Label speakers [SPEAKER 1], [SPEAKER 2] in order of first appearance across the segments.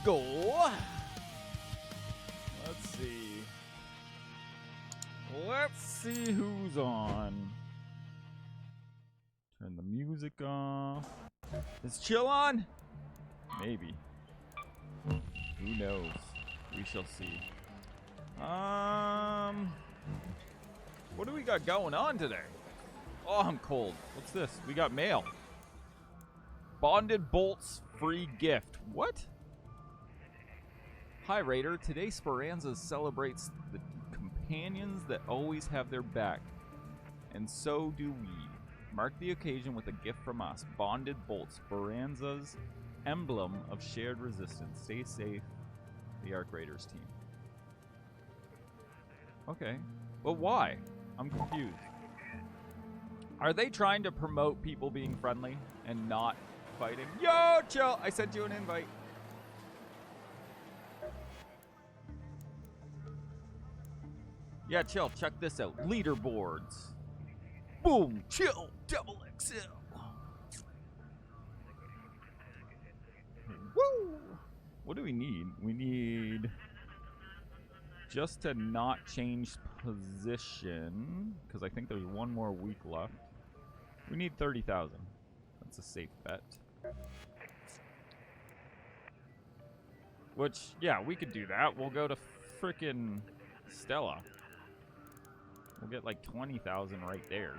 [SPEAKER 1] go. Let's see. Let's see who's on. Turn the music off. Is Chill on? Maybe. Who knows? We shall see. What do we got going on today? Oh, I'm cold. What's this? We got mail. Bonded bolts free gift. What? Hi, Raider. Today Speranza celebrates the companions that always have their back. And so do we. Mark the occasion with a gift from us. Bonded bolts. Speranza's emblem of shared resistance. Stay safe. The Arc Raiders team. Okay. But why? I'm confused. Are they trying to promote people being friendly and not fighting? Yo, Chill! I sent you an invite. Yeah, Chill, check this out. Leaderboards. Boom! Chill! Double XL! Woo! What do we need? We need... just to not change position, because I think there's one more week left. We need 30,000. That's a safe bet. Which, yeah, we could do that. We'll go to frickin' Stella. We'll get like 20,000 right there.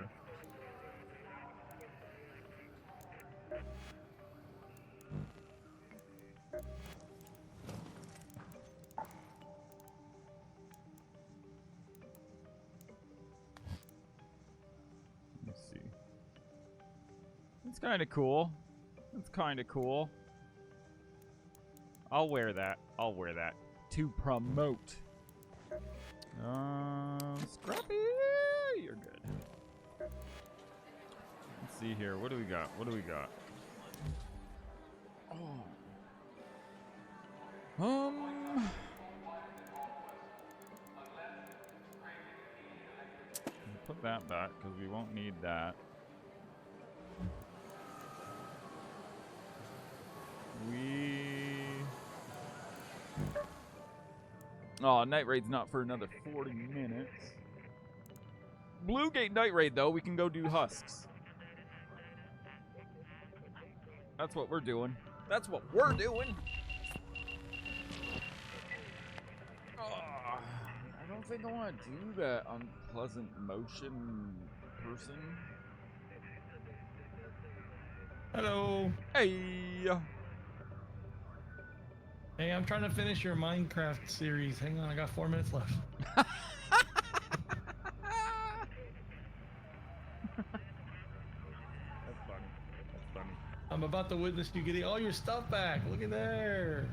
[SPEAKER 1] Let's see. It's kind of cool. It's kind of cool. I'll wear that. I'll wear that to promote. Scrappy, you're good. Let's see here. What do we got? What do we got? Oh. Put that back because we won't need that. Oh, Night Raid's not for another 40 minutes. Blue Gate Night Raid, though, we can go do husks. That's what we're doing. That's what we're doing. Oh, I don't think I want to do that unpleasant motion person.
[SPEAKER 2] Hello.
[SPEAKER 1] Hey.
[SPEAKER 2] Hey, I'm trying to finish your Minecraft series. Hang on, I got 4 minutes left.
[SPEAKER 1] That's funny. That's funny.
[SPEAKER 2] I'm about to witness you getting all your stuff back. Look at there.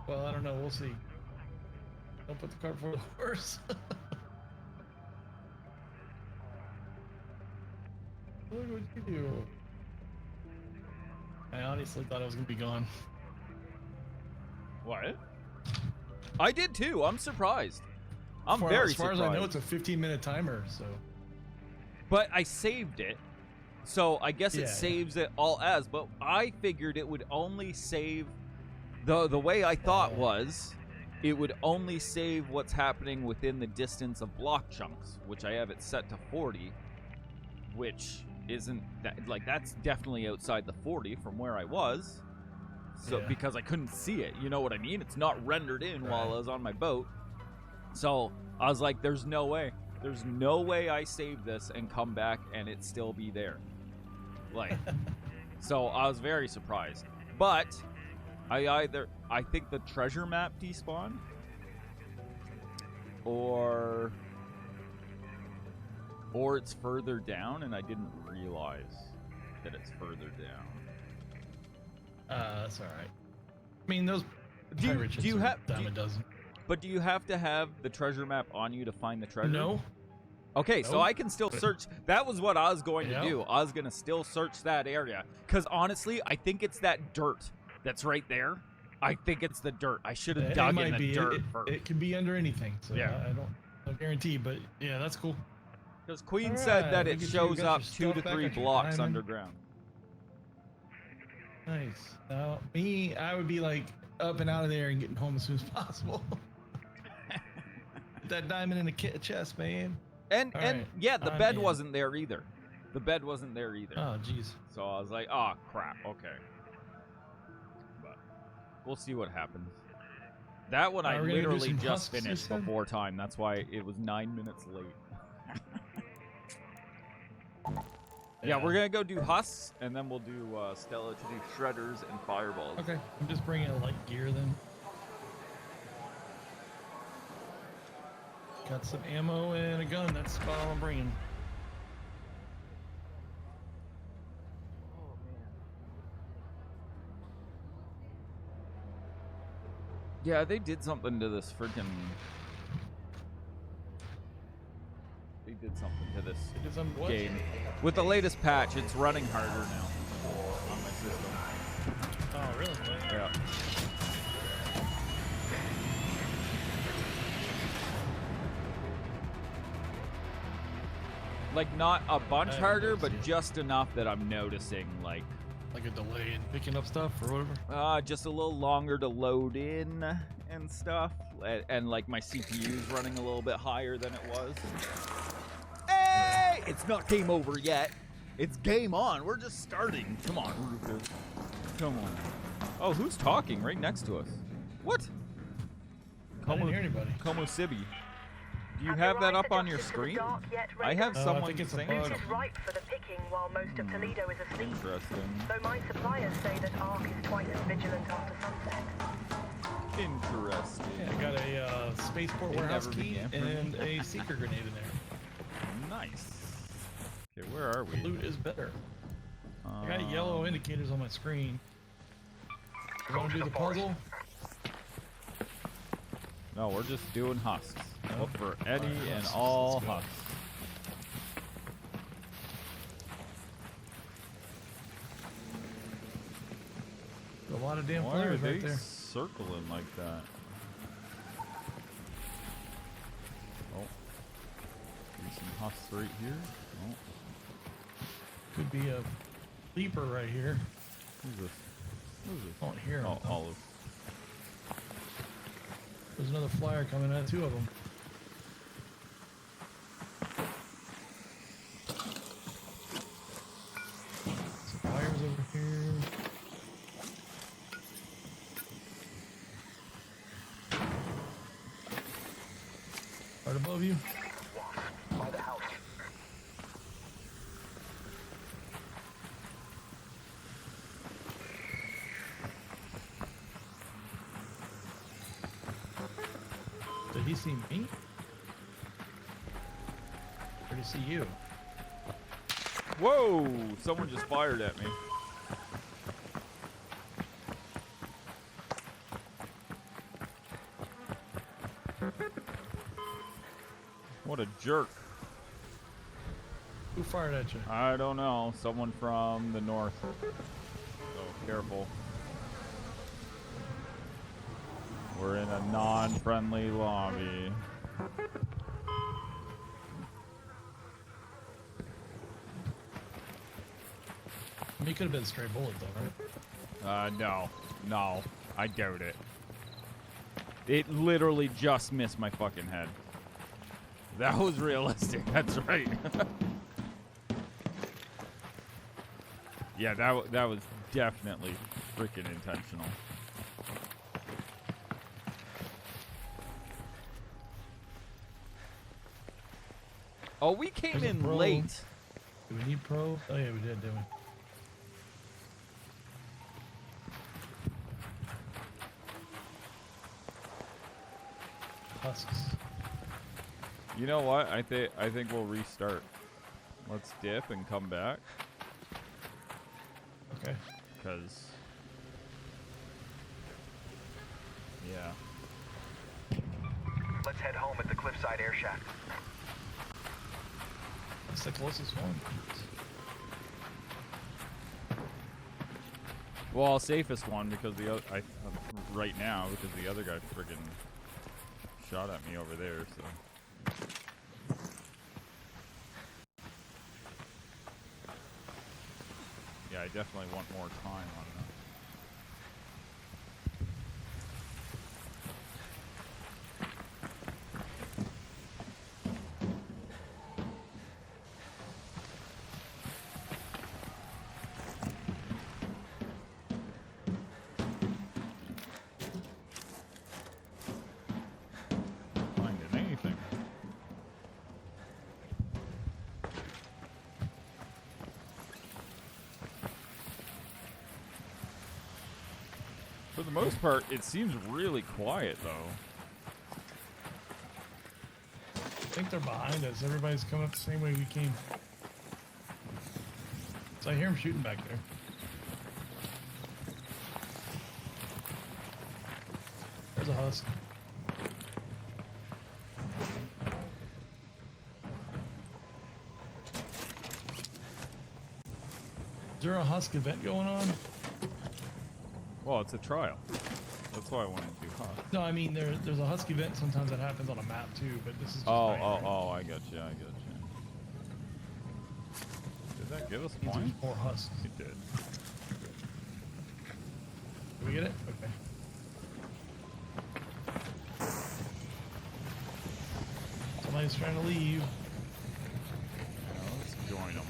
[SPEAKER 2] Well, I don't know. We'll see. Don't put the cart before the horse. Look what you do. I honestly thought I was going to be gone.
[SPEAKER 1] What? I did too. I'm surprised. I'm very surprised.
[SPEAKER 2] As far as I know, it's a 15-minute timer, so.
[SPEAKER 1] But I saved it, so I guess it saves it all as. But I figured it would only save the way I thought was it would only save what's happening within the distance of block chunks, which I have it set to 40, which isn't that like that's definitely outside the 40 from where I was. So because I couldn't see it, you know what I mean? It's not rendered in while I was on my boat. So I was like, there's no way. There's no way I save this and come back and it still be there. Like, so I was very surprised. But I think the treasure map despawned or it's further down and I didn't realize that it's further down.
[SPEAKER 2] That's all right. I mean, those
[SPEAKER 1] do you have
[SPEAKER 2] dime a dozen.
[SPEAKER 1] But do you have to have the treasure map on you to find the treasure?
[SPEAKER 2] No.
[SPEAKER 1] Okay, so I can still search. That was what I was going to do. I was going to still search that area. Because honestly, I think it's that dirt that's right there. I think it's the dirt. I should have dug in the dirt first.
[SPEAKER 2] It can be under anything. So yeah. I don't guarantee, but yeah, that's cool.
[SPEAKER 1] Because Queen said that it shows up 2 to 3 blocks underground.
[SPEAKER 2] Nice. Now, me, I would be like up and out of there and getting home as soon as possible. That diamond in the chest, man.
[SPEAKER 1] And
[SPEAKER 2] All
[SPEAKER 1] yeah,
[SPEAKER 2] right,
[SPEAKER 1] the
[SPEAKER 2] I'm
[SPEAKER 1] bed
[SPEAKER 2] in.
[SPEAKER 1] wasn't there either. The bed wasn't there either.
[SPEAKER 2] Oh, jeez.
[SPEAKER 1] So I was like, oh, crap. Okay. But we'll see what happens. That one I
[SPEAKER 2] We're gonna do
[SPEAKER 1] literally
[SPEAKER 2] some
[SPEAKER 1] just
[SPEAKER 2] husks, you
[SPEAKER 1] finished
[SPEAKER 2] said?
[SPEAKER 1] before time. That's why it was 9 minutes late. Yeah, we're going to go do husks, and then we'll do Stella to do shredders and fireballs.
[SPEAKER 2] Okay, I'm just bringing a light gear then. Got some ammo and a gun. That's about all I'm bringing.
[SPEAKER 1] Oh, man. Yeah, they did something to this freaking... They did something to this game. With the latest patch, it's running harder now on my system.
[SPEAKER 2] Oh, really?
[SPEAKER 1] Yeah. Like, not a bunch harder, but just enough that I'm noticing, like
[SPEAKER 2] a delay in picking up stuff or whatever?
[SPEAKER 1] just a little longer to load in and stuff. And like, my CPU's running a little bit higher than it was. Hey! It's not game over yet. It's game on. We're just starting. Come on, Rufus. Come on. Oh, who's talking right next to us? What?
[SPEAKER 2] I didn't hear anybody.
[SPEAKER 1] Como Sibi. Do you have that up on your screen? I have someone saying
[SPEAKER 2] something.
[SPEAKER 3] It is ripe for the picking while most of Toledo is asleep.
[SPEAKER 1] Interesting.
[SPEAKER 3] Though my suppliers say that Ark is twice as vigilant after sunset.
[SPEAKER 1] Interesting.
[SPEAKER 2] Yeah, I got a spaceport warehouse key and a seeker grenade in there.
[SPEAKER 1] Nice. Okay, where are we?
[SPEAKER 2] Loot is better. I got yellow indicators on my screen. You want to do the puzzle?
[SPEAKER 1] No, we're just doing husks. Look for any and all husks.
[SPEAKER 2] A lot of damn
[SPEAKER 1] Why are
[SPEAKER 2] flares
[SPEAKER 1] they
[SPEAKER 2] right there.
[SPEAKER 1] circling like that? Oh. See some husks right here. Oh.
[SPEAKER 2] Could be a leaper right here.
[SPEAKER 1] Who's this? Who's this?
[SPEAKER 2] Don't hear him.
[SPEAKER 1] Oh, Olive.
[SPEAKER 2] There's another flyer coming out, two of them. Some flyers over here. Right above you.
[SPEAKER 3] By the house.
[SPEAKER 2] Did he see me? Or did he see you?
[SPEAKER 1] Whoa! Someone just fired at me. What a jerk.
[SPEAKER 2] Who fired at you?
[SPEAKER 1] I don't know. Someone from the north. So careful. We're in a non-friendly lobby.
[SPEAKER 2] I mean, he could have been a stray bullet though, right?
[SPEAKER 1] No. No. I doubt it. It literally just missed my fucking head. That was realistic. That's right. Yeah, that was definitely freaking intentional. Oh, we came
[SPEAKER 2] There's a
[SPEAKER 1] in
[SPEAKER 2] probe.
[SPEAKER 1] late.
[SPEAKER 2] Do we need pro? Oh yeah, we did, didn't we? Husks.
[SPEAKER 1] You know what? I think we'll restart. Let's dip and come back.
[SPEAKER 2] Okay.
[SPEAKER 1] Because yeah.
[SPEAKER 3] Let's head home at the cliffside air shaft.
[SPEAKER 2] That's the closest one.
[SPEAKER 1] Well, safest one because the other right now because the other guy friggin' shot at me over there. So. Yeah, I definitely want more time on that. For the most part, it seems really quiet, though.
[SPEAKER 2] I think they're behind us. Everybody's coming up the same way we came. So I hear them shooting back there. There's a husk. Is there a husk event going on?
[SPEAKER 1] Well, it's a trial. That's why I wanted to do husk.
[SPEAKER 2] No, I mean there's a husk event sometimes that happens on a map too, but this is just
[SPEAKER 1] Oh,
[SPEAKER 2] right here.
[SPEAKER 1] I got you. Did that give us
[SPEAKER 2] Means
[SPEAKER 1] points?
[SPEAKER 2] there's more husks.
[SPEAKER 1] It did.
[SPEAKER 2] Did we get it? Okay. Somebody's trying to leave.
[SPEAKER 1] Yeah, let's join them.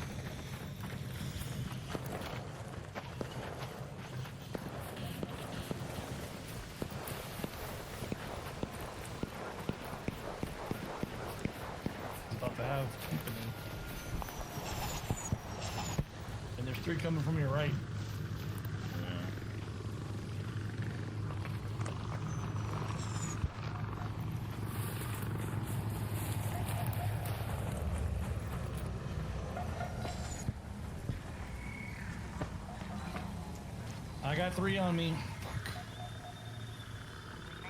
[SPEAKER 2] About to have company. And there's 3 coming from your right. I got 3 on me.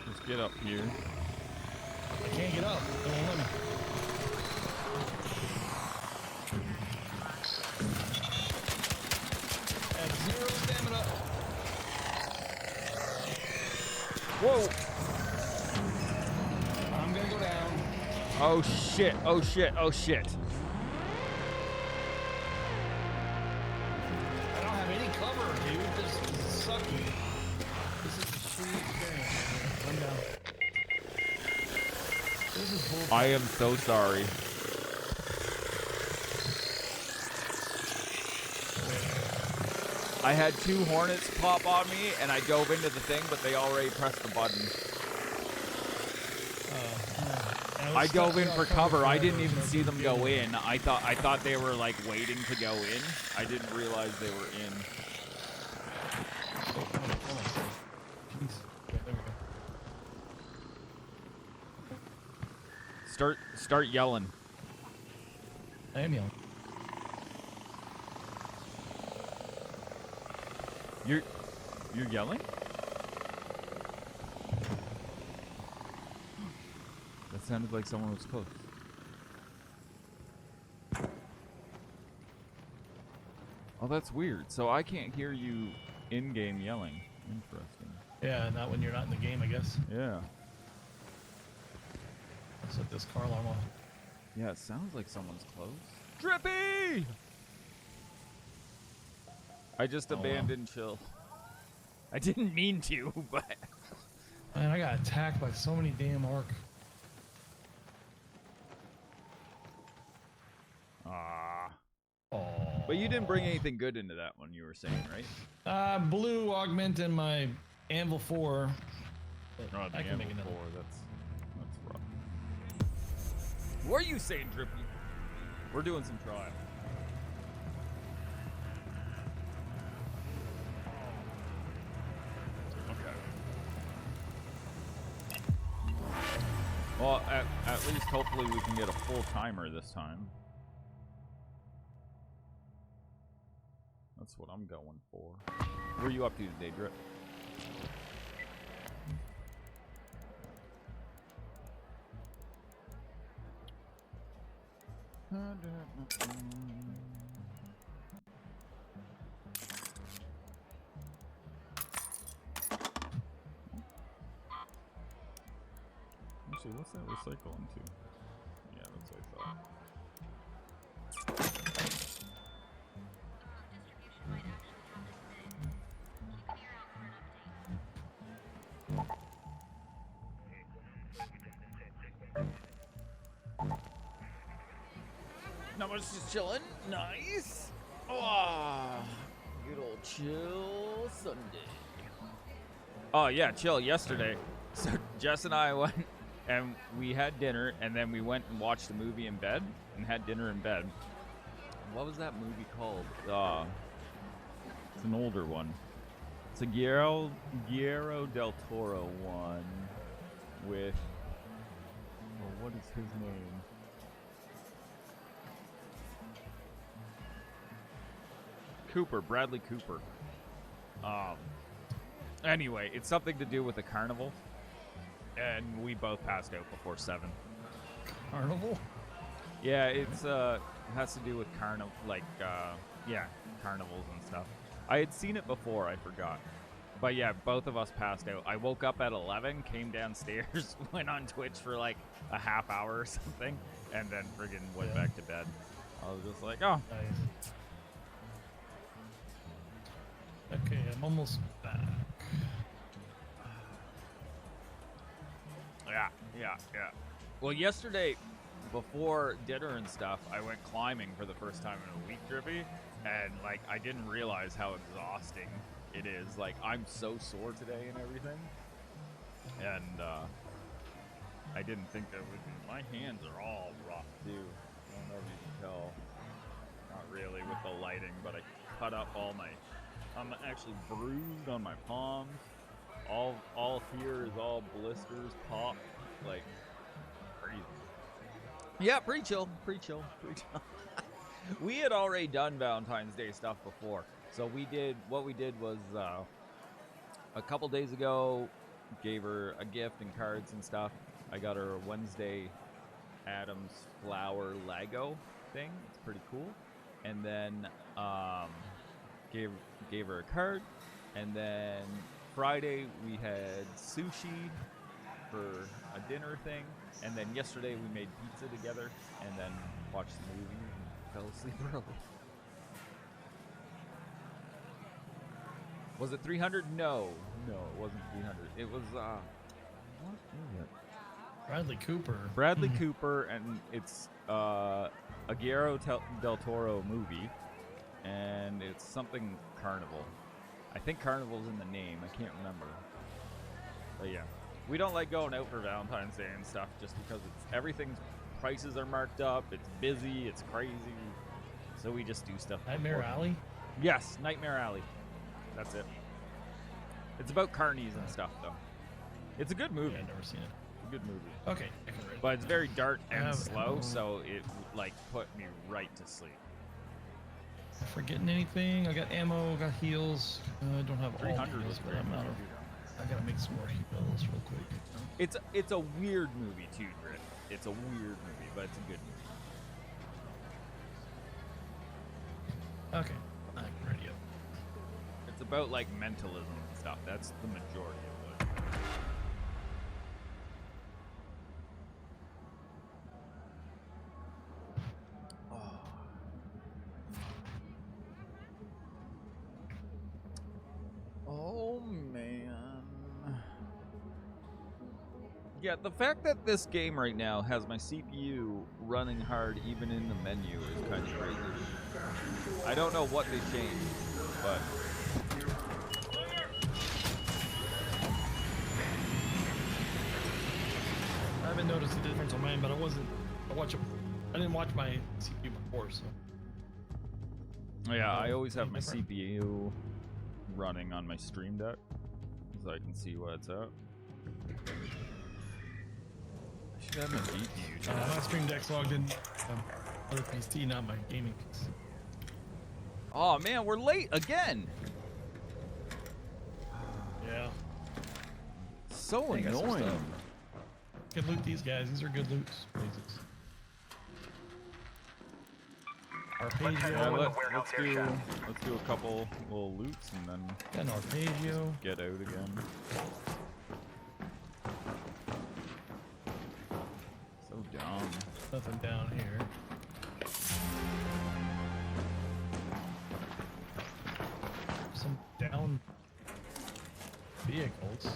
[SPEAKER 1] Let's get up here.
[SPEAKER 2] I can't get up. They won't let me. At 0 stamina.
[SPEAKER 1] Whoa!
[SPEAKER 2] I'm gonna go down.
[SPEAKER 1] Oh shit! Oh shit! Oh shit!
[SPEAKER 2] I don't have any cover, dude. This is sucky. This is a shitty experience. I'm down. This is bullshit.
[SPEAKER 1] I am so sorry. I had 2 hornets pop on me, and I dove into the thing, but they already pressed the button. I dove in for cover. I didn't even see them go in. I thought they were like waiting to go in. I didn't realize they were in. Start yelling.
[SPEAKER 2] I am yelling.
[SPEAKER 1] You're yelling? That sounded like someone was close. Oh, that's weird. So I can't hear you in-game yelling. Interesting.
[SPEAKER 2] Yeah, not when you're not in the game, I guess.
[SPEAKER 1] Yeah.
[SPEAKER 2] Set this car alarm off.
[SPEAKER 1] Yeah, it sounds like someone's close. Drippy! I just abandoned chill. I didn't mean to, but...
[SPEAKER 2] Man, I got attacked by so many damn orc.
[SPEAKER 1] Ah.
[SPEAKER 2] Oh.
[SPEAKER 1] But you didn't bring anything good into that one, you were saying, right?
[SPEAKER 2] Blue augment in my Anvil 4.
[SPEAKER 1] Oh, the
[SPEAKER 2] I can make
[SPEAKER 1] Anvil
[SPEAKER 2] another.
[SPEAKER 1] 4, that's rough. What are you saying, Drippy? We're doing some trial. Well, at least hopefully we can get a full timer this time. That's what I'm going for. What are you up to today, Drip? Actually, what's that recycle into? Yeah, that's what I thought. Not much, just chilling. Nice. Oh, good old chill Sunday. Oh yeah, chill yesterday. So Jess and I went and we had dinner, and then we went and watched a movie in bed and had dinner in bed. What was that movie called? It's an older one. It's a Guillermo del Toro one with, well, what is his name? Bradley Cooper. Anyway, it's something to do with a carnival, and we both passed out before 7.
[SPEAKER 2] Carnival?
[SPEAKER 1] Yeah, it's has to do with carnivals and stuff. I had seen it before, I forgot. But yeah, both of us passed out. I woke up at 11, came downstairs, went on Twitch for like a half hour or something, and then friggin' went back to bed. I was just like, oh.
[SPEAKER 2] Nice. Okay, I'm almost back. Yeah. Well, yesterday, before dinner and stuff, I went climbing for the first time in a week, Drippy, and like I didn't realize how exhausting it is. Like I'm so sore today and everything, and I didn't think that would be. My hands are all rough too. I don't know if you can tell. Not really with the lighting, but I cut up all my. I'm actually bruised on my palms. All here is all blisters, pop, like crazy. Yeah, pretty chill. We had already done Valentine's Day stuff before, so what we did was a couple days ago, gave her a gift and cards and stuff. I got her a Wednesday Addams flower Lego thing. It's pretty cool, and then gave her a card, and then Friday we had sushi for a dinner thing, and then yesterday we made pizza together, and then watched the movie and fell asleep early. Was it 300? No, it wasn't 300. It was what is it? Bradley Cooper.
[SPEAKER 1] Bradley Cooper, and it's a Guillermo del Toro movie, and it's something Carnival. I think Carnival's in the name. I can't remember. But yeah, we don't like going out for Valentine's Day and stuff just because everything's prices are marked up. It's busy. It's crazy. So we just do stuff.
[SPEAKER 2] Nightmare Alley?
[SPEAKER 1] Yes, Nightmare Alley. That's it. It's about carnies and stuff, though. It's a good movie.
[SPEAKER 2] Yeah, I've never seen it.
[SPEAKER 1] A good movie.
[SPEAKER 2] Okay, I can read it.
[SPEAKER 1] But it's very dark and slow, so it like put me right to sleep.
[SPEAKER 2] Forgetting anything? I got ammo, got heals. I don't have all
[SPEAKER 1] 300
[SPEAKER 2] heals, but I'm out of. I gotta make some more heals real quick.
[SPEAKER 1] It's a weird movie too, Grit. It's a weird movie, but it's a good movie.
[SPEAKER 2] Okay, I can ready up.
[SPEAKER 1] It's about like mentalism and stuff. That's the majority of it. Oh man. Yeah, the fact that this game right now has my CPU running hard even in the menu is kind of crazy. I don't know what they changed, but
[SPEAKER 2] I haven't noticed the difference on mine, but I didn't watch my CPU before, so.
[SPEAKER 1] yeah, I always have my CPU running on my Stream Deck so I can see what it's at. I should have my GPU too.
[SPEAKER 2] My Stream Deck's logged in other PC, not my gaming PC.
[SPEAKER 1] Oh man, we're late again.
[SPEAKER 2] Yeah.
[SPEAKER 1] So
[SPEAKER 2] Hey, got some
[SPEAKER 1] annoying.
[SPEAKER 2] stuff. Good loot these guys. These are good loots. Arpeggio.
[SPEAKER 1] Let's do a couple little loots and then
[SPEAKER 2] Got an arpeggio.
[SPEAKER 1] get out again. So dumb.
[SPEAKER 2] Nothing down here. Some down vehicles.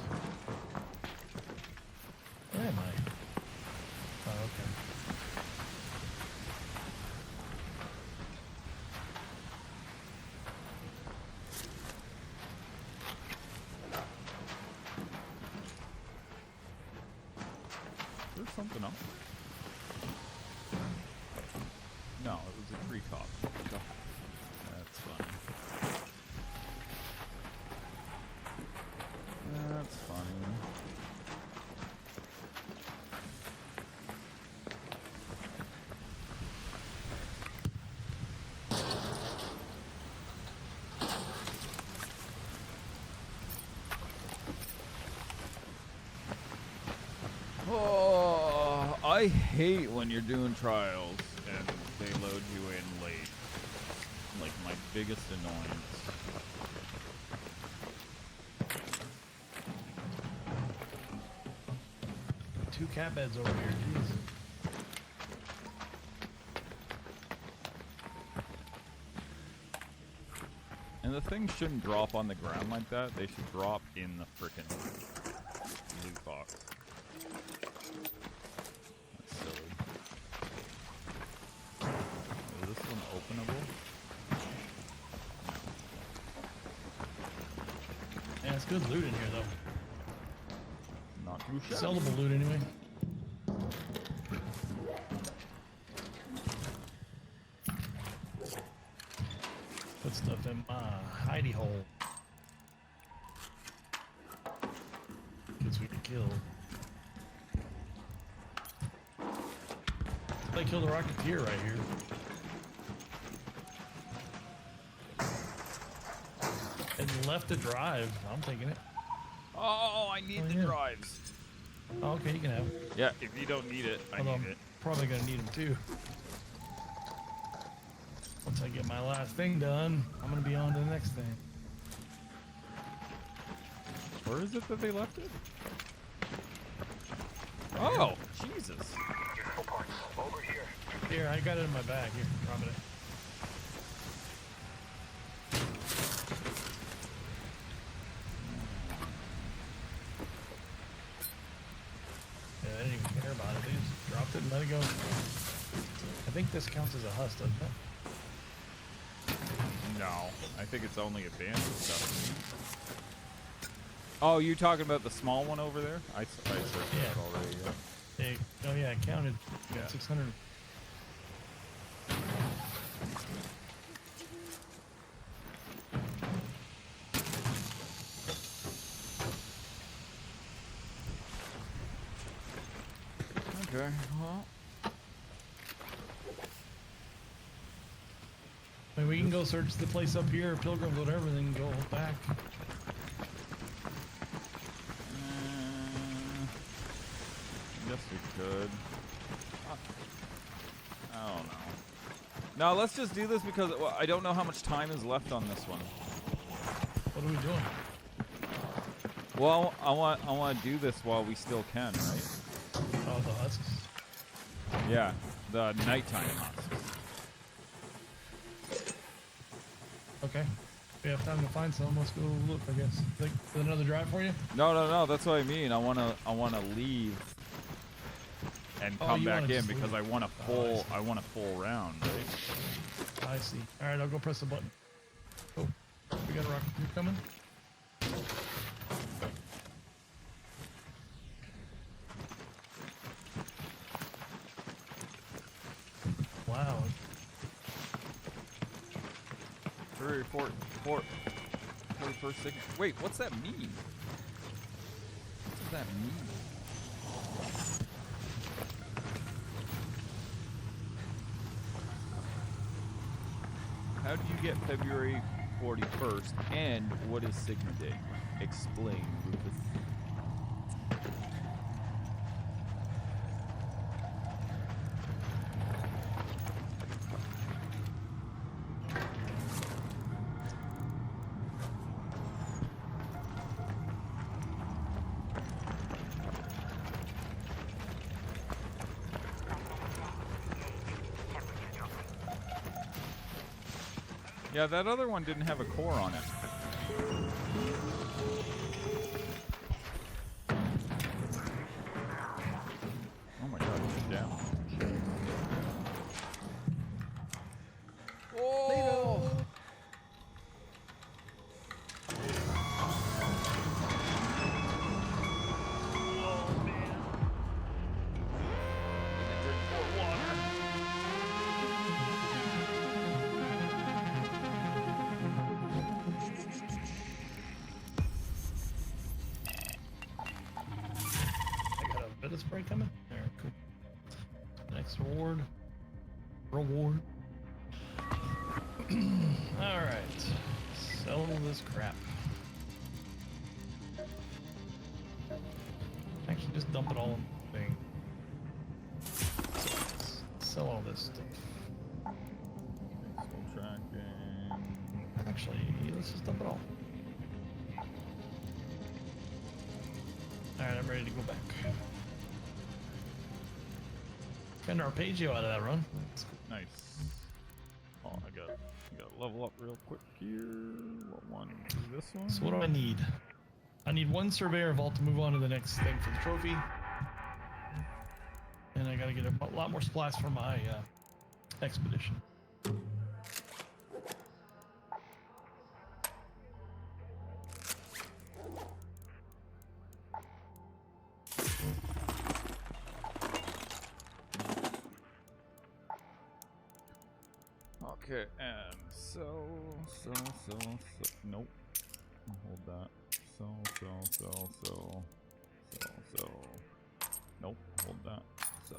[SPEAKER 2] Where am I? Oh, okay.
[SPEAKER 1] There's something else. No, it was a treetop. That's funny.
[SPEAKER 2] I hate when you're doing trials and they load you in late. Like my biggest annoyance.
[SPEAKER 4] Two cat beds over here, jeez.
[SPEAKER 2] And the things shouldn't drop on the ground like that. They should drop in the frickin' loot box. That's silly. Is this one openable?
[SPEAKER 4] Yeah, it's good loot in here though.
[SPEAKER 2] Not too shabby.
[SPEAKER 4] Sellable loot anyway. Put stuff in my hidey hole. Kids we can kill. They killed a Rocketeer right here. And left to drive. I'm taking it.
[SPEAKER 2] Oh, I need the
[SPEAKER 4] yeah.
[SPEAKER 2] drives.
[SPEAKER 4] Oh, okay, you can have it.
[SPEAKER 2] Yeah, if you don't need it, I
[SPEAKER 4] Although
[SPEAKER 2] need
[SPEAKER 4] I'm
[SPEAKER 2] it.
[SPEAKER 4] probably gonna need them too. Once I get my last thing done, I'm gonna be on to the next thing.
[SPEAKER 2] Where is it that they left it? Oh, Jesus.
[SPEAKER 4] Here, I got it in my bag. Here, drop it. Yeah, they didn't even care about it. They just dropped it and let it go. I think this counts as a husk, doesn't it?
[SPEAKER 2] No, I think it's only advanced stuff. Oh, you talking about the small one over there? I searched that already. Yeah.
[SPEAKER 4] Oh yeah, it counted.
[SPEAKER 2] Yeah.
[SPEAKER 4] 600.
[SPEAKER 2] Okay, well.
[SPEAKER 4] I mean, we can go search the place up here, Pilgrims, whatever, then go back.
[SPEAKER 2] Yes, we could. I don't know. No, let's just do this because I don't know how much time is left on this one.
[SPEAKER 4] What are we doing?
[SPEAKER 2] Well, I want to do this while we still can, right?
[SPEAKER 4] Oh, the husks.
[SPEAKER 2] Yeah, the nighttime husks.
[SPEAKER 4] Okay. We have time to find some. Let's go look, I guess. Like, is another drive for you?
[SPEAKER 2] No. That's what I mean. I wanna leave and come
[SPEAKER 4] you
[SPEAKER 2] back
[SPEAKER 4] wanna
[SPEAKER 2] in
[SPEAKER 4] just
[SPEAKER 2] because
[SPEAKER 4] leave.
[SPEAKER 2] I want a full round, right?
[SPEAKER 4] I see. All right, I'll go press the button. Oh, we got a Rocketeer coming. Wow.
[SPEAKER 2] 41st second. Wait, what's that mean? What does that mean? How do you get February 41st and what is Sigma Day? Explain, Rufus. Yeah, that other one didn't have a core on it. Oh my god, it's down. Oh!
[SPEAKER 4] Spray coming? There, cool. Next reward. Reward. Alright. Sell this crap. Actually, just dump it all in the thing. sell all this stuff.
[SPEAKER 2] Still tracking.
[SPEAKER 4] Actually, let's just dump it all. Alright, I'm ready to go back. Got an arpeggio out of that run.
[SPEAKER 2] Nice. Oh, I gotta level up real quick here. What one? This one?
[SPEAKER 4] So what do I need? I need one surveyor vault to move on to the next thing for the trophy. And I gotta get a lot more supplies for my expedition.
[SPEAKER 2] Okay, and so, nope. Hold that. So, nope, hold that. So.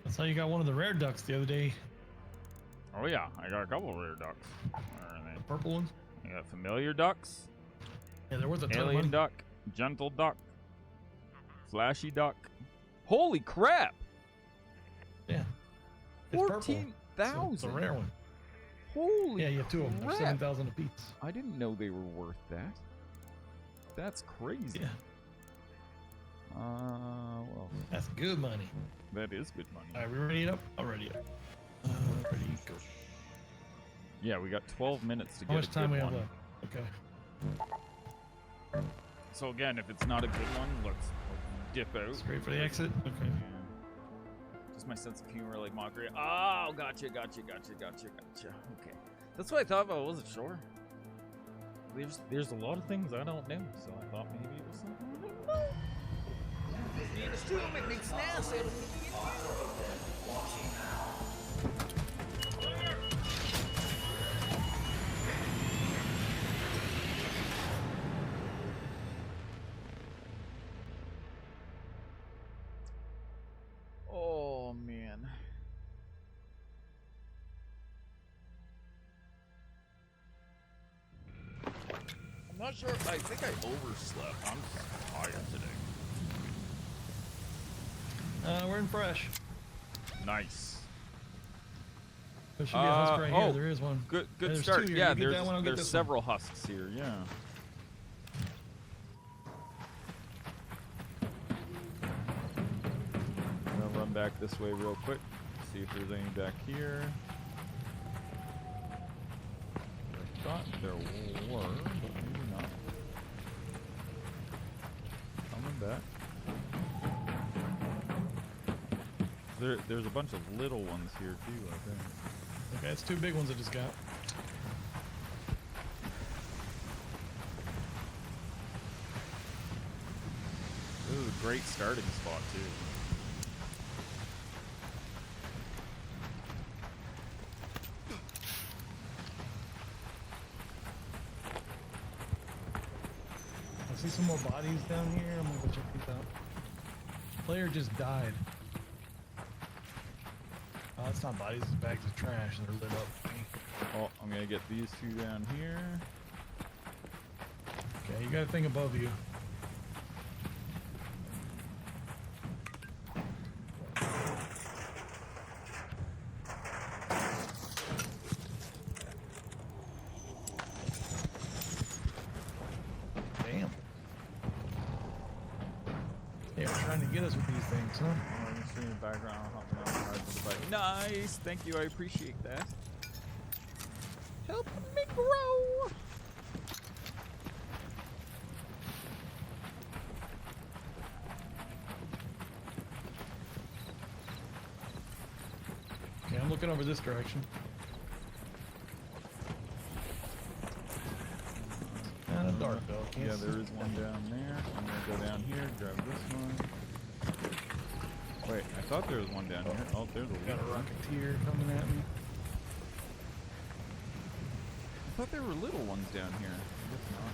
[SPEAKER 4] That's how you got one of the rare ducks the other day.
[SPEAKER 2] Oh yeah, I got a couple of rare ducks. Where are
[SPEAKER 4] The
[SPEAKER 2] they?
[SPEAKER 4] purple ones.
[SPEAKER 2] I got familiar ducks,
[SPEAKER 4] Yeah, they're worth a ton of
[SPEAKER 2] alien
[SPEAKER 4] money.
[SPEAKER 2] duck, gentle duck, flashy duck. Holy crap!
[SPEAKER 4] Yeah. It's purple. So
[SPEAKER 2] 14,000.
[SPEAKER 4] it's a rare one.
[SPEAKER 2] Holy
[SPEAKER 4] Yeah, you have two of them. They're
[SPEAKER 2] crap.
[SPEAKER 4] 7,000 apiece.
[SPEAKER 2] I didn't know they were worth that. That's crazy.
[SPEAKER 4] Yeah,
[SPEAKER 2] Well,
[SPEAKER 4] that's good money.
[SPEAKER 2] that is good money.
[SPEAKER 4] Alright, we ready up? I'm ready up. Ready, go.
[SPEAKER 2] Yeah, we got 12 minutes to
[SPEAKER 4] How
[SPEAKER 2] get
[SPEAKER 4] much
[SPEAKER 2] a
[SPEAKER 4] time
[SPEAKER 2] good
[SPEAKER 4] we have
[SPEAKER 2] one.
[SPEAKER 4] left? Okay.
[SPEAKER 2] So again, if it's not a good one, let's dip out.
[SPEAKER 4] Straight for the exit? Okay.
[SPEAKER 2] Yeah. Just my sense of humor, like mockery. Oh, gotcha. Okay. That's what I thought, but I wasn't sure. There's a lot of things I don't know, so I thought maybe it was something I didn't know. Oh man. I'm not sure. I think I overslept. I'm tired today.
[SPEAKER 4] We're in fresh.
[SPEAKER 2] Nice.
[SPEAKER 4] There should be a husk right
[SPEAKER 2] oh,
[SPEAKER 4] here. There is one.
[SPEAKER 2] Good
[SPEAKER 4] There's
[SPEAKER 2] start.
[SPEAKER 4] two here.
[SPEAKER 2] Yeah,
[SPEAKER 4] You get that one, I'll get
[SPEAKER 2] there's
[SPEAKER 4] this
[SPEAKER 2] several husks here. Yeah. I'm gonna run back this way real quick. See if there's any back here. I thought there were, but maybe not. Coming back. There's a bunch of little ones here too, I think.
[SPEAKER 4] Okay, it's two big ones I just got.
[SPEAKER 2] This is a great starting spot too.
[SPEAKER 4] I see some more bodies down here. I'm gonna go check these out. Player just died. Oh, it's not bodies, it's bags of trash that are lit up.
[SPEAKER 2] Oh, I'm gonna get these two down here.
[SPEAKER 4] Okay, you got a thing above you. Damn. They are trying to get us with these things, huh?
[SPEAKER 2] Oh, you see in the background hopping on the cars and like, nice, thank you, I appreciate that. Help me grow.
[SPEAKER 4] Okay, I'm looking over this direction. Kind of dark though. Can't
[SPEAKER 2] Yeah,
[SPEAKER 4] see.
[SPEAKER 2] there is one down there. I'm gonna go down here, grab this one. Wait, I thought there was one down here. Oh, there's a
[SPEAKER 4] Got a
[SPEAKER 2] little one.
[SPEAKER 4] rocketeer coming at me.
[SPEAKER 2] I thought there were little ones down here. I guess not.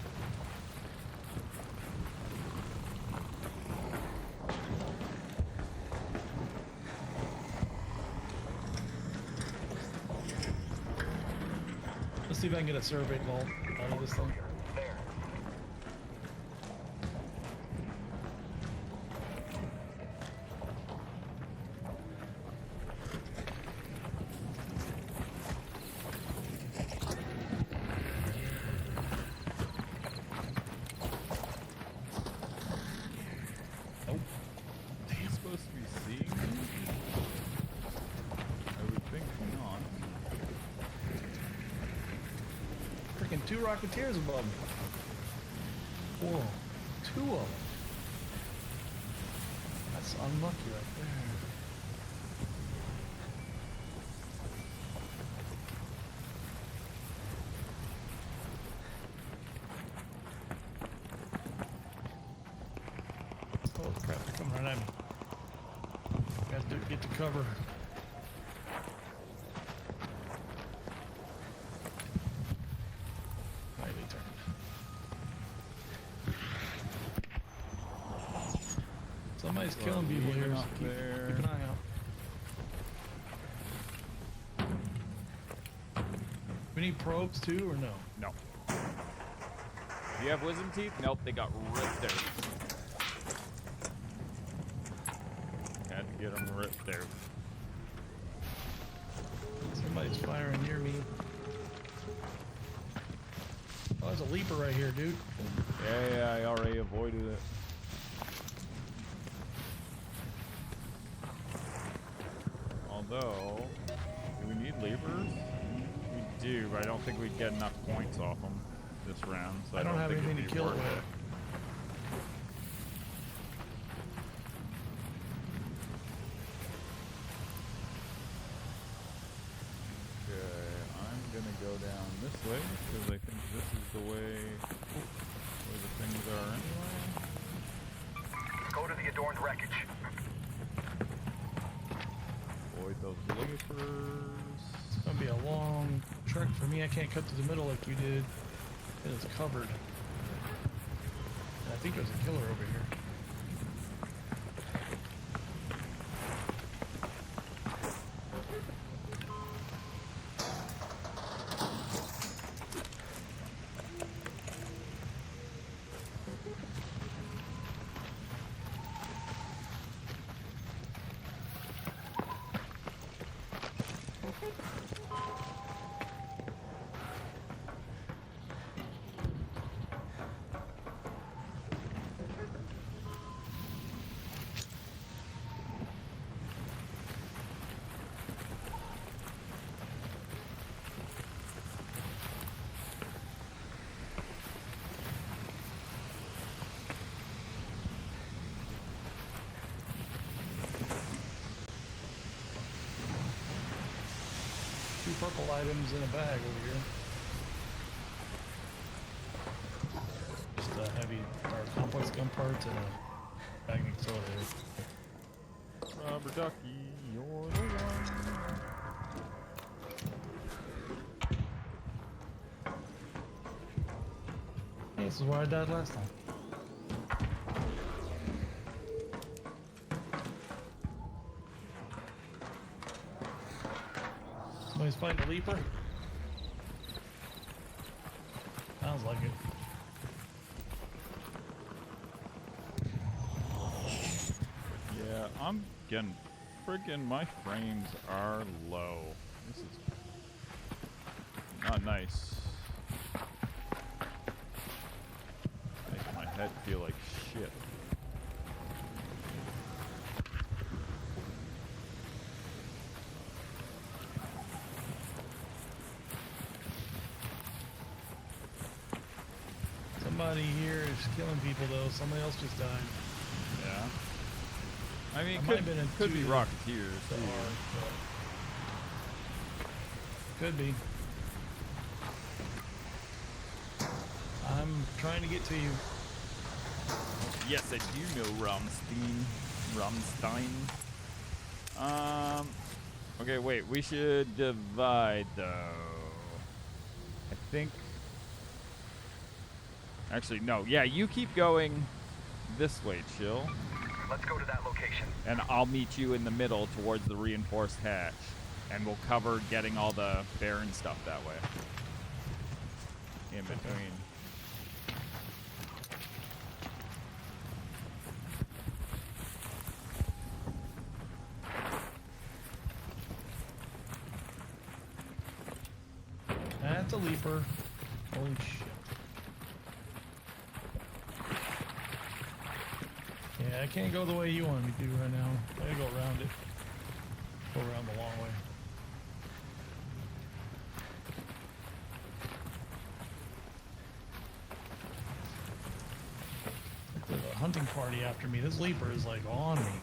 [SPEAKER 4] Let's see if I can get a survey vault out of this thing.
[SPEAKER 3] There.
[SPEAKER 4] Nope.
[SPEAKER 2] He's supposed to be seeing me? I would think not.
[SPEAKER 4] Freaking 2 Rocketeers above me. Whoa. 2 of them. That's unlucky right there. Oh crap, they're coming right at me. Guys, get to cover. Lightly turned. Somebody's killing people here.
[SPEAKER 2] up
[SPEAKER 4] So keep
[SPEAKER 2] there.
[SPEAKER 4] an eye out. We need probes too, or no?
[SPEAKER 2] No. Do you have wisdom teeth? Nope, they got ripped there. Had to get them ripped there.
[SPEAKER 4] Somebody's firing near me. Oh, there's a leaper right here, dude.
[SPEAKER 2] Yeah, I already avoided it. Although, do we need leapers? We do, but I don't think we'd get enough points off them this round. So
[SPEAKER 4] I don't have
[SPEAKER 2] think
[SPEAKER 4] anything
[SPEAKER 2] it'd
[SPEAKER 4] to
[SPEAKER 2] be
[SPEAKER 4] kill it
[SPEAKER 2] worth
[SPEAKER 4] with.
[SPEAKER 2] Okay, I'm gonna go down this way because I think this is the way where the things are anyway.
[SPEAKER 3] Go to the adorned wreckage.
[SPEAKER 2] Avoid those leapers.
[SPEAKER 4] It's gonna be a long trek for me. I can't cut to the middle like we did. It is covered. And I think there's a killer over here. Two purple items in a bag over here. Just a heavy or complex gun parts and a bag of accelerators.
[SPEAKER 2] Rubber ducky, you're the one.
[SPEAKER 4] Hey, this is where I died last time. Somebody's fighting a leaper? Sounds like it.
[SPEAKER 2] Yeah, I'm getting friggin' my frames are low. This is not nice. Makes my head feel like shit.
[SPEAKER 4] Somebody here is killing people though. Somebody else just died.
[SPEAKER 2] Yeah. I mean,
[SPEAKER 4] I
[SPEAKER 2] it
[SPEAKER 4] might
[SPEAKER 2] could,
[SPEAKER 4] have been in
[SPEAKER 2] could be
[SPEAKER 4] two
[SPEAKER 2] Rocketeers,
[SPEAKER 4] that
[SPEAKER 2] too.
[SPEAKER 4] are, but could be. I'm trying to get to you.
[SPEAKER 2] Yes, I do know Rammstein. Okay, wait. We should divide, though. I think... Actually, no. Yeah, you keep going this way, Chill.
[SPEAKER 3] Let's go to that location.
[SPEAKER 2] And I'll meet you in the middle towards the reinforced hatch. And we'll cover getting all the Baron stuff that way. in between.
[SPEAKER 4] That's a leaper. Holy shit. Yeah, I can't go the way you want me to right now. I gotta go around it. Go around the long way. There's a hunting party after me. This leaper is like on me.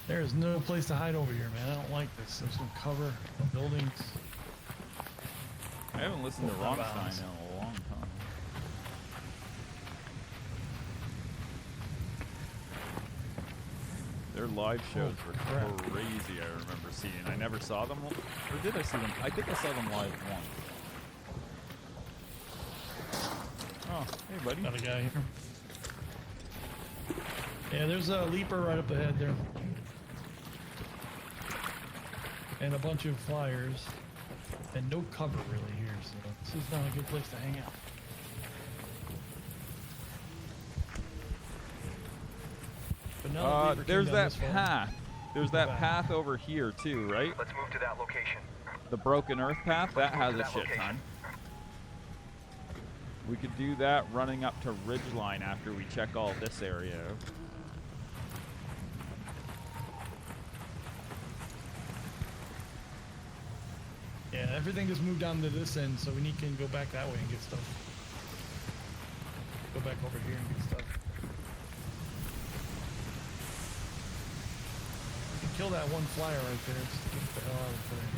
[SPEAKER 4] There is no place to hide over here, man. I don't like this. There's no cover, no buildings.
[SPEAKER 2] I haven't listened to Rammstein in a long time. Their live shows were crazy, I remember seeing. I never saw them, or did I see them? I think I saw them live once. Oh, hey buddy.
[SPEAKER 4] Got a guy here. Yeah, there's a leaper right up ahead there. And a bunch of flyers. And no cover really here, so this is not a good place to hang out. But now the leaper
[SPEAKER 2] there's
[SPEAKER 4] came down
[SPEAKER 2] that
[SPEAKER 4] this far.
[SPEAKER 2] path. There's that path over here too, right?
[SPEAKER 5] Let's move to that location.
[SPEAKER 2] The Broken Earth path, that has a shit ton. We could do that running up to Ridgeline after we check all this area out.
[SPEAKER 4] Yeah, everything just moved down to this end, so we can go back that way and get stuff. Go back over here and get stuff. You can kill that one flyer right there. Just get the hell out of there.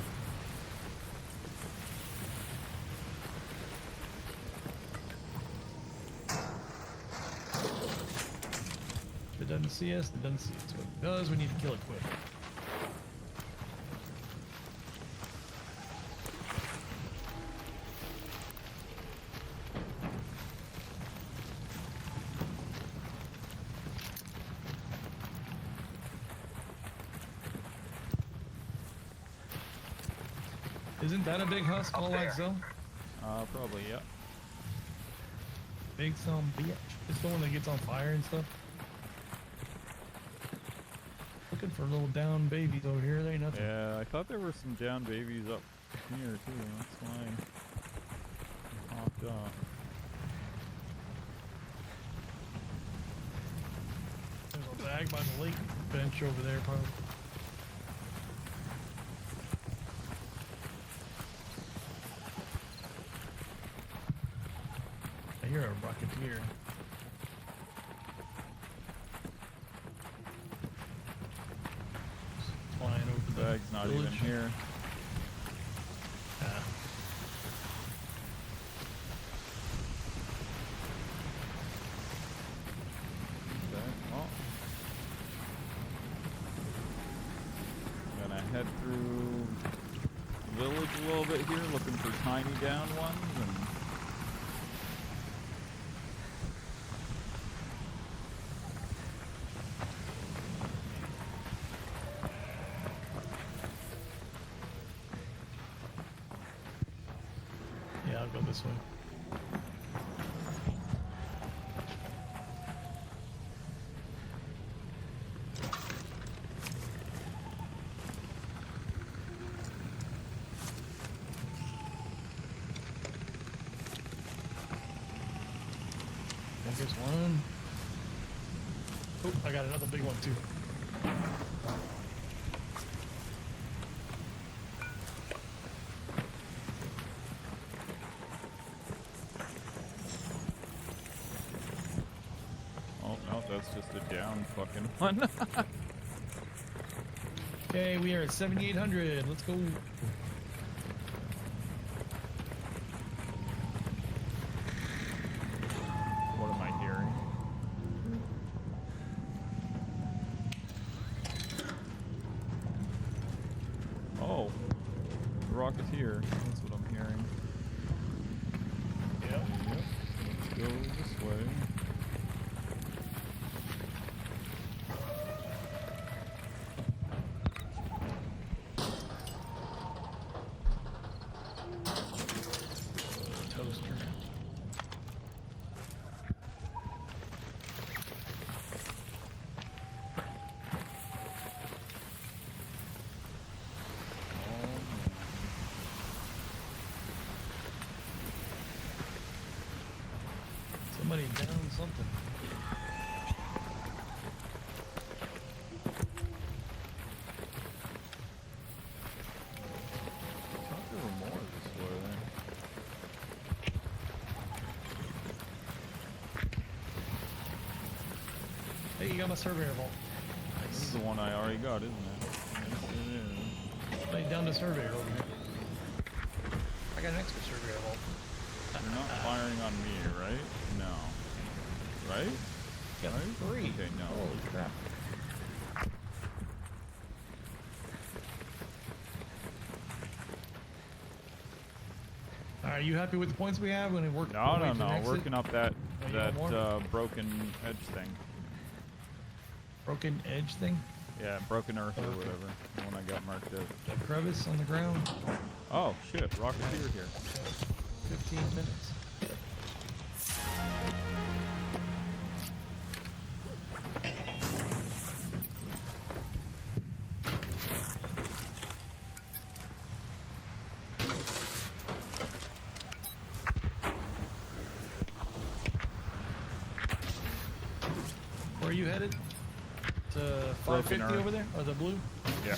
[SPEAKER 4] If it doesn't see us, it doesn't see us. What it does, we need to kill it quick. Isn't that a big husk all like so?
[SPEAKER 2] Probably, yeah.
[SPEAKER 4] Big some bitch. It's the one that gets on fire and stuff. Looking for little down babies over here. There ain't nothing.
[SPEAKER 2] Yeah, I thought there were some down babies up here too. That's why I hopped up.
[SPEAKER 4] There's a bag by the lake bench over there, probably. I hear a rocketeer. Flying over the
[SPEAKER 2] Bag's not
[SPEAKER 4] village.
[SPEAKER 2] even here.
[SPEAKER 4] Ah.
[SPEAKER 2] Okay, well. Gonna head through the village a little bit here, looking for tiny down ones, and
[SPEAKER 4] Yeah, I'll go this way. I think there's one. Oh, I got another big one too.
[SPEAKER 2] oh no, that's just a down fucking one.
[SPEAKER 4] Okay, we are at 7,800. Let's go.
[SPEAKER 2] What am I hearing? Oh, the Rocketeer. That's what I'm hearing.
[SPEAKER 4] Yep.
[SPEAKER 2] Yep. Let's go this way.
[SPEAKER 4] Toast. Hey, you got my surveyor vault.
[SPEAKER 2] This is the one I already got, isn't it? Yes, it is.
[SPEAKER 4] Lay down the surveyor over here. I got an extra surveyor vault.
[SPEAKER 2] You're not firing on me, right? No. Right?
[SPEAKER 4] Got
[SPEAKER 2] Right?
[SPEAKER 4] 3.
[SPEAKER 2] Okay, no.
[SPEAKER 4] Holy crap. Are you happy with the points we have when it worked?
[SPEAKER 2] No. Working up that
[SPEAKER 4] you want more?
[SPEAKER 2] broken edge thing.
[SPEAKER 4] Broken edge thing?
[SPEAKER 2] Yeah, broken earth or
[SPEAKER 4] Okay.
[SPEAKER 2] whatever. The one I got marked out.
[SPEAKER 4] That crevice on the ground?
[SPEAKER 2] Oh shit! Rocketeer here.
[SPEAKER 4] 15 minutes. Where are you headed? To
[SPEAKER 2] Broken
[SPEAKER 4] 550
[SPEAKER 2] Earth.
[SPEAKER 4] over there? Or the blue?
[SPEAKER 2] Yeah.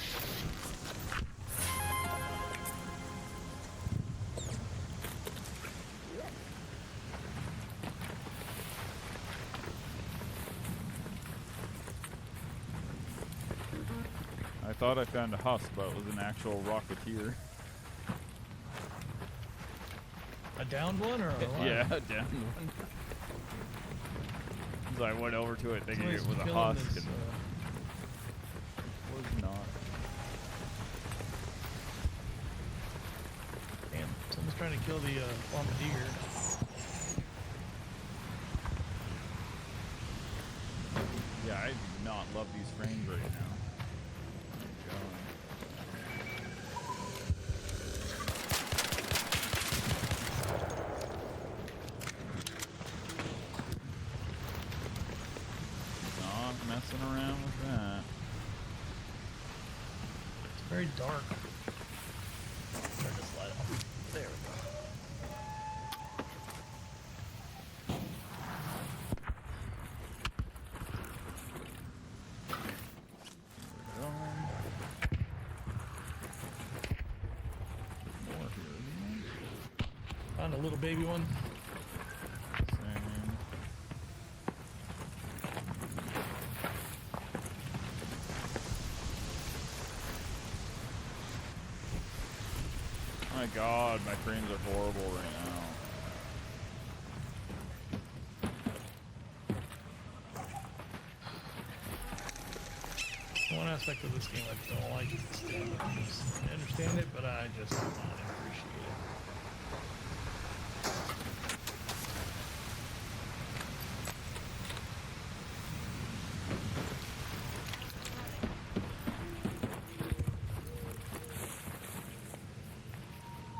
[SPEAKER 2] I thought I found a husk, but it was an actual rocketeer.
[SPEAKER 4] A downed one or a alive?
[SPEAKER 2] Yeah, down one. So I went over to it thinking
[SPEAKER 4] Somebody's
[SPEAKER 2] it was a
[SPEAKER 4] killing
[SPEAKER 2] husk,
[SPEAKER 4] this,
[SPEAKER 2] and it was not.
[SPEAKER 4] Damn, someone's trying to kill the bombardier.
[SPEAKER 2] Yeah, I do not love these frames right now. Oh my God. Not messing around with that.
[SPEAKER 4] It's very dark. Turn this light off. There we go.
[SPEAKER 2] More here.
[SPEAKER 4] Found a little baby one.
[SPEAKER 2] Same. My God, my frames are horrible right now.
[SPEAKER 4] One aspect of this game I don't like is the stamina. I understand it, but I just do not appreciate it.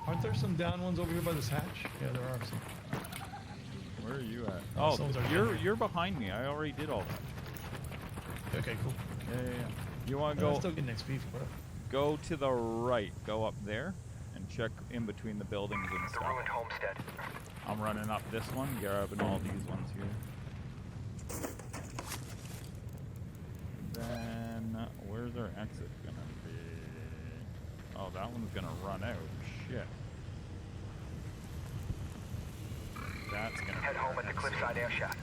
[SPEAKER 4] Aren't there some down ones over here by this hatch? Yeah, there are some.
[SPEAKER 2] Where are you at?
[SPEAKER 4] Oh,
[SPEAKER 2] Oh,
[SPEAKER 4] someone's already
[SPEAKER 2] you're
[SPEAKER 4] down here.
[SPEAKER 2] you're behind me. I already did all that.
[SPEAKER 4] Okay, cool.
[SPEAKER 2] Yeah. You want to
[SPEAKER 4] I'm
[SPEAKER 2] go
[SPEAKER 4] still getting XP for it.
[SPEAKER 2] go to the right, go up there, and check in between the buildings and
[SPEAKER 3] The
[SPEAKER 2] stuff.
[SPEAKER 3] ruined homestead.
[SPEAKER 2] I'm running up this one, grabbing all these ones here. Then where's our exit gonna be? Oh, that one's gonna run out. Shit. That's gonna
[SPEAKER 3] Head
[SPEAKER 2] be
[SPEAKER 3] home
[SPEAKER 2] our
[SPEAKER 3] at the
[SPEAKER 2] exit.
[SPEAKER 3] cliffside air shaft.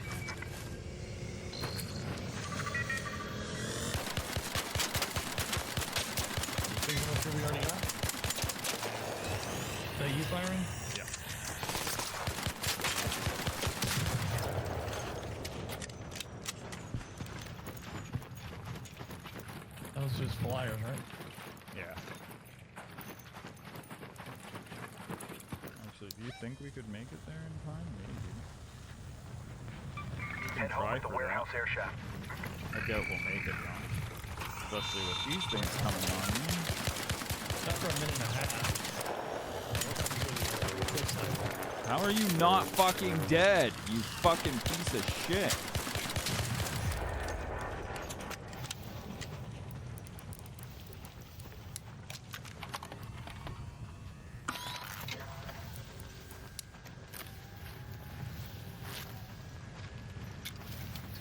[SPEAKER 4] Taking what we already got? Is that you firing?
[SPEAKER 2] Yeah.
[SPEAKER 4] That was just flyers, right?
[SPEAKER 2] Yeah. Actually, do you think we could make it there in time? Maybe. We can
[SPEAKER 3] Head home
[SPEAKER 2] try
[SPEAKER 3] at the
[SPEAKER 2] for
[SPEAKER 3] warehouse
[SPEAKER 2] that.
[SPEAKER 3] air shaft.
[SPEAKER 2] I doubt we'll make it though. Especially with these things coming on.
[SPEAKER 4] Not for a minute and a half.
[SPEAKER 2] How are you not fucking dead, you fucking piece of shit?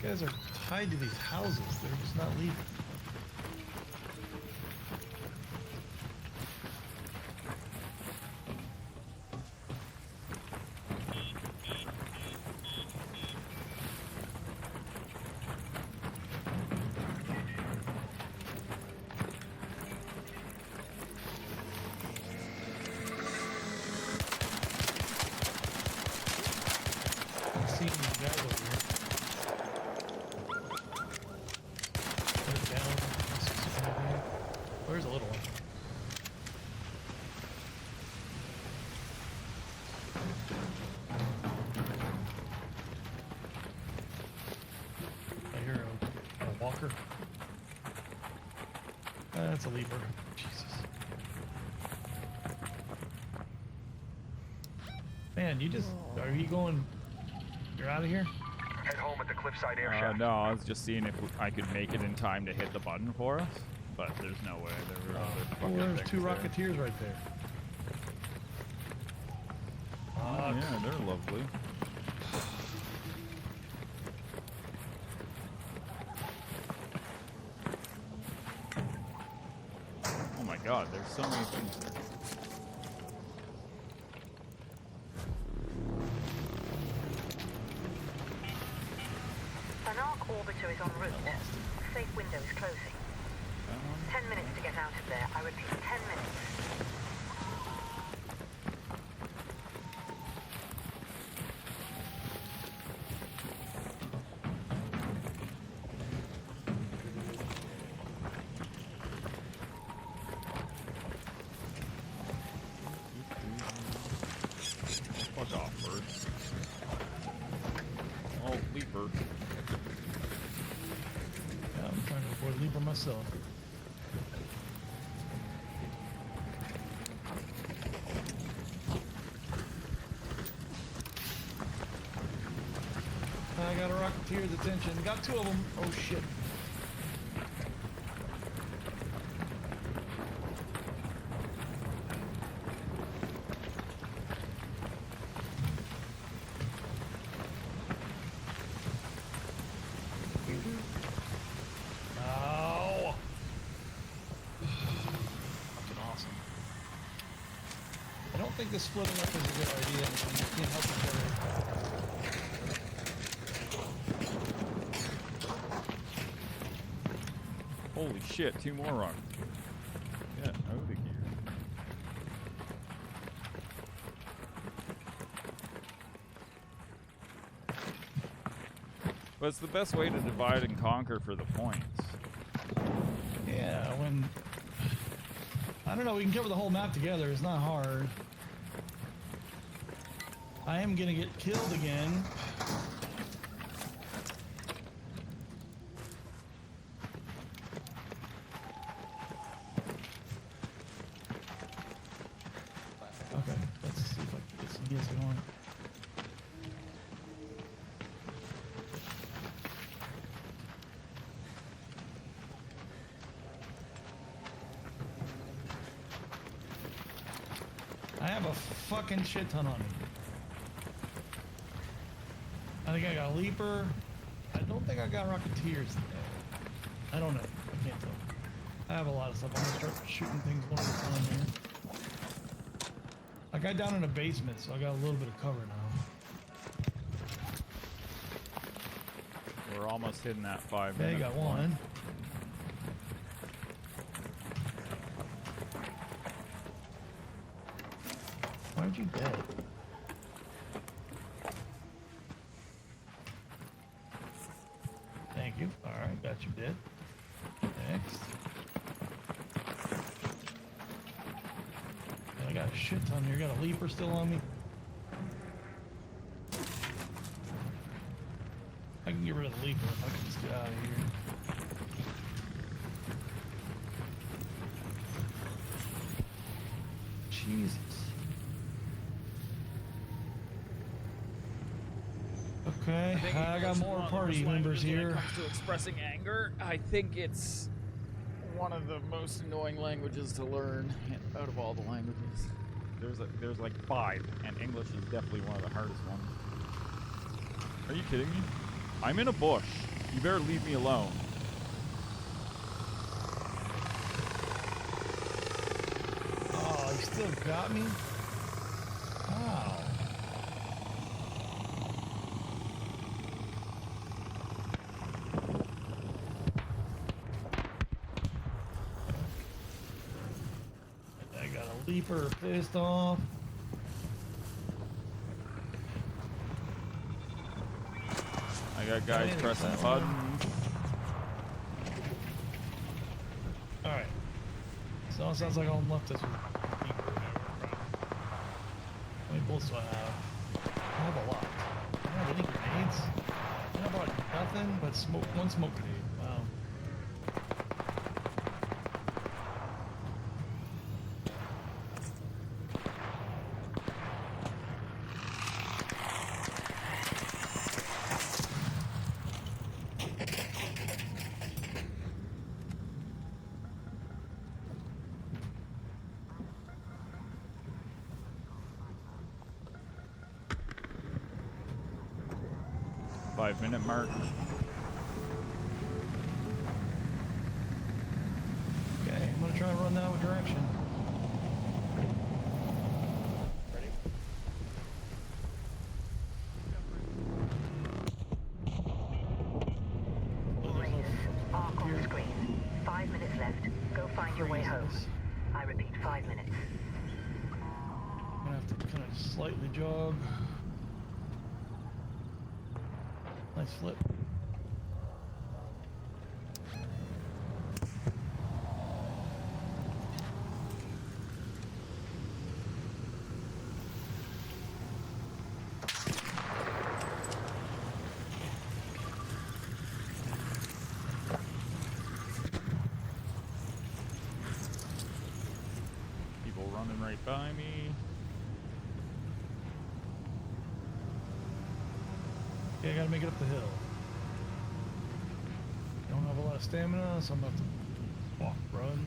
[SPEAKER 4] These guys are tied to these houses. They're just not leaving. fucker. That's a leaper. Jesus. Man, you just... Are you going... You're out of here?
[SPEAKER 5] Head home at the cliffside air shaft.
[SPEAKER 2] No, I was just seeing if I could make it in time to hit the button for us, but there's no way. There were other fucking
[SPEAKER 4] there's
[SPEAKER 2] things
[SPEAKER 4] two
[SPEAKER 2] there.
[SPEAKER 4] Rocketeers right there.
[SPEAKER 2] Oh, yeah, they're lovely. Oh my god, there's so many things there.
[SPEAKER 3] An arc orbiter is en route. Safe window is closing. 10 minutes to get out of there. I repeat, 10 minutes.
[SPEAKER 2] Fuck off, bird. Oh, leaper.
[SPEAKER 4] Yeah, I'm trying to avoid leaper myself. I got a Rocketeer's attention. Got two of them. Oh shit. Ow. Fucking awesome. I don't think the splitting up is a good idea. You can't help each other.
[SPEAKER 2] Holy shit, two more rocks. Get out of here. But it's the best way to divide and conquer for the points.
[SPEAKER 4] Yeah, when... I don't know, we can cover the whole map together. It's not hard. I am gonna get killed again. Okay, let's see if I can get some heals going. I have a fucking shit ton on me. I think I got a leaper. I don't think I got Rocketeers today. I don't know. I can't tell. I have a lot of stuff. I'm gonna start shooting things one at a time here. I got down in the basement, so I got a little bit of cover now.
[SPEAKER 2] We're almost hitting that 5
[SPEAKER 4] Okay,
[SPEAKER 2] minute
[SPEAKER 4] got
[SPEAKER 2] point.
[SPEAKER 4] one. Why aren't you dead? Thank you. Alright, got you dead. Next. And I got a shit ton here. Got a leaper still on me. I can get rid of the leaper if I can just get out of here. Jesus. Okay, I got more party members here.
[SPEAKER 2] When it comes to expressing anger, I think it's one of the most annoying languages to learn out of all the languages. There's like 5, and English is definitely one of the hardest ones. Are you kidding me? I'm in a bush. You better leave me alone.
[SPEAKER 4] Oh, you still got me? Wow. I got a leaper pissed off.
[SPEAKER 2] I got guys pressing buttons.
[SPEAKER 4] Alright. So it sounds like all I'm left is with leaper. How many bullets do I have? I have a lot. I don't have any grenades. I brought nothing but smoke, one smoke grenade. Wow.
[SPEAKER 2] Five-minute mark.
[SPEAKER 4] Okay, I'm gonna try and run that direction.
[SPEAKER 3] Maurice, arc on screen. 5 minutes left. Go find your way home. I repeat, 5 minutes.
[SPEAKER 4] I'm gonna have to kind of slightly jog. Nice flip.
[SPEAKER 2] People running right by me.
[SPEAKER 4] Okay, I gotta make it up the hill. Don't have a lot of stamina, so I'm gonna have to walk, run.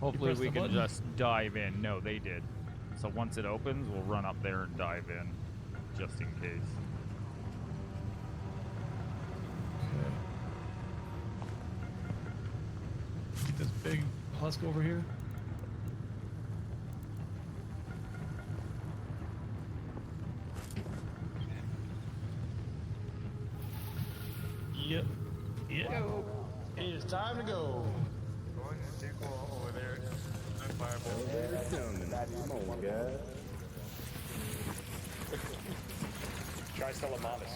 [SPEAKER 2] Hopefully
[SPEAKER 4] press
[SPEAKER 2] we
[SPEAKER 4] the
[SPEAKER 2] can
[SPEAKER 4] button?
[SPEAKER 2] just dive in. No, they did. So once it opens, we'll run up there and dive in, just in case.
[SPEAKER 4] Okay. Get this big husk over here. Yep. Yep. It is time to go.
[SPEAKER 5] Going to go over there. Fireball.
[SPEAKER 6] Try Salamanis.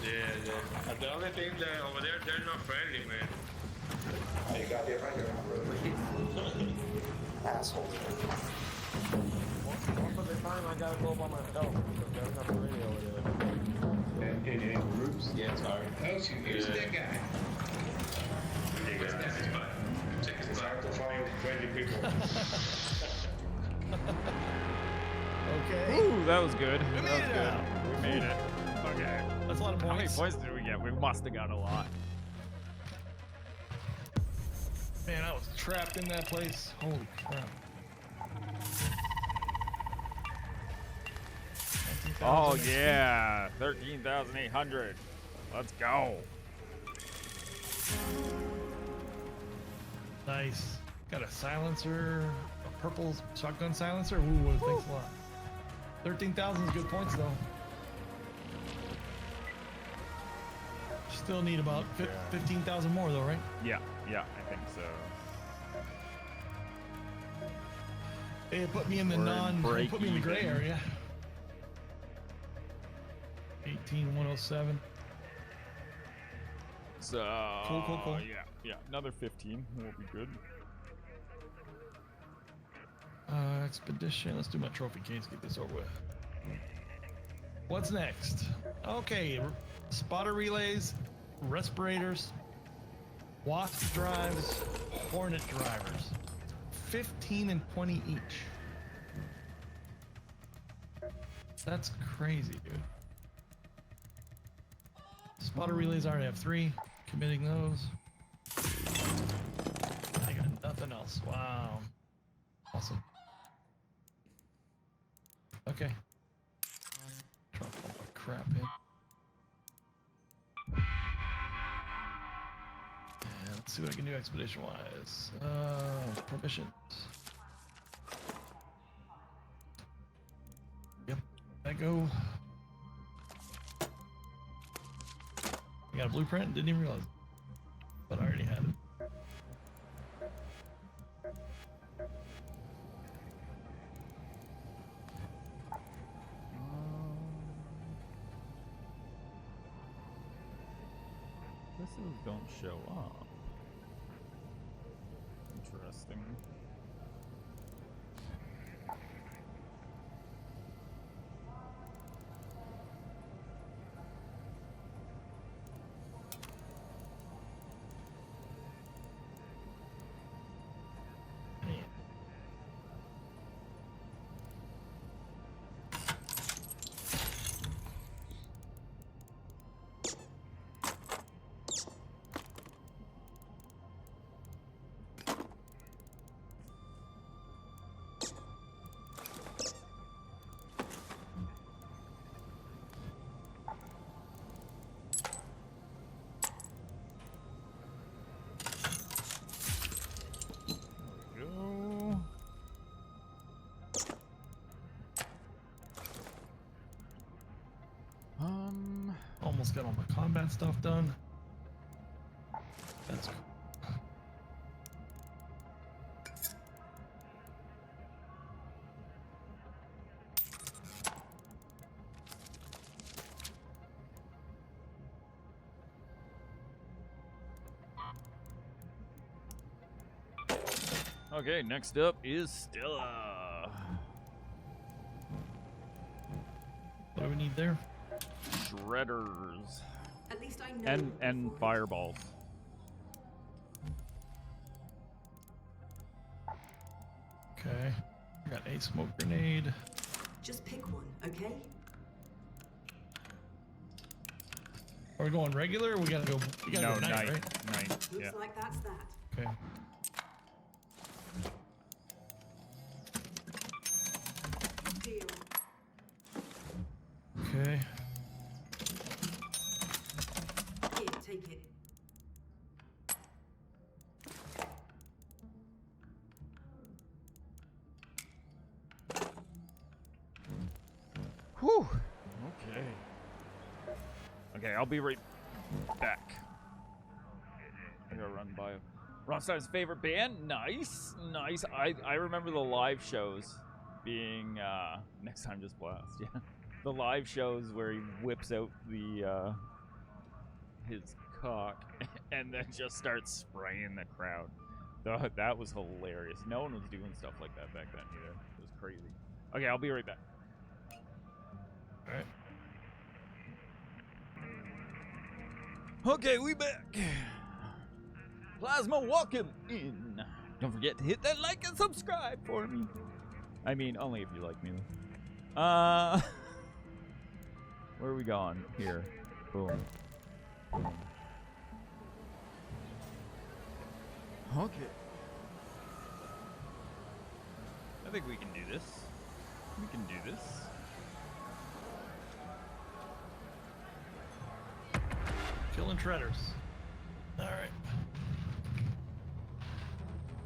[SPEAKER 5] Yeah. The only thing that over there, they're not friendly, man.
[SPEAKER 6] Hey, you got the right here. Asshole.
[SPEAKER 5] Most of the time, I gotta go by myself because there's not friendly over there.
[SPEAKER 6] In groups?
[SPEAKER 5] Yeah, sorry.
[SPEAKER 7] Oh, shoot, here's that guy.
[SPEAKER 5] What's that spot? Check his
[SPEAKER 6] It's
[SPEAKER 5] spot.
[SPEAKER 6] hard to find friendly people.
[SPEAKER 4] Okay.
[SPEAKER 2] Ooh, that was good.
[SPEAKER 4] We
[SPEAKER 2] That
[SPEAKER 4] made
[SPEAKER 2] was
[SPEAKER 4] it
[SPEAKER 2] good.
[SPEAKER 4] out.
[SPEAKER 2] We made it. Okay.
[SPEAKER 4] That's a lot of
[SPEAKER 2] How many
[SPEAKER 4] points.
[SPEAKER 2] points did we get? We must have got a lot.
[SPEAKER 4] Man, I was trapped in that place. Holy crap.
[SPEAKER 2] Oh
[SPEAKER 4] 19,000 XP.
[SPEAKER 2] yeah, 13,800. Let's go.
[SPEAKER 4] Nice. Got a silencer, a purple shotgun silencer. Ooh, thanks a lot. 13,000 is good points though. Still need about 15,000 more though, right?
[SPEAKER 2] Yeah, I think so.
[SPEAKER 4] It put me in the
[SPEAKER 2] We're in
[SPEAKER 4] it put me in the gray
[SPEAKER 2] break-even.
[SPEAKER 4] area. 18,107.
[SPEAKER 2] So
[SPEAKER 4] Cool.
[SPEAKER 2] Yeah, another 15 will be good.
[SPEAKER 4] Expedition. Let's do my trophy case. Get this over with. What's next? Okay, spotter relays, respirators, wasp drives, hornet drivers. 15 and 20 each. That's crazy, dude. Spotter relays, I already have 3. Committing those. I got nothing else. Wow. Awesome. Okay. Try to pump my crap in. And let's see what I can do expedition wise. Permissions. Yep. I go. I got a blueprint, didn't even realize it. But I already had it.
[SPEAKER 2] Missiles don't show up. Interesting.
[SPEAKER 4] combat stuff done. That's cool.
[SPEAKER 2] Okay, next up is Stella.
[SPEAKER 4] What do we need there?
[SPEAKER 2] Shredders.
[SPEAKER 7] At least I know.
[SPEAKER 2] And fireballs.
[SPEAKER 4] Okay. I got a smoke grenade.
[SPEAKER 7] Just pick one, okay?
[SPEAKER 4] Are we going regular or we gotta go
[SPEAKER 2] No,
[SPEAKER 4] go night,
[SPEAKER 2] night.
[SPEAKER 4] right?
[SPEAKER 2] Night.
[SPEAKER 7] Looks
[SPEAKER 2] Yeah.
[SPEAKER 7] like that's that.
[SPEAKER 4] Okay.
[SPEAKER 7] Deal.
[SPEAKER 4] Okay.
[SPEAKER 7] Here, take it.
[SPEAKER 2] Whew. Okay. Okay, I'll be right back. I gotta run by Ronstein's favorite band. Nice, nice. I remember the live shows being next time just blast. Yeah, the live shows where he whips out the his cock and then just starts spraying the crowd. That was hilarious. No one was doing stuff like that back then either. It was crazy. Okay, I'll be right back.
[SPEAKER 4] All right.
[SPEAKER 2] Okay, we back. Plasma, welcome in. Don't forget to hit that like and subscribe for me. I mean, only if you like me. Where are we going? Here. Boom. Boom. Okay. I think we can do this. We can do this.
[SPEAKER 4] Killing shredders. All right.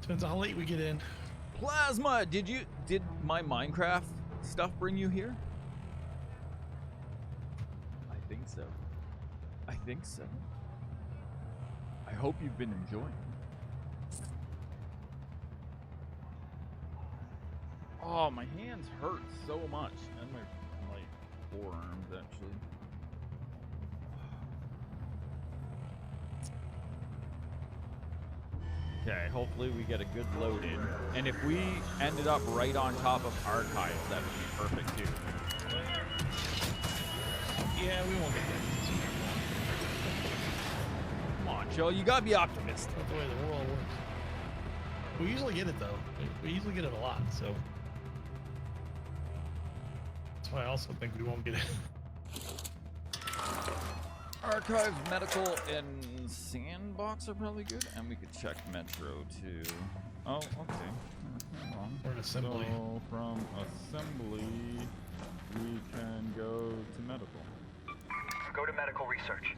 [SPEAKER 4] Depends on how late we get in.
[SPEAKER 2] Plasma, did my Minecraft stuff bring you here? I think so. I think so. I hope you've been enjoying. Oh, my hands hurt so much, and my forearms actually. Okay, hopefully we get a good load in. And if we ended up right on top of archives, that would be perfect too.
[SPEAKER 4] Yeah, we won't get there.
[SPEAKER 2] Come on, Joe, you gotta be optimistic.
[SPEAKER 4] That's not the way the world works. We usually get it though. We usually get it a lot, so that's why I also think we won't get it.
[SPEAKER 2] Archives, medical, and sandbox are probably good, and we could check metro too. Oh, okay. Hold on.
[SPEAKER 4] Or an assembly.
[SPEAKER 2] So from assembly, we can go to medical.
[SPEAKER 6] Go to medical research.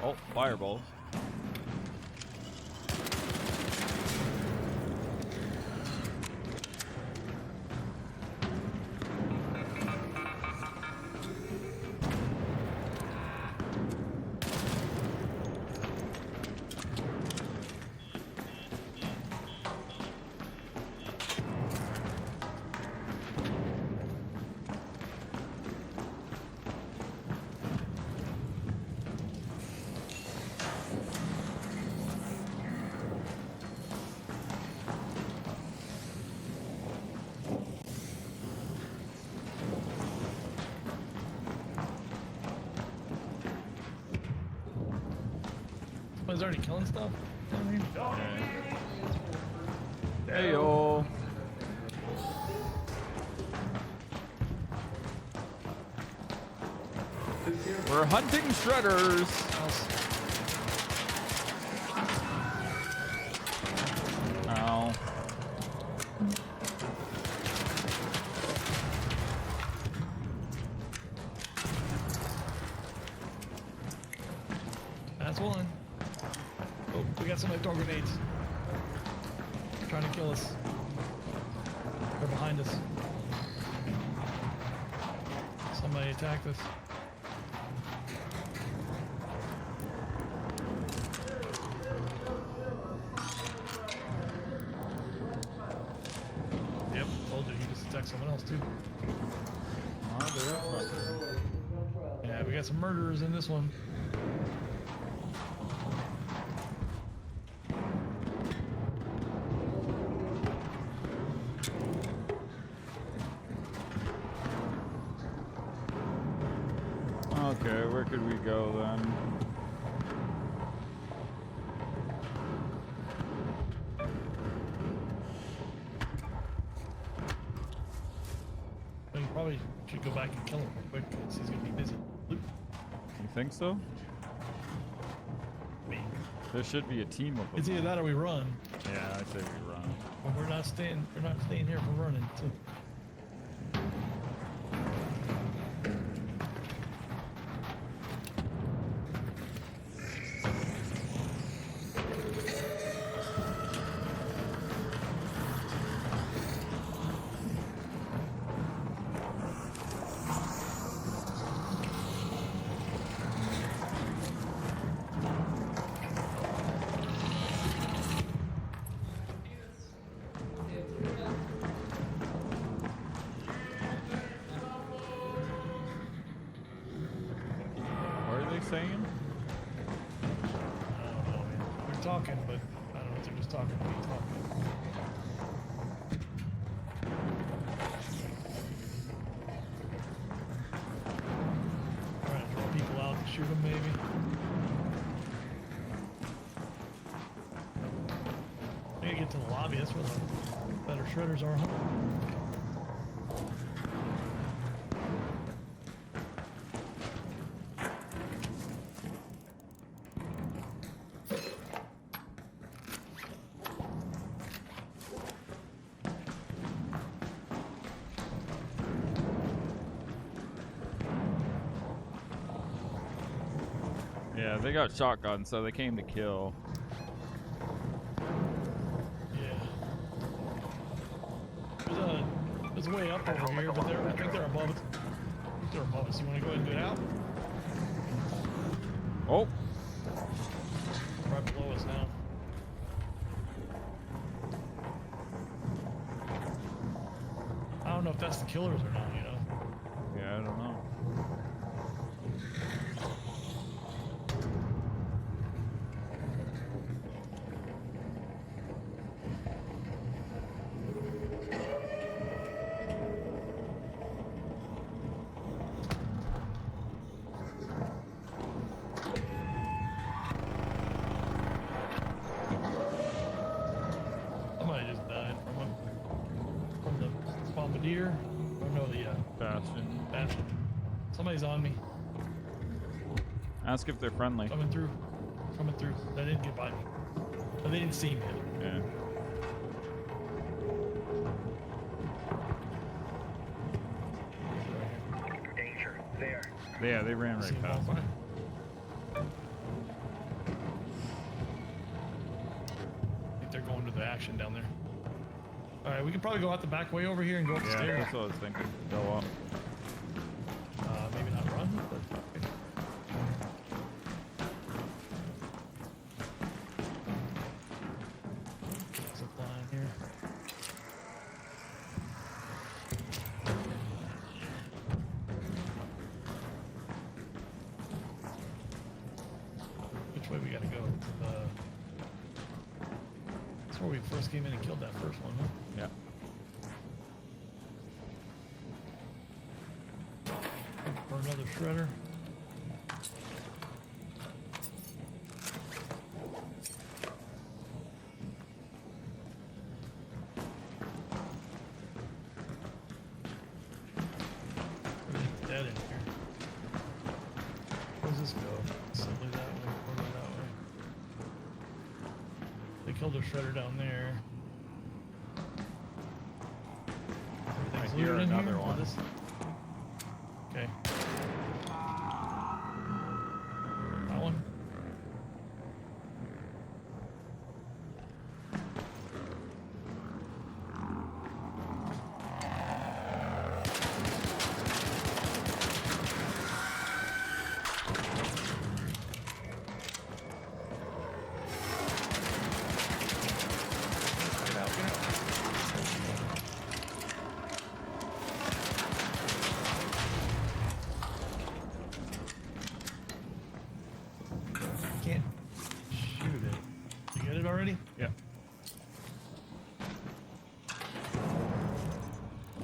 [SPEAKER 2] Oh, fireballs.
[SPEAKER 4] Somebody's already killing stuff down here?
[SPEAKER 2] Heyo. We're hunting shredders. Ow.
[SPEAKER 4] That's one. Oh, we got somebody throwing grenades. Trying to kill us. They're behind behind us. Somebody attacked us. Yep, told you, he just attacked someone else too. Yeah, we got some murderers in this one.
[SPEAKER 2] Okay, where could we go then?
[SPEAKER 4] We probably should go back and kill him real quick because he's gonna be busy. Loot.
[SPEAKER 2] You think so?
[SPEAKER 4] Me.
[SPEAKER 2] There should be a team of them.
[SPEAKER 4] It's either that or we run.
[SPEAKER 2] Yeah, I'd say we run.
[SPEAKER 4] But we're not staying here for running too.
[SPEAKER 2] Saying?
[SPEAKER 4] I don't know, man. They're talking, but I don't know if they're just talking to be talking. Trying to draw people out to shoot them, maybe. I gotta get to the lobby. That's where the better shredders are, huh?
[SPEAKER 2] Yeah, they got shotguns, so they came to kill.
[SPEAKER 4] Yeah. There's a way up over here, but I think they're above us. I think they're above us. You want to go ahead and get out?
[SPEAKER 2] Oh!
[SPEAKER 4] Right below us now. I don't know if that's the killers or not, you know?
[SPEAKER 2] Yeah, I don't know.
[SPEAKER 4] Somebody just died from the bombardier. Or no, the
[SPEAKER 2] Bastion.
[SPEAKER 4] bastion. Somebody's on me.
[SPEAKER 2] Ask if they're friendly.
[SPEAKER 4] Coming through. Coming through. They didn't get by me. But they didn't see me.
[SPEAKER 2] Yeah.
[SPEAKER 6] Danger. There.
[SPEAKER 2] Yeah, they ran
[SPEAKER 4] See
[SPEAKER 2] right
[SPEAKER 4] them
[SPEAKER 2] past
[SPEAKER 4] all
[SPEAKER 2] me.
[SPEAKER 4] fine. I think they're going to the action down there. Alright, we can probably go out the back way over here and go up the
[SPEAKER 2] Yeah,
[SPEAKER 4] stairs.
[SPEAKER 2] that's what I was thinking. Go up.
[SPEAKER 4] Maybe not run, but okay. Zip line here. Which way we gotta go? That's where we first came in and killed that first one, huh?
[SPEAKER 2] Yeah.
[SPEAKER 4] For another shredder. Everything's dead in here. Where does this go? Simply that way, or that way. They killed a shredder down there. Everything's
[SPEAKER 2] I hear
[SPEAKER 4] looted in
[SPEAKER 2] another
[SPEAKER 4] here?
[SPEAKER 2] one.
[SPEAKER 4] This... Okay. That one.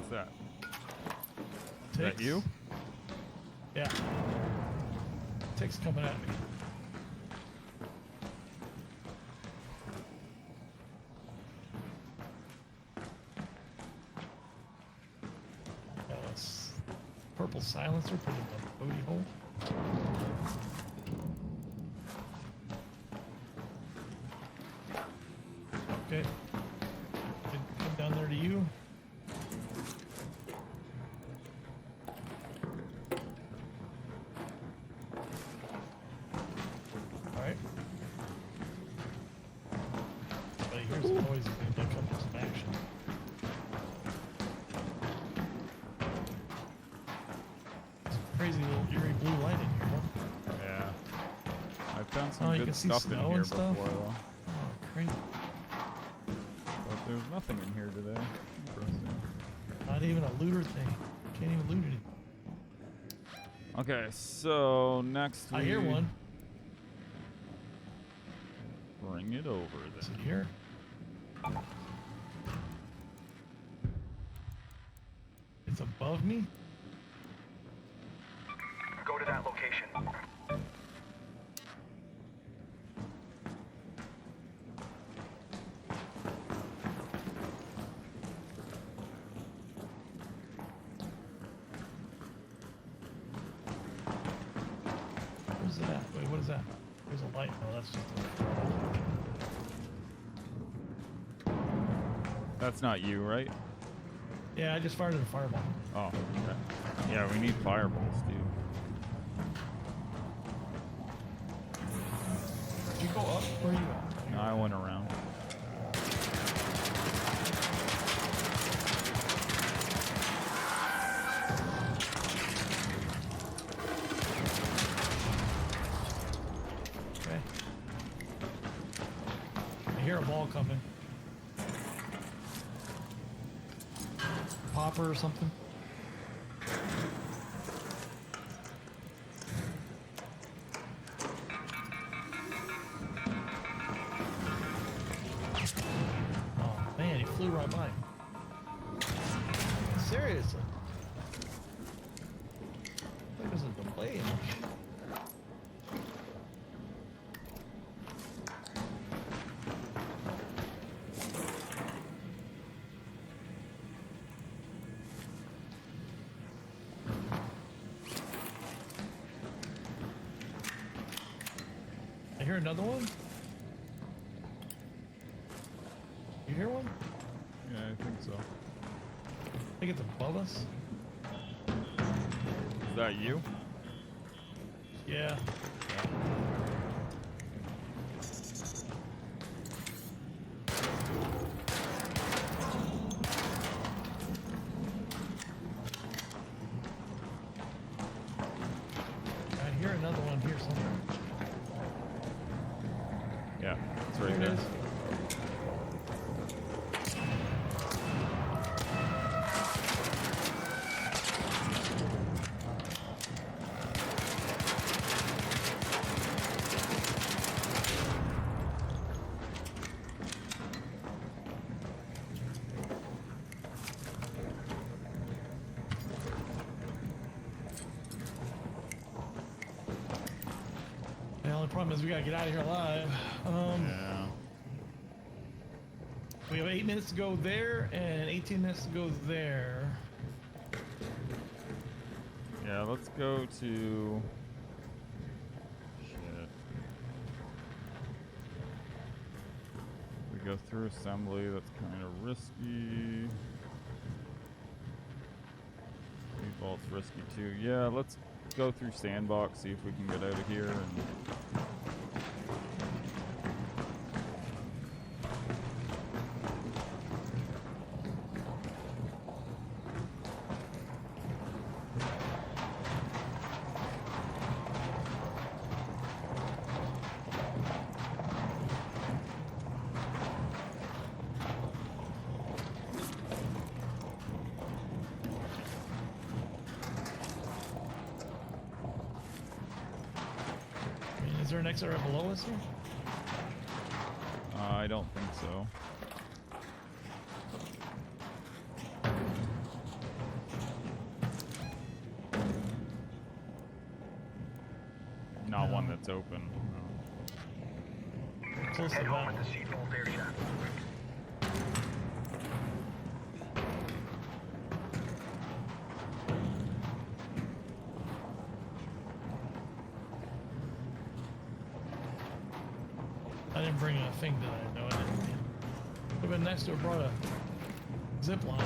[SPEAKER 2] that? Is that you?
[SPEAKER 4] Yeah. Tick's coming at me. Purple silencer for the booty hole. Okay. Come down there to you. Alright. But here's the noise that comes from some action. Crazy little eerie blue light in here, huh?
[SPEAKER 2] Yeah. I've found some
[SPEAKER 4] you
[SPEAKER 2] good
[SPEAKER 4] can see
[SPEAKER 2] stuff in
[SPEAKER 4] snow
[SPEAKER 2] here
[SPEAKER 4] and stuff?
[SPEAKER 2] before, though.
[SPEAKER 4] Oh, crazy.
[SPEAKER 2] But there's nothing in here today. Interesting.
[SPEAKER 4] Not even a looter thing. Can't even loot it.
[SPEAKER 2] Okay, so next
[SPEAKER 4] I hear one.
[SPEAKER 2] Bring it over
[SPEAKER 4] Is
[SPEAKER 2] then.
[SPEAKER 4] it here? It's above me?
[SPEAKER 6] Go to that location.
[SPEAKER 4] Where's it at? Wait, what is that? There's a light. Oh, that's just a...
[SPEAKER 2] That's not you, right?
[SPEAKER 4] Yeah, I just fired at a fireball.
[SPEAKER 2] Oh, okay. Yeah, we need fireballs, dude.
[SPEAKER 4] Did you go up? Where are you at?
[SPEAKER 2] No, I went around.
[SPEAKER 4] Okay. I hear a ball coming. Popper or something? Oh man, he flew right by. Seriously? There was a delay in this. I hear another one? You hear one?
[SPEAKER 2] Yeah, I think so.
[SPEAKER 4] I think it's above us.
[SPEAKER 2] Is that you?
[SPEAKER 4] Yeah. I hear another one here somewhere.
[SPEAKER 2] Yeah, it's right
[SPEAKER 4] There
[SPEAKER 2] there.
[SPEAKER 4] it is. The only problem is we gotta get out of here alive.
[SPEAKER 2] Yeah.
[SPEAKER 4] We have 8 minutes to go there and 18 minutes to go there.
[SPEAKER 2] Yeah, let's go to... Shit. We go through assembly, that's kind of risky. Default's risky too. Yeah, let's go through sandbox, see if we can get out of here. And
[SPEAKER 4] Is there an XRF below us here?
[SPEAKER 2] I don't think so. that's open.
[SPEAKER 4] Close to that. I didn't bring a thing, did I? No, I didn't. Would have been nice to have brought a zip line.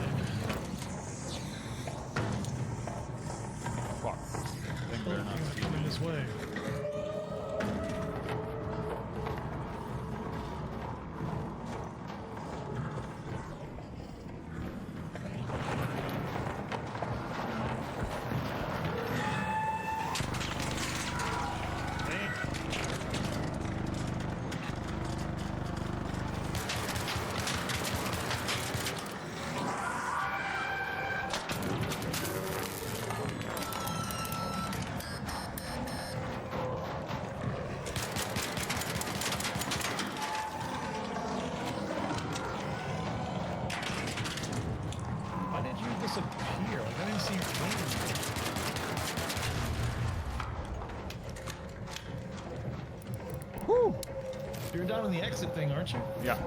[SPEAKER 2] Fuck. I think they're not
[SPEAKER 4] Things are coming this way. Why did you disappear? Like, I didn't see you clean. Whew! You're down in the exit thing, aren't you?
[SPEAKER 2] Yeah.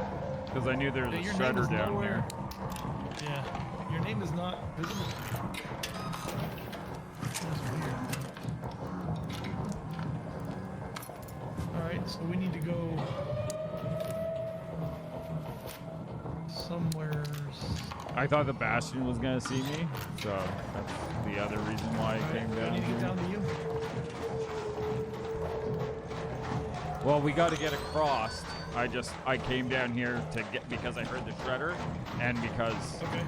[SPEAKER 2] Because I knew there was a
[SPEAKER 4] Your name
[SPEAKER 2] shredder
[SPEAKER 4] is
[SPEAKER 2] down
[SPEAKER 4] nowhere.
[SPEAKER 2] here.
[SPEAKER 4] Yeah. Your name is not visible. That's weird. Alright, so we need to go somewhere.
[SPEAKER 2] I thought the Bastion was gonna see me, so that's the other reason why I came
[SPEAKER 4] I
[SPEAKER 2] down
[SPEAKER 4] need to get
[SPEAKER 2] here.
[SPEAKER 4] down to you.
[SPEAKER 2] Well, we got to get across. I came down here to get because I heard the shredder, and because
[SPEAKER 4] Okay.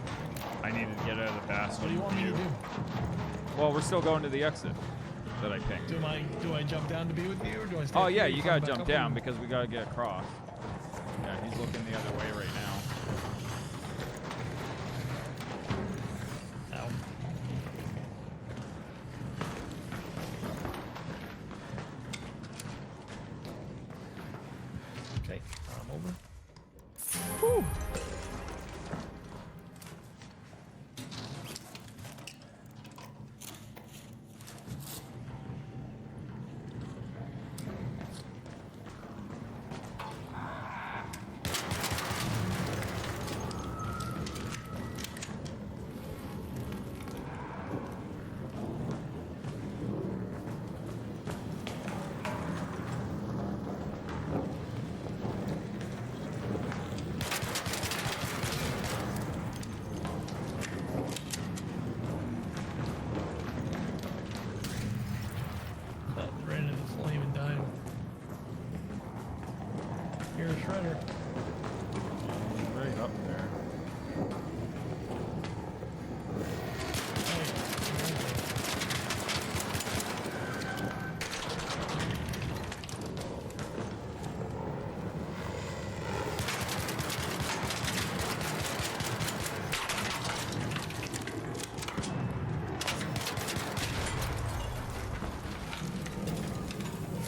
[SPEAKER 2] I needed to get out of the Bastion.
[SPEAKER 4] What do you want me to do?
[SPEAKER 2] Well, we're still going to the exit that I pinged.
[SPEAKER 4] Do I jump down to be with you, or do I stay
[SPEAKER 2] Oh
[SPEAKER 4] up
[SPEAKER 2] yeah,
[SPEAKER 4] here
[SPEAKER 2] you
[SPEAKER 4] and
[SPEAKER 2] gotta
[SPEAKER 4] climb back
[SPEAKER 2] jump
[SPEAKER 4] up
[SPEAKER 2] down
[SPEAKER 4] and-
[SPEAKER 2] because we gotta get across. Yeah, he's looking the other way right now.
[SPEAKER 4] Ow. Okay, I'm over. Whew. That ran into the flame and died. Here's a shredder.
[SPEAKER 2] He's right up there.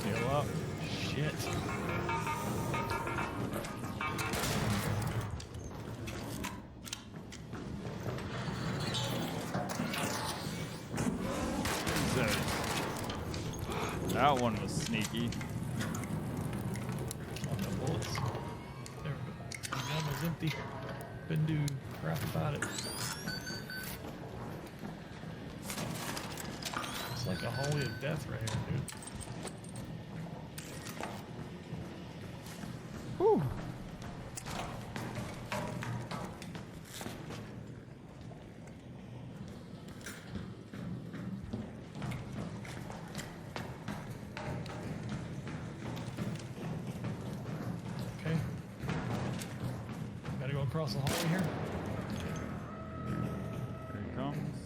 [SPEAKER 4] Heal up. Shit.
[SPEAKER 2] Jesus. That one was sneaky.
[SPEAKER 4] Oh, no bullets. There we go. The gun was empty. Couldn't do crap about it. It's like a hallway of death right here, dude.
[SPEAKER 2] Whew.
[SPEAKER 4] Okay. Gotta go across the hallway here.
[SPEAKER 2] Here he comes.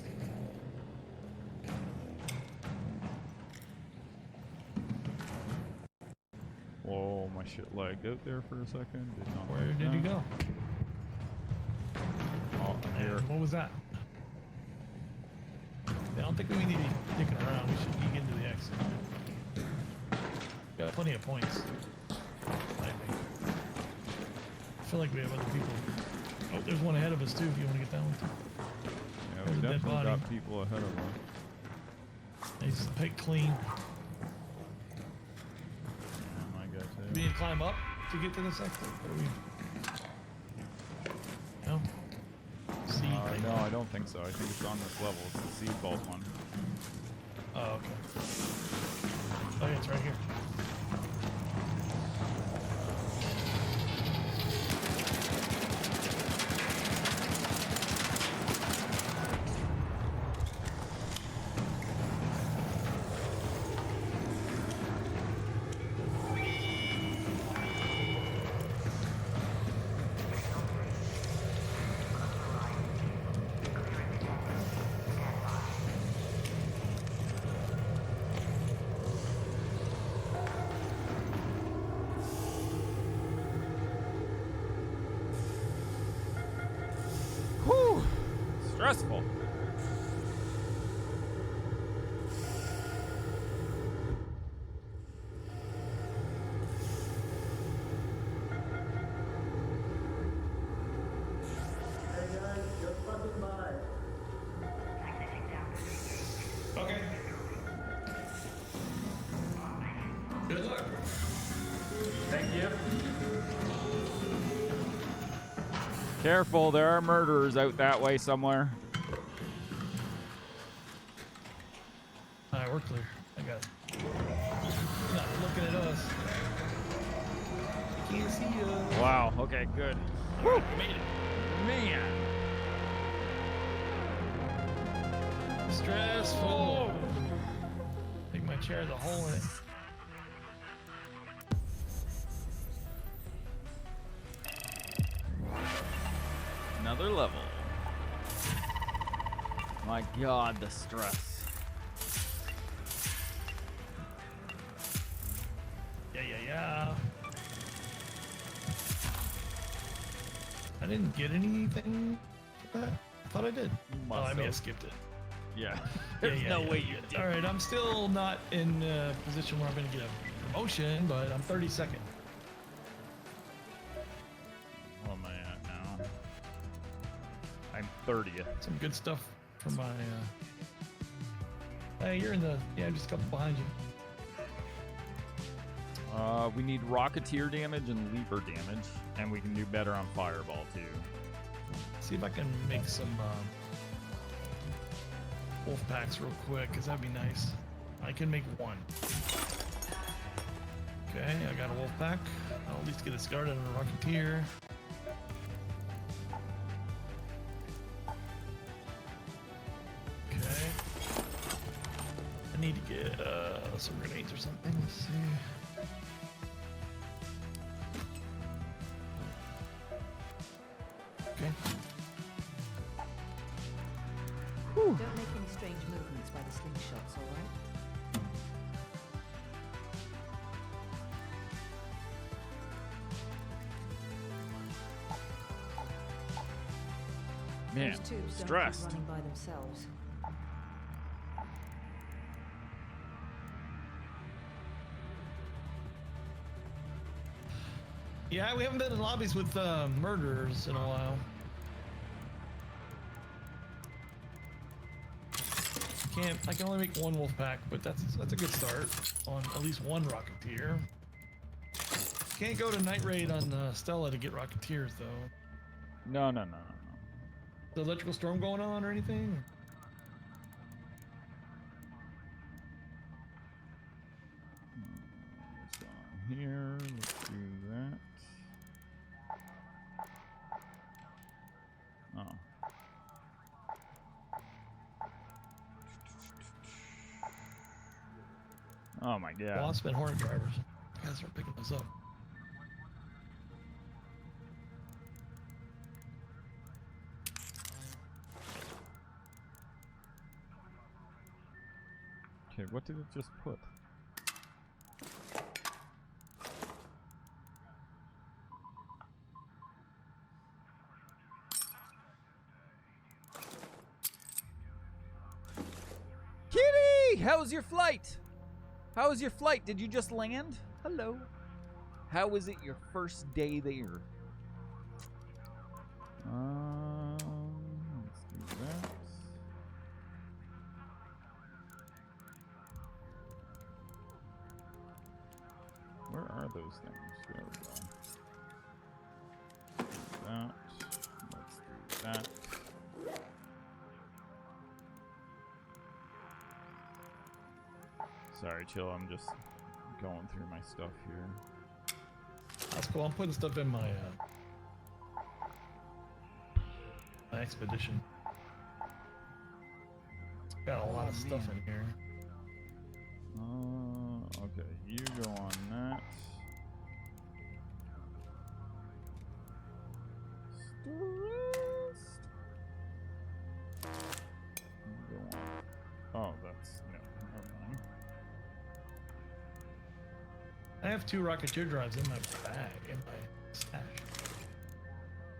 [SPEAKER 2] Whoa, my shit lagged out there for a second. Did not
[SPEAKER 4] Where
[SPEAKER 2] like
[SPEAKER 4] did he
[SPEAKER 2] that.
[SPEAKER 4] go?
[SPEAKER 2] Oh, I'm here.
[SPEAKER 4] And what was that? I don't think we need to be dicking around. We should peek into the exit. Got plenty of points. I think. I feel like we have other people. Oh, there's one ahead of us too. If you want to get that one too.
[SPEAKER 2] Yeah,
[SPEAKER 4] There's
[SPEAKER 2] we
[SPEAKER 4] a dead
[SPEAKER 2] definitely
[SPEAKER 4] body.
[SPEAKER 2] got people ahead of us.
[SPEAKER 4] He's picked clean. we need to climb up to get to the sector? What do we... No? See?
[SPEAKER 2] No, I don't think so. I think it's on this level. It's the seed vault one.
[SPEAKER 4] Oh, okay. Oh, yeah, it's right here.
[SPEAKER 2] Stressful.
[SPEAKER 4] Okay. Good luck.
[SPEAKER 5] Thank you.
[SPEAKER 2] Careful, there are murderers out that way somewhere.
[SPEAKER 4] Alright, we're clear. I got it. Not looking at us. Can't see us.
[SPEAKER 2] Wow, okay, good.
[SPEAKER 4] Woo! Made it.
[SPEAKER 2] Man.
[SPEAKER 4] Stressful. I think my chair has a hole in it.
[SPEAKER 2] Another level. My God, the stress.
[SPEAKER 4] Yeah. I didn't get anything for that. I thought I did. Oh, I may have skipped it.
[SPEAKER 2] Yeah. There's no way you did.
[SPEAKER 4] All right, I'm still not in a position where I'm going to get a promotion, but I'm 32nd.
[SPEAKER 2] What am I at now? I'm 30th.
[SPEAKER 4] Some good stuff for my. Hey, you're in the. Yeah, just a couple behind you.
[SPEAKER 2] We need Rocketeer damage and Leaper damage, and we can do better on Fireball too.
[SPEAKER 4] See if I can make some wolf packs real quick, because that'd be nice. I can make one. Okay, I got a wolf pack. I'll at least get it started on a Rocketeer. Okay. I need to get some grenades or something. Let's see. Okay.
[SPEAKER 8] Don't make any strange movements by the slingshots, alright?
[SPEAKER 2] Man,
[SPEAKER 8] Those tubes don't
[SPEAKER 2] stressed.
[SPEAKER 8] keep running by themselves.
[SPEAKER 4] Yeah, we haven't been in lobbies with murderers in a while. I can only make one wolf pack, but that's a good start on at least one Rocketeer. Can't go to Night Raid on Stella to get Rocketeers though.
[SPEAKER 2] No.
[SPEAKER 4] The electrical storm going on or anything?
[SPEAKER 2] So here, let's do that. Oh. Oh my God.
[SPEAKER 4] Wasp and Hornet drivers. You guys are picking this up.
[SPEAKER 2] Okay, what did it just put?
[SPEAKER 1] Kitty, how was your flight? How was your flight? Did you just land? Hello. How was it your first day there?
[SPEAKER 2] Let's do that. Where are those things? There we go. Do that. Let's do that. Sorry, chill. I'm just going through my stuff here.
[SPEAKER 4] That's cool. I'm putting stuff in my my expedition. Got a lot of stuff in here.
[SPEAKER 2] Okay, you go on that. Go on. Oh, that's no. Never mind.
[SPEAKER 4] I have 2 Rocketeer drives in my bag, in my stash.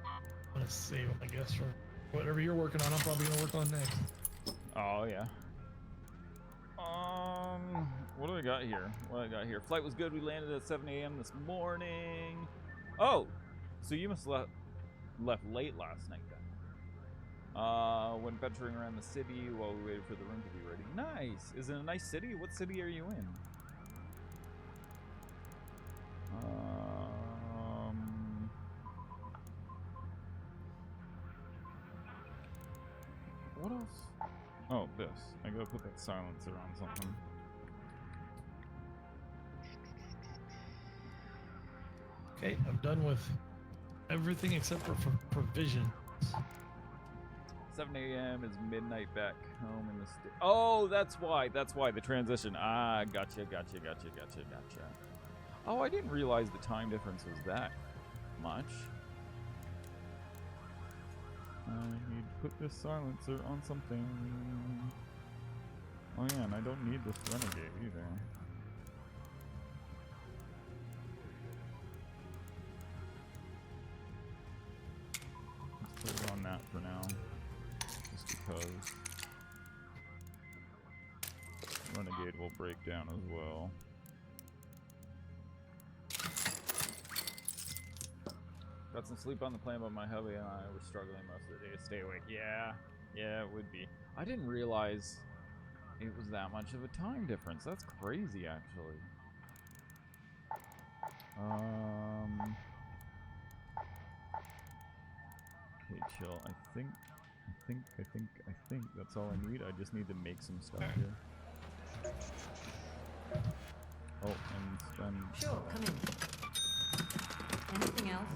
[SPEAKER 4] I'm gonna save them, I guess, for whatever you're working on. I'm probably gonna work on next.
[SPEAKER 2] Oh yeah. What do I got here? What do I got here? Flight was good. We landed at 7 a.m. this morning. Oh, so you must left late last night then. Went venturing around the city while we waited for the room to be ready. Nice. Is it a nice city? What city are you in? What else? Oh, this. I gotta put that silencer on something.
[SPEAKER 4] Okay, I'm done with everything except for provisions.
[SPEAKER 2] 7 a.m. is midnight back home in the state. Oh, that's why. That's why the transition. Ah, gotcha. Oh, I didn't realize the time difference was that much. I need to put this silencer on something. Oh yeah, and I don't need this renegade either. Let's put it on that for now. Just because renegade will break down as well. Got some sleep on the plane, but my hubby and I were struggling most of the day to stay awake. Yeah, it would be. I didn't realize it was that much of a time difference. That's crazy, actually. Okay, chill. I think that's all I need. I just need to make some stuff here. Oh, and spend.
[SPEAKER 8] Sure, come in. Anything else?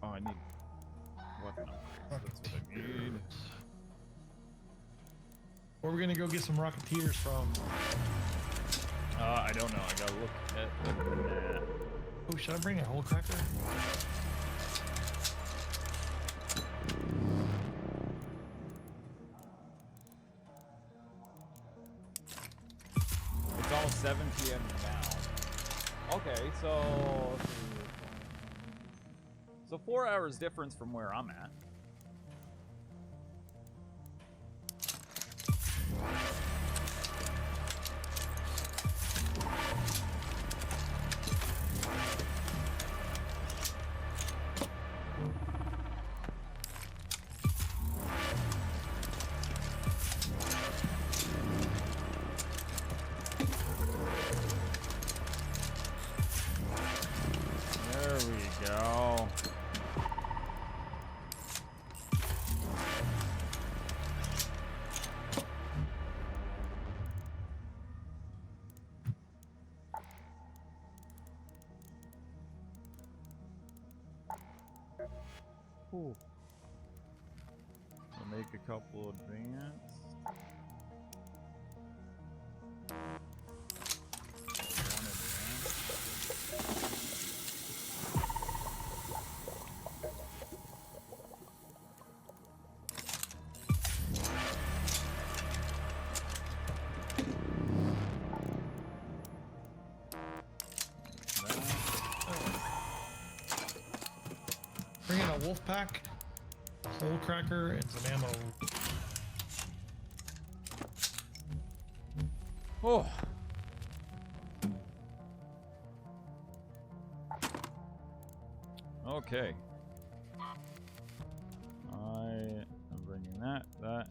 [SPEAKER 2] Oh, I need weapon upgrades. That's what I need.
[SPEAKER 4] Where are we gonna go get some Rocketeers from?
[SPEAKER 2] I don't know. I gotta look at the map.
[SPEAKER 4] Oh, should I bring a whole cracker?
[SPEAKER 2] It's almost 7 p.m. now. Okay, so 4 hours difference from where I'm at. There we go. Cool. I'll make a couple advanced. One advanced.
[SPEAKER 4] Bring in a wolf pack, a whole cracker, and some ammo.
[SPEAKER 2] Oh. Okay. that.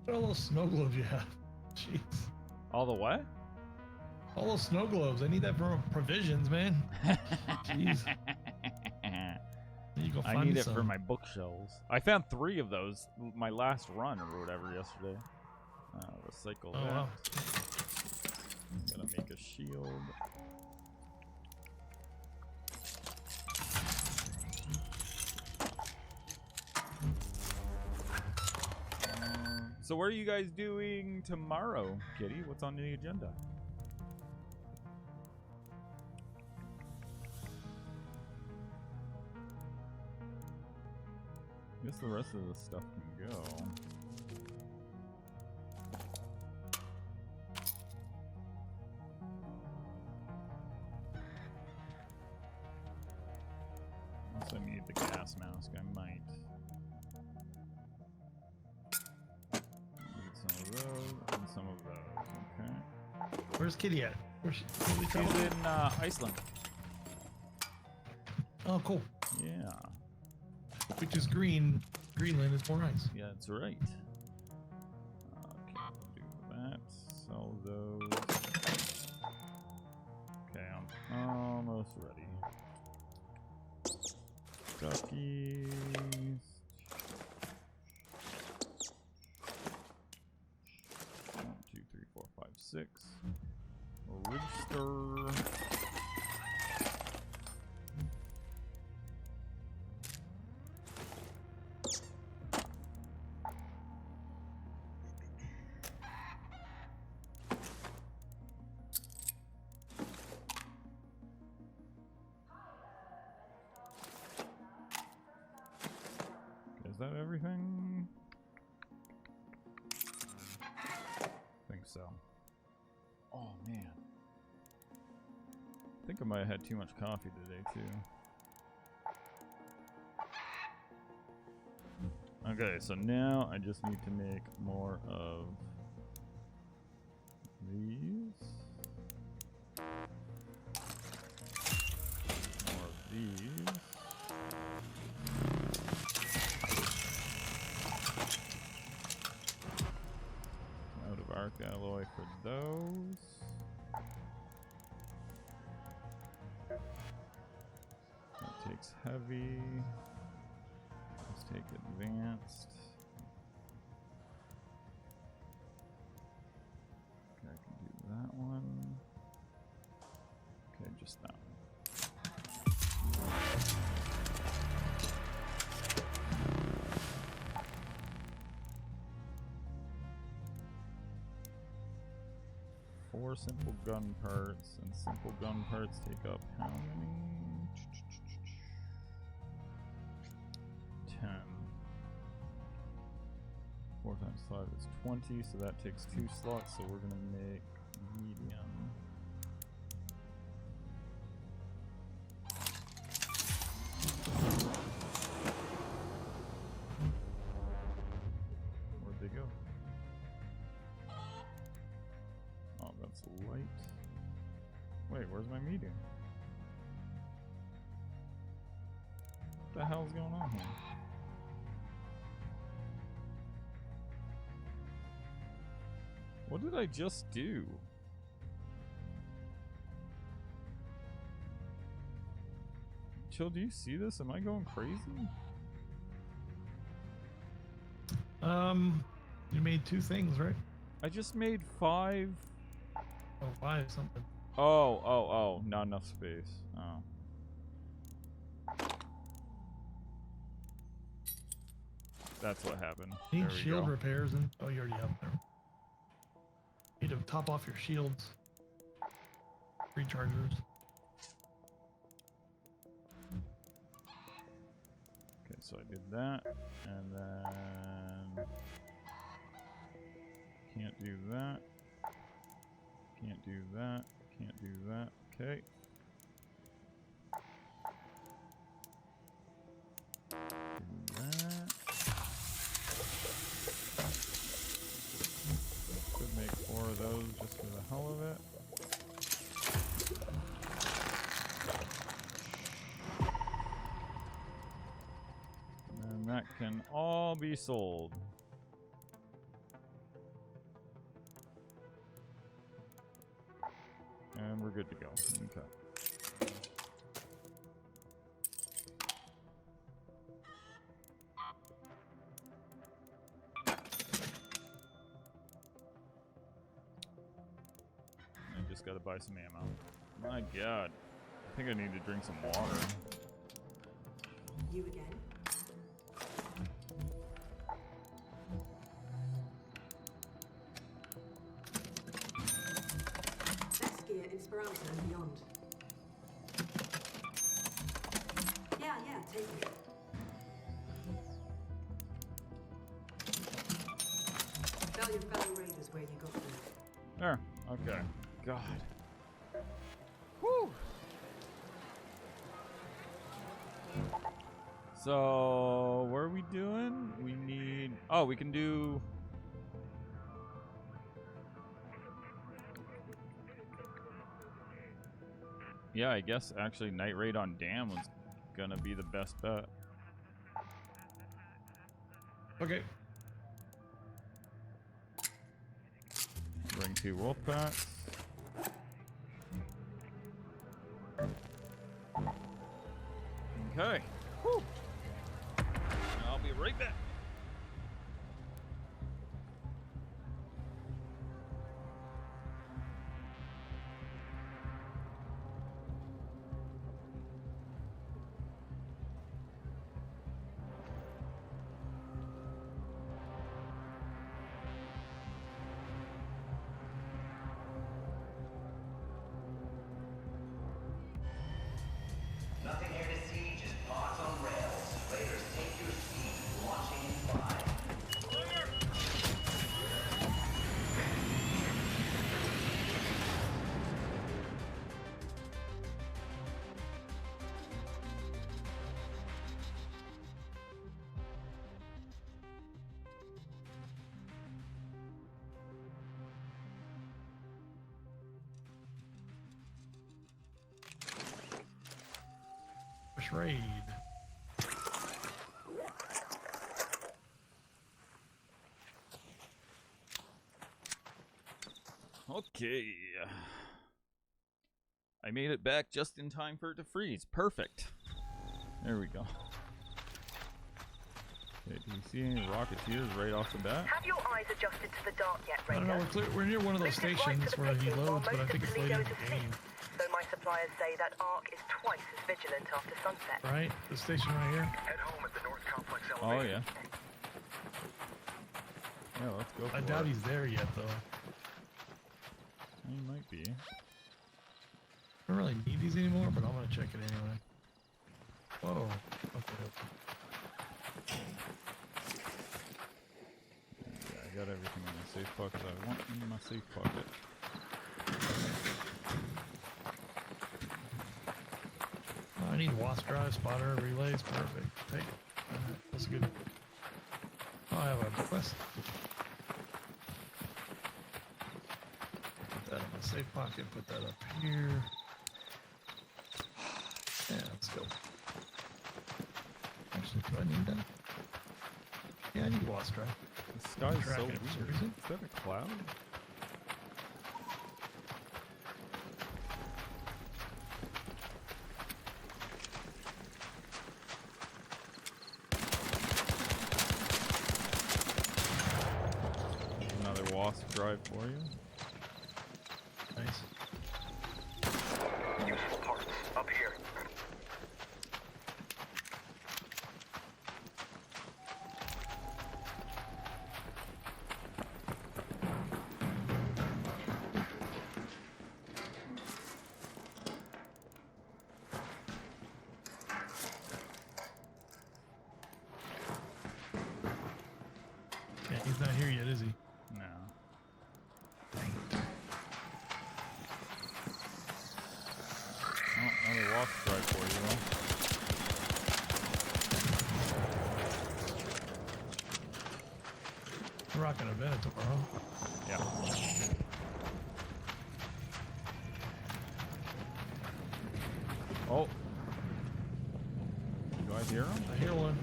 [SPEAKER 4] What all those snow globes you have? Jeez.
[SPEAKER 2] All the what?
[SPEAKER 4] All those snow globes. I need that for provisions, man. Jeez. You go find
[SPEAKER 2] I need
[SPEAKER 4] me
[SPEAKER 2] it for
[SPEAKER 4] some.
[SPEAKER 2] my bookshelves. I found 3 of those my last run or whatever yesterday. Recycle that.
[SPEAKER 4] Wow.
[SPEAKER 2] Gotta make a shield. So what are you guys doing tomorrow, Kitty? What's on the agenda? I guess the rest of the stuff can go. Unless I need the gas mask, I might. Need some of those and some of those. Okay.
[SPEAKER 4] Where's Kitty at? Where's she?
[SPEAKER 2] She's in Iceland.
[SPEAKER 4] Oh, cool.
[SPEAKER 2] Yeah.
[SPEAKER 4] Which is green. Greenland is more ice.
[SPEAKER 2] Yeah, that's right. Okay, we'll do that. Sell those. Okay, I'm almost ready. Duckies. 1, 2, 3, 4, 5, 6. Register. Is that everything? I think so. Oh man. I think I might have had too much coffee today too. Okay, so now I just need to make more of these. More of these. Out of arc alloy for those. That takes heavy. Let's take advanced. Okay, I can do that one. Okay, just that one. Four simple gun parts, and simple gun parts take up how many? 10. 4 times 5 is 20, so that takes 2 slots, so we're gonna make medium. Where'd they go? Oh, that's light. Wait, where's my medium? What the hell's going on here? What did I just do? Chill, do you see this? Am I going crazy?
[SPEAKER 4] You made 2 things, right?
[SPEAKER 2] I just made 5.
[SPEAKER 4] Oh, 5 something.
[SPEAKER 2] Oh, not enough space. Oh. That's what happened.
[SPEAKER 4] Need
[SPEAKER 2] There we
[SPEAKER 4] shield
[SPEAKER 2] go.
[SPEAKER 4] repairs and oh, you already have them. Need to top off your shields. Rechargers.
[SPEAKER 2] Okay, so I did that, and then can't do that. Can't do that. Can't do that. Okay. Do that. Could make 4 of those just for the hell of it. And that can all be sold. And we're good to go. Okay. I just gotta buy some ammo. My god. I think I need to drink some water.
[SPEAKER 7] You again? Best gear in Esperanto and beyond. Yeah, take it. Valiant Valley Raiders where you got them.
[SPEAKER 2] There. Okay. God. Whew. So, what are we doing? We need... Oh, we can do... Yeah, I guess actually Night Raid on Dam was gonna be the best bet.
[SPEAKER 4] Okay.
[SPEAKER 2] Bring 2 wolf packs. Okay. Whew. I'll be right back.
[SPEAKER 9] Nothing here to see, just pods on rails. Raiders, take your speed. Launching in 5.
[SPEAKER 4] Raid.
[SPEAKER 2] Okay. I made it back just in time for it to freeze. Perfect. There we go. Okay, do you see any rocketeers right off the bat?
[SPEAKER 3] Have your eyes adjusted to the dark yet,
[SPEAKER 4] I don't
[SPEAKER 3] Raider?
[SPEAKER 4] know, we're near one of those
[SPEAKER 3] This is right
[SPEAKER 4] stations
[SPEAKER 3] to the
[SPEAKER 4] where he
[SPEAKER 3] picking
[SPEAKER 4] loads,
[SPEAKER 3] while
[SPEAKER 4] but I
[SPEAKER 3] most
[SPEAKER 4] think
[SPEAKER 3] of
[SPEAKER 4] it's late in
[SPEAKER 3] Toledo's
[SPEAKER 4] the
[SPEAKER 3] asleep.
[SPEAKER 4] game.
[SPEAKER 3] Though my suppliers say that Ark is twice as vigilant after sunset.
[SPEAKER 4] Right? The station right here.
[SPEAKER 9] Head home at the North Complex
[SPEAKER 2] Oh,
[SPEAKER 9] elevator.
[SPEAKER 2] yeah. Yeah, let's go for
[SPEAKER 4] I
[SPEAKER 2] it.
[SPEAKER 4] doubt he's there yet, though.
[SPEAKER 2] He might be.
[SPEAKER 4] I don't really need these anymore, but I'm gonna check it anyway. Whoa. Okay.
[SPEAKER 2] Yeah, I got everything in my safe pocket I want in my safe pocket.
[SPEAKER 4] I need wasp drive, spotter, relays, perfect. Take it. Alright, that's good. Oh, I have a quest. Put that in my safe pocket, put that up here. Yeah, let's go. Actually, do I need that? Yeah, I need wasp drive.
[SPEAKER 2] The sky's so
[SPEAKER 4] Tracking it for some
[SPEAKER 2] weird.
[SPEAKER 4] reason.
[SPEAKER 2] Is that a cloud? Another wasp drive for you.
[SPEAKER 4] Nice.
[SPEAKER 9] Useful parts. Up here.
[SPEAKER 4] Yeah, he's not here yet, is he?
[SPEAKER 2] No. Oh, another wasp drive for you, though.
[SPEAKER 4] We're rocking a Venator, huh?
[SPEAKER 2] Yeah. Oh. Do I hear him?
[SPEAKER 4] I hear one.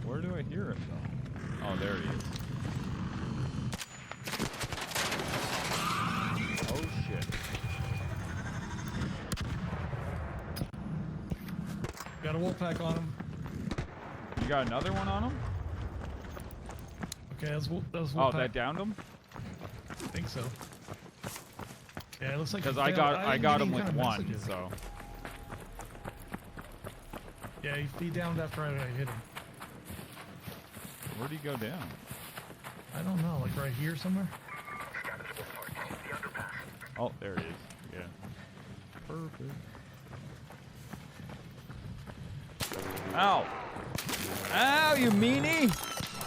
[SPEAKER 2] Where do I hear it though? Oh, there he is. Oh, shit.
[SPEAKER 4] Got a wolf pack on him.
[SPEAKER 2] You got another one on him?
[SPEAKER 4] Okay, that was
[SPEAKER 2] Oh,
[SPEAKER 4] wolf
[SPEAKER 2] that
[SPEAKER 4] pack.
[SPEAKER 2] downed him?
[SPEAKER 4] I think so. Yeah, it looks like
[SPEAKER 2] Because
[SPEAKER 4] he
[SPEAKER 2] I
[SPEAKER 4] failed.
[SPEAKER 2] got
[SPEAKER 4] didn't
[SPEAKER 2] him
[SPEAKER 4] get any
[SPEAKER 2] with
[SPEAKER 4] kind of
[SPEAKER 2] one,
[SPEAKER 4] messages.
[SPEAKER 2] so.
[SPEAKER 4] Yeah, he downed after I hit him.
[SPEAKER 2] Where'd he go down?
[SPEAKER 4] I don't know, like right here somewhere?
[SPEAKER 2] Oh, there he is. Yeah. Perfect. Ow! Ow, you meanie!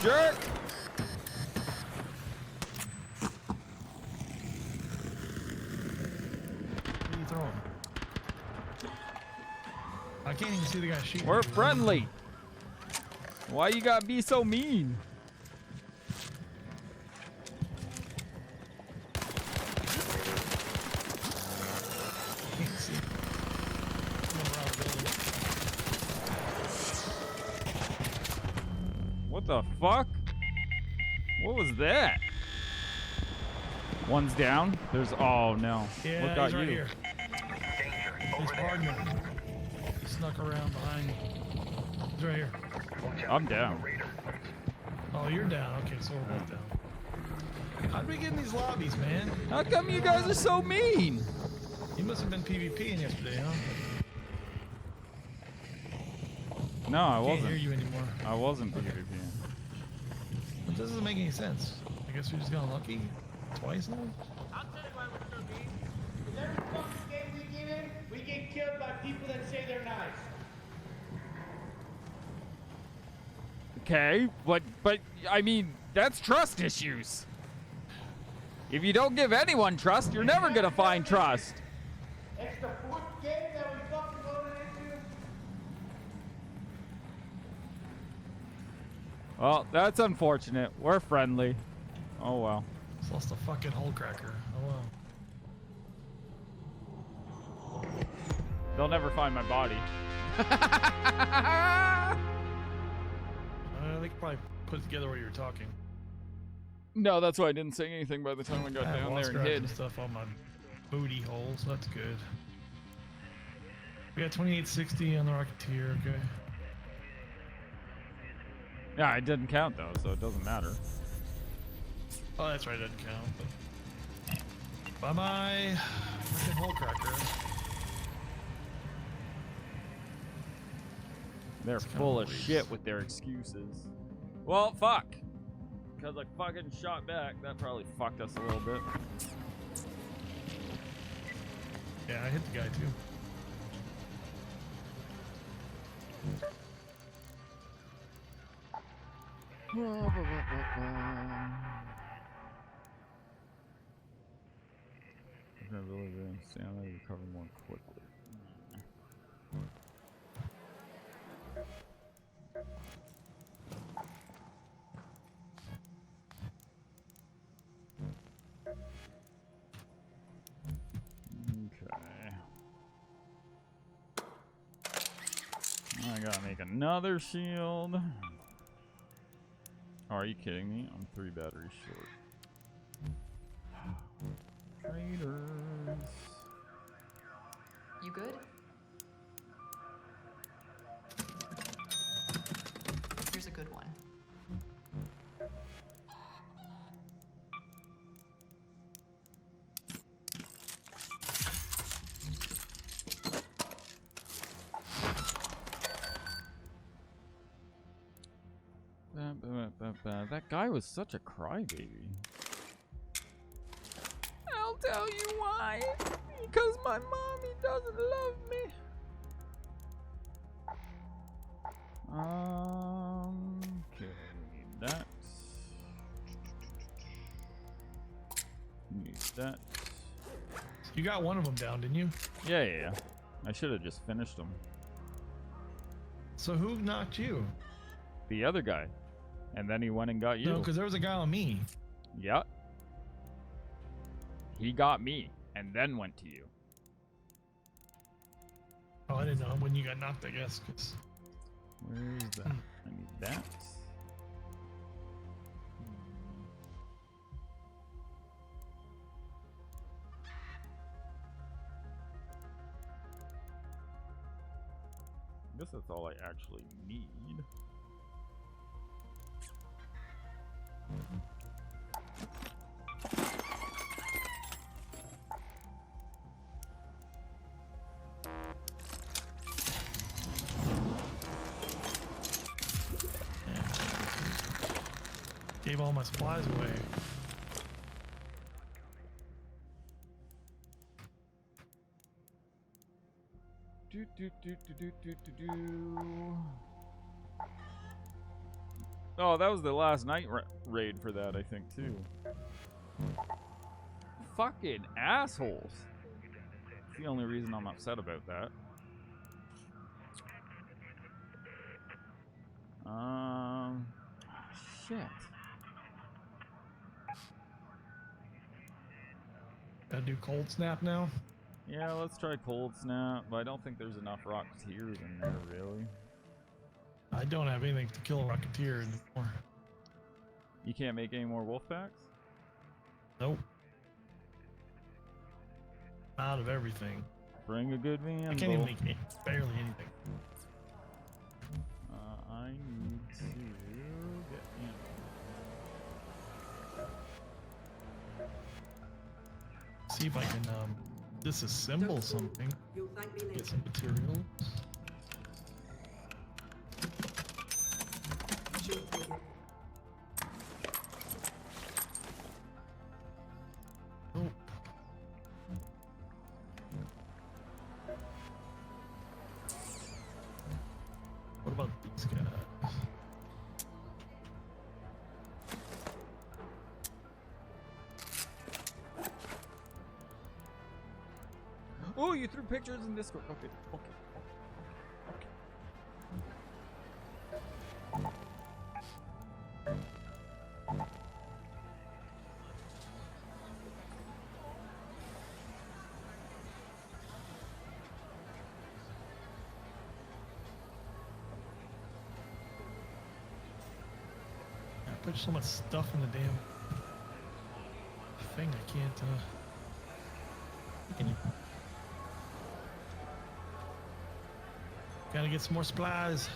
[SPEAKER 2] Jerk!
[SPEAKER 4] What are you throwing? I can't even see the guy shooting.
[SPEAKER 2] We're friendly! Why you gotta be so mean?
[SPEAKER 4] Can't see.
[SPEAKER 2] What the fuck? What was that? One's down. There's oh no.
[SPEAKER 4] Yeah,
[SPEAKER 2] what got
[SPEAKER 4] he's right
[SPEAKER 2] you?
[SPEAKER 4] here. His partner. He snuck around behind me. He's right here.
[SPEAKER 2] I'm down.
[SPEAKER 4] Oh, you're down. Okay, so we're both down. How'd we get in these lobbies, man?
[SPEAKER 2] How come you guys are so mean?
[SPEAKER 4] You must have been PvPing yesterday, huh?
[SPEAKER 2] No, I
[SPEAKER 4] Can't
[SPEAKER 2] wasn't.
[SPEAKER 4] hear you anymore.
[SPEAKER 2] I wasn't PvPing.
[SPEAKER 4] It doesn't make any sense. I guess we just got lucky twice now.
[SPEAKER 5] I'll tell you why we're so mean. Because every fucking game we get in, we get killed by people that say they're nice.
[SPEAKER 2] Okay, but I mean that's trust issues. If you don't give anyone trust, you're never gonna find trust.
[SPEAKER 5] It's the fourth game that we fucking voted into.
[SPEAKER 2] Well, that's unfortunate. We're friendly. Oh well.
[SPEAKER 4] Just lost a fucking hole cracker. Oh well.
[SPEAKER 2] They'll never find my body.
[SPEAKER 4] They could probably put it together while you were talking.
[SPEAKER 2] No, that's why I didn't say anything by the time I got
[SPEAKER 4] I have
[SPEAKER 2] down
[SPEAKER 4] lost
[SPEAKER 2] there and
[SPEAKER 4] scratch
[SPEAKER 2] hid.
[SPEAKER 4] and stuff on my booty hole, so that's good. We got 2860 on the Rocketeer, okay.
[SPEAKER 2] Yeah, it didn't count though, so it doesn't matter.
[SPEAKER 4] Oh, that's right, it doesn't count. But bye-bye. Freaking hole cracker.
[SPEAKER 2] They're
[SPEAKER 4] It's kinda
[SPEAKER 2] full of
[SPEAKER 4] waste.
[SPEAKER 2] shit with their excuses. Well, fuck. Because I fucking shot back. That probably fucked us a little bit.
[SPEAKER 4] Yeah, I hit the guy too.
[SPEAKER 2] Ability to stamina recover more quickly. Okay. I gotta make another shield. Oh, are you kidding me? I'm 3 batteries short. Traders.
[SPEAKER 8] You good? Here's a good one.
[SPEAKER 2] That guy was such a crybaby. I'll tell you why. Because my mommy doesn't love me. Okay, that. Need that.
[SPEAKER 4] You got one of them down, didn't you?
[SPEAKER 2] Yeah. I should have just finished him.
[SPEAKER 4] So who knocked you?
[SPEAKER 2] The other guy. And then he went and got you.
[SPEAKER 4] No, because there was a guy on me.
[SPEAKER 2] Yeah. He got me and then went to you.
[SPEAKER 4] Oh, I didn't know when you got knocked, I guess. 'Cause
[SPEAKER 2] Where is that? I need that. guess that's all I actually need.
[SPEAKER 4] Gave all my supplies away.
[SPEAKER 2] Oh, that was the last night raid for that, I think, too. Fucking assholes. That's the only reason I'm upset about that. Shit.
[SPEAKER 4] Gotta do cold snap now?
[SPEAKER 2] Yeah, let's try cold snap, but I don't think there's enough Rocketeers in there, really.
[SPEAKER 4] I don't have anything to kill a Rocketeer anymore.
[SPEAKER 2] You can't make any more wolf packs?
[SPEAKER 4] Nope. Out of everything.
[SPEAKER 2] Bring a good van.
[SPEAKER 4] I can't even make barely anything.
[SPEAKER 2] I need to get ammo.
[SPEAKER 4] See if I can disassemble something.
[SPEAKER 7] You'll thank me
[SPEAKER 4] Get
[SPEAKER 7] later.
[SPEAKER 4] some materials.
[SPEAKER 7] Sure, take it.
[SPEAKER 4] Nope. What about these guys?
[SPEAKER 2] Oh, you threw pictures in Discord. Okay, okay.
[SPEAKER 4] I put so much stuff in the damn thing I can't gotta get some more supplies.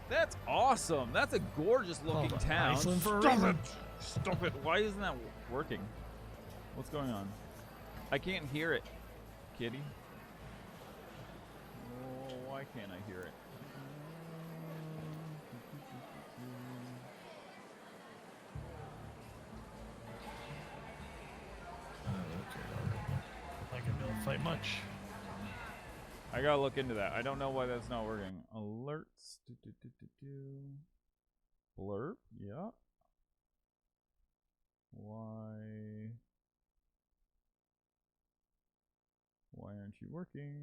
[SPEAKER 2] That's awesome. That's a gorgeous looking
[SPEAKER 4] Oh,
[SPEAKER 2] town.
[SPEAKER 4] Iceland for a
[SPEAKER 2] Stop
[SPEAKER 4] reason.
[SPEAKER 2] it. Stop it. Why isn't that working? What's going on? I can't hear it, kitty. Oh, why can't I hear it?
[SPEAKER 4] I can be able to fight much.
[SPEAKER 2] I gotta look into that. I don't know why that's not working. Alerts. Blurb. Yeah. Why aren't you working?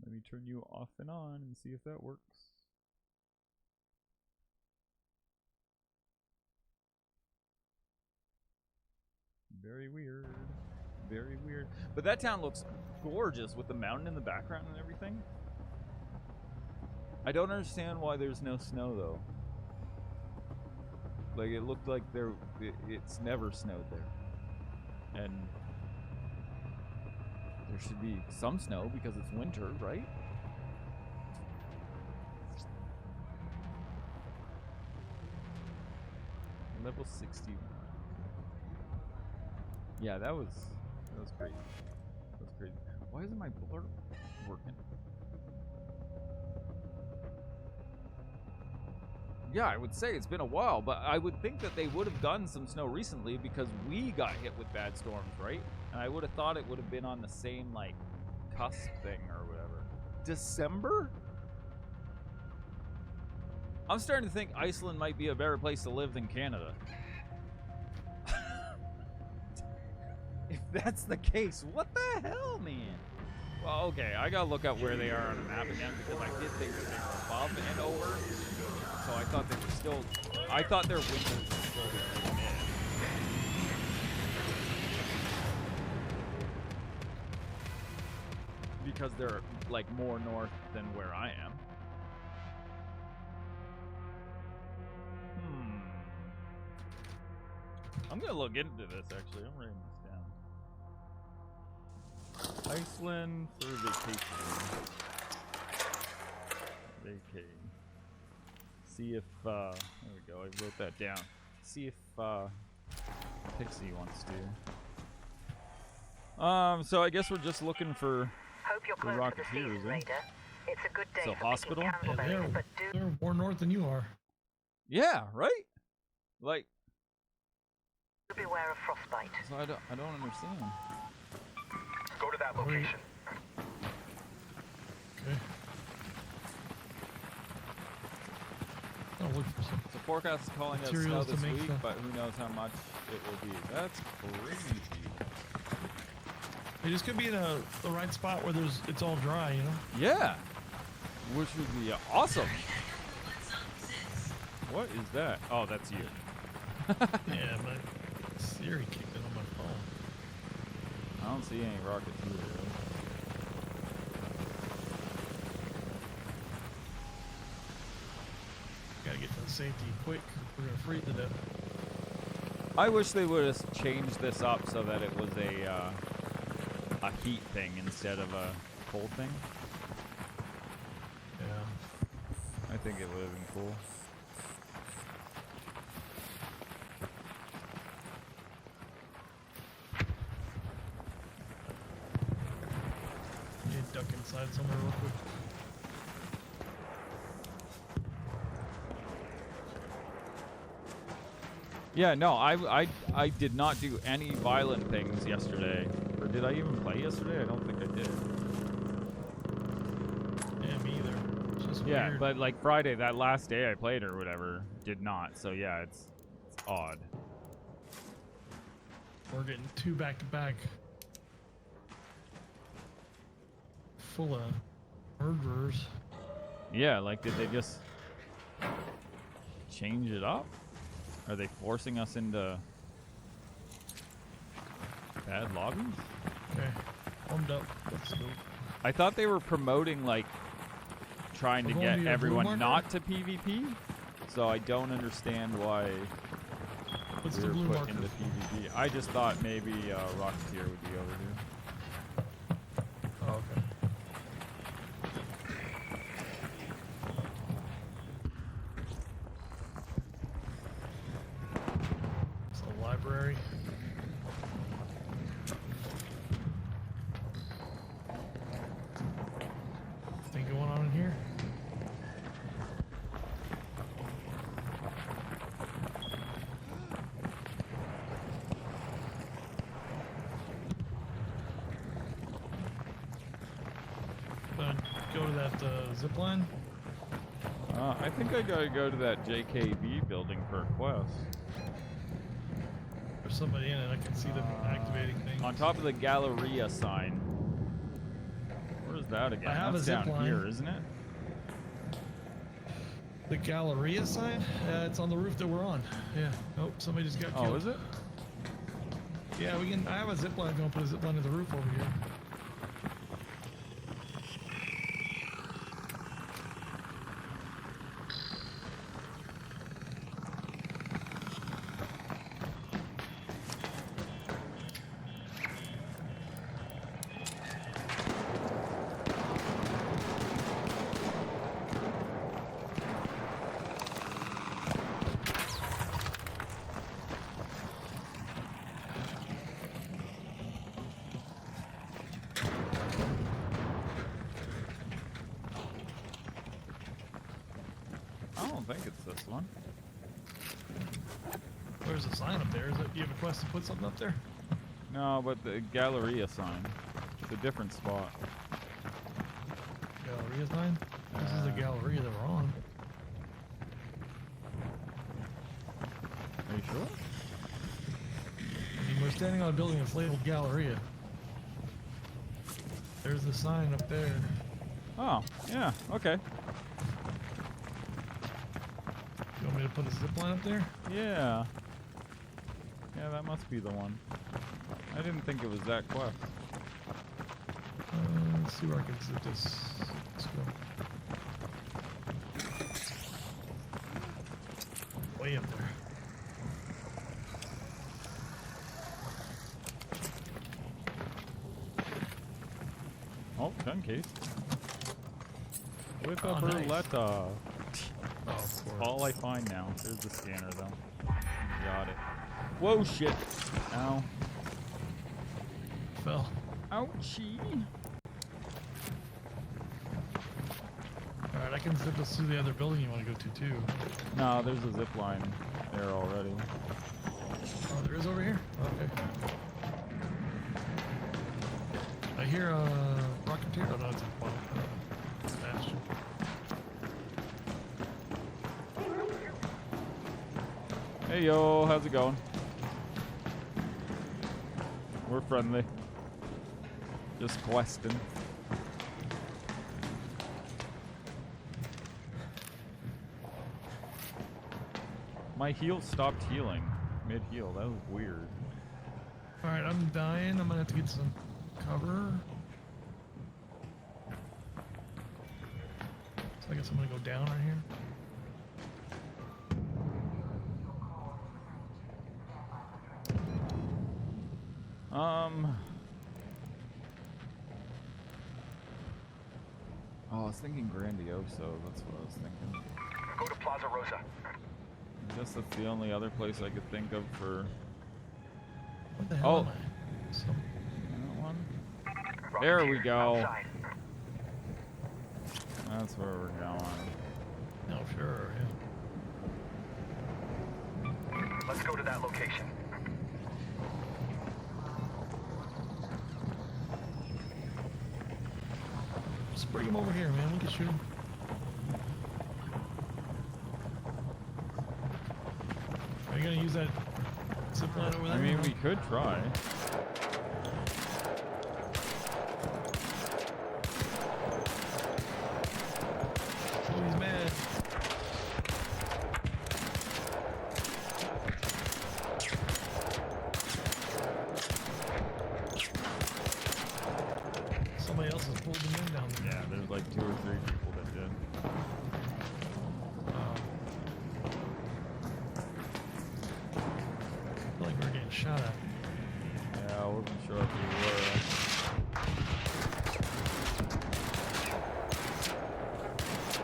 [SPEAKER 2] Let me turn you off and on and see if that works. Very weird. Very weird. But that town looks gorgeous with the mountain in the background and everything. I don't understand why there's no snow though. Like it looked like it's never snowed there. And there should be some snow because it's winter, right? Level 61. Yeah, that was crazy. That was crazy. Why isn't my blur working? Yeah, I would say it's been a while, but I would think that they would have done some snow recently because we got hit with bad storms, right? And I would have thought it would have been on the same, like, cusp thing or whatever. December? I'm starting to think Iceland might be a better place to live than Canada. If that's the case, what the hell, man? Well, okay, I gotta look at where they are on the map again because I did think that they were above and over. So I thought they were still, I thought their winters were still mid. because they're like more north than where I am. I'm gonna look into this actually. I'm writing this down. Iceland for vacation. Vacay. See if there we go. I wrote that down. See if Pixie wants to. So I guess we're just looking for
[SPEAKER 3] Hope you're
[SPEAKER 2] the
[SPEAKER 3] close to the
[SPEAKER 2] Rocketeers,
[SPEAKER 3] seas,
[SPEAKER 2] eh?
[SPEAKER 3] Raider. It's a good day
[SPEAKER 2] So
[SPEAKER 3] for
[SPEAKER 2] hospital?
[SPEAKER 3] picking
[SPEAKER 4] Yeah,
[SPEAKER 3] candleberries, but do
[SPEAKER 4] they're more north than you are.
[SPEAKER 2] Yeah, right? Like,
[SPEAKER 3] beware of frostbite.
[SPEAKER 2] so I don't understand.
[SPEAKER 6] Go to that location.
[SPEAKER 4] Okay. I'll look for some.
[SPEAKER 2] The forecast is calling us snow
[SPEAKER 4] Materials to
[SPEAKER 2] this
[SPEAKER 4] make
[SPEAKER 2] week,
[SPEAKER 4] the-
[SPEAKER 2] but who knows how much it will be. That's crazy.
[SPEAKER 4] It just could be in the right spot where it's all dry, you know?
[SPEAKER 2] Yeah, which would be awesome. What is that? Oh, that's you.
[SPEAKER 4] Yeah, my Siri kicked it on my phone.
[SPEAKER 2] I don't see any Rocketeers.
[SPEAKER 4] Gotta get to the safety quick. We're gonna freeze to death.
[SPEAKER 2] I wish they would have changed this up so that it was a heat thing instead of a cold thing.
[SPEAKER 4] Yeah.
[SPEAKER 2] I think it would have been cool.
[SPEAKER 4] You need to duck inside somewhere real quick.
[SPEAKER 2] Yeah, no, I did not do any violent things yesterday. Or did I even play yesterday? I don't think I did.
[SPEAKER 4] Yeah, me either. It's just
[SPEAKER 2] Yeah,
[SPEAKER 4] weird.
[SPEAKER 2] but like Friday, that last day I played or whatever, did not. So yeah, it's odd.
[SPEAKER 4] We're getting two back to back. Full of murderers.
[SPEAKER 2] Yeah, like did they just change it up? Are they forcing us into bad lobbies?
[SPEAKER 4] Okay. Warmed up. Let's go.
[SPEAKER 2] I thought they were promoting like trying to
[SPEAKER 4] We're going
[SPEAKER 2] get
[SPEAKER 4] to your
[SPEAKER 2] everyone
[SPEAKER 4] blue
[SPEAKER 2] not to PvP. So I don't understand why
[SPEAKER 4] What's
[SPEAKER 2] we
[SPEAKER 4] the
[SPEAKER 2] were
[SPEAKER 4] blue
[SPEAKER 2] put
[SPEAKER 4] marker?
[SPEAKER 2] into PvP. I just thought maybe Rocketeer would be over here.
[SPEAKER 4] Oh, okay. It's a library. Anything going on in here? Go to that zip line.
[SPEAKER 2] I think I gotta go to that JKB building for a quest.
[SPEAKER 4] There's somebody in it. I can see them activating things.
[SPEAKER 2] On top of the Galleria sign. Where is that again?
[SPEAKER 4] I have
[SPEAKER 2] That's
[SPEAKER 4] a zip
[SPEAKER 2] down
[SPEAKER 4] line.
[SPEAKER 2] here, isn't it?
[SPEAKER 4] The Galleria sign? It's on the roof that we're on. Yeah. Oh, somebody just got killed.
[SPEAKER 2] Oh, is it?
[SPEAKER 4] Yeah, we can. I have a zip line. If you want to put a zip line to the roof over here.
[SPEAKER 2] I don't think it's this one.
[SPEAKER 4] There's a sign up there. Do you have a quest to put something up there?
[SPEAKER 2] No, but the Galleria sign. It's a different spot.
[SPEAKER 4] Galleria sign? This is the Galleria that we're on.
[SPEAKER 2] Are you sure?
[SPEAKER 4] I mean, we're standing on a building that's labeled Galleria. There's the sign up there.
[SPEAKER 2] Oh, yeah, okay.
[SPEAKER 4] You want me to put a zip line up there?
[SPEAKER 2] Yeah. Yeah, that must be the one. I didn't think it was that quest.
[SPEAKER 4] Let's see where I can zip this. Let's go. Way up there.
[SPEAKER 2] Oh, gun case. With a
[SPEAKER 4] Oh, nice.
[SPEAKER 2] Berletta.
[SPEAKER 4] Oh, of course.
[SPEAKER 2] All I find now. There's the scanner, though. Got it. Whoa, shit. Ow.
[SPEAKER 4] Fell.
[SPEAKER 2] Ouchie.
[SPEAKER 4] Alright, I can zip us through the other building you want to go to, too.
[SPEAKER 2] No, there's a zip line there already.
[SPEAKER 4] Oh, there is over here? Okay. I hear a Rocketeer. Oh, no, it's a Bastion.
[SPEAKER 2] Hey, yo, how's it going? We're friendly. Just questing. My heal stopped healing mid-heal. That was weird.
[SPEAKER 4] Alright, I'm dying. I'm gonna have to get some cover. So I guess I'm gonna go down right here.
[SPEAKER 2] Oh, I was thinking Grandioso. That's what I was thinking.
[SPEAKER 6] Go to Plaza Rosa.
[SPEAKER 2] I guess that's the only other place I could think of for
[SPEAKER 4] What the hell
[SPEAKER 2] Oh.
[SPEAKER 4] am I? So,
[SPEAKER 2] that one. There we go.
[SPEAKER 6] Outside.
[SPEAKER 2] That's where we're going.
[SPEAKER 4] no, sure, yeah.
[SPEAKER 6] Let's go to that location.
[SPEAKER 4] Just bring him over here, man. We can shoot him. Are you gonna use that zip line over there?
[SPEAKER 2] I mean, we could try.
[SPEAKER 4] Oh, he's mad. Somebody else has pulled him in down there.
[SPEAKER 2] Yeah, there's like 2 or 3 people that did.
[SPEAKER 4] I feel like we're getting shot at.
[SPEAKER 2] Yeah, I wasn't sure if we were.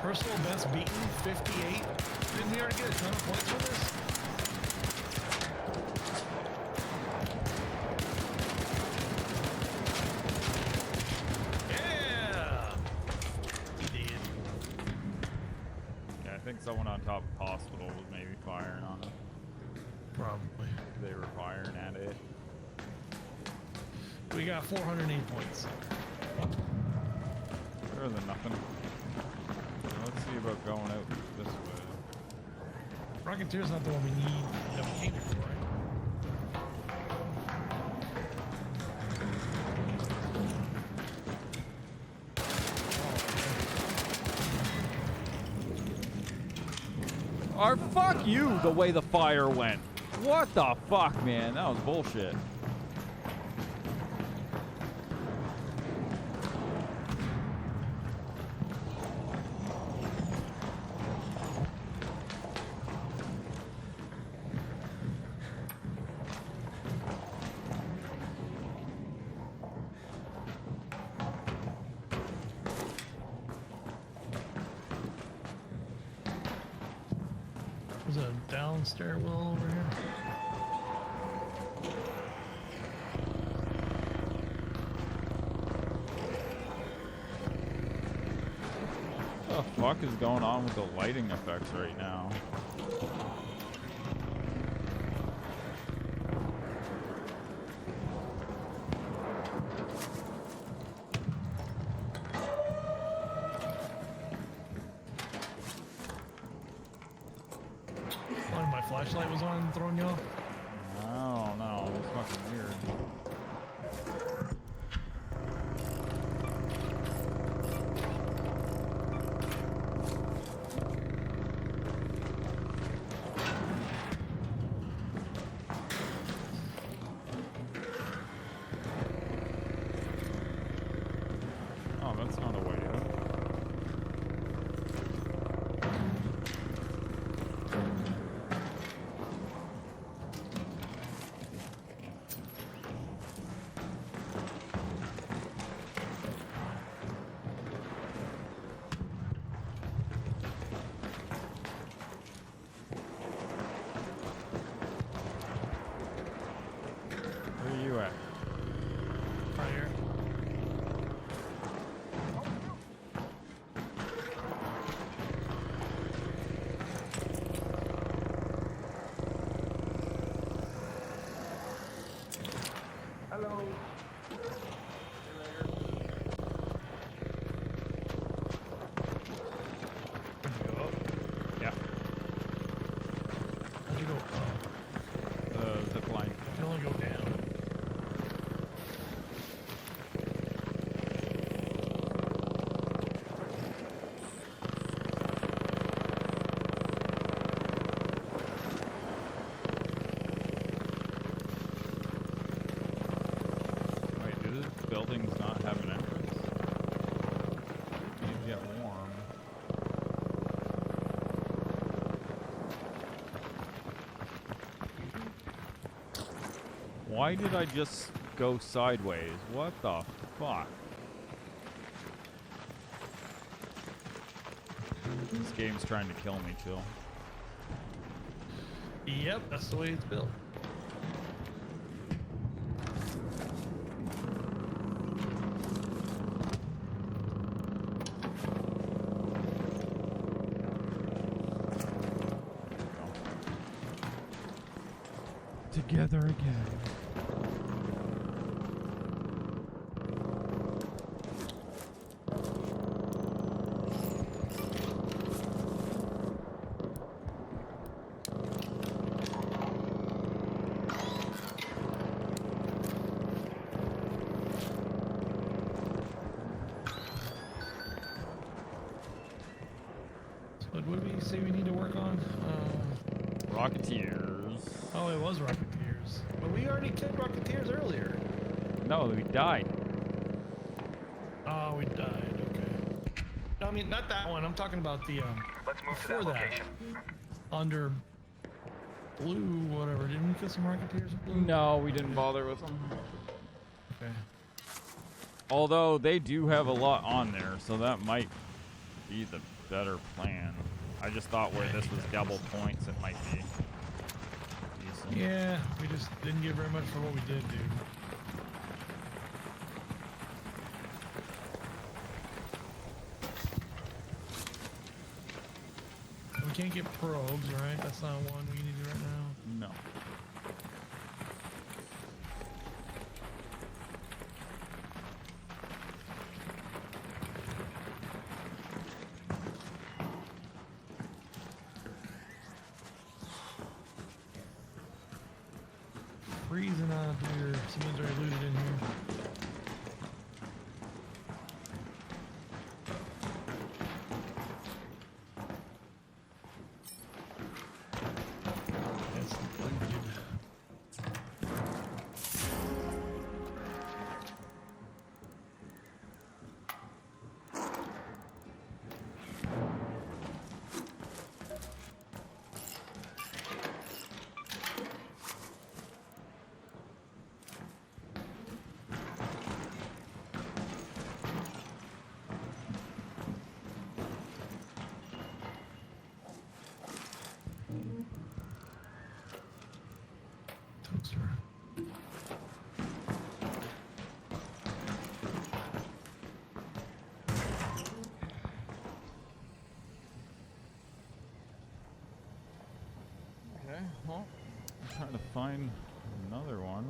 [SPEAKER 4] Personal best beaten, 58. Didn't we already get a ton of points for this? Yeah! He did.
[SPEAKER 2] Yeah, I think someone on top of hospital was maybe firing on it.
[SPEAKER 4] Probably.
[SPEAKER 2] They were firing at it.
[SPEAKER 4] We got 408 points.
[SPEAKER 2] Better than nothing. So let's see about going out this way.
[SPEAKER 4] Rocketeer's not the one we need that we came here for, right?
[SPEAKER 2] Or fuck you, the way the fire went. What the fuck, man? That was bullshit.
[SPEAKER 4] There's a down stairwell over here.
[SPEAKER 2] What the fuck is going on with the lighting effects right now?
[SPEAKER 4] Oh, my flashlight was on, throwing you off.
[SPEAKER 2] I don't know. It's fucking weird.
[SPEAKER 4] Where'd you go up?
[SPEAKER 2] Yeah.
[SPEAKER 4] How'd you go up?
[SPEAKER 2] Zip line.
[SPEAKER 4] You can only go down.
[SPEAKER 2] Wait, do the buildings not have an entrance? You need to get warm. Why did I just go sideways? What the fuck? This game's trying to kill me, Chill.
[SPEAKER 4] Yep, that's the way it's built.
[SPEAKER 2] Together again.
[SPEAKER 4] So what do we say we need to work on?
[SPEAKER 2] Rocketeers.
[SPEAKER 4] Oh, it was Rocketeers. But we already killed Rocketeers earlier.
[SPEAKER 2] No, we died.
[SPEAKER 4] Oh, we died. Okay. No, I mean, not that one. I'm talking about the,
[SPEAKER 9] Let's move to
[SPEAKER 4] before
[SPEAKER 9] that
[SPEAKER 4] that.
[SPEAKER 9] location.
[SPEAKER 4] Under blue, whatever. Didn't we kill some Rocketeers in blue?
[SPEAKER 2] No, we didn't bother with them.
[SPEAKER 4] Okay.
[SPEAKER 2] Although they do have a lot on there, so that might be the better plan. I just thought where this was double points, it might be decent.
[SPEAKER 4] Yeah, we just didn't get very much for what we did do. We can't get probes, right? That's not one we need to do right now.
[SPEAKER 2] No.
[SPEAKER 4] Freezing out here. Someone's already looted in here. That's looted. Toaster.
[SPEAKER 2] Okay, well, I'm trying to find another one.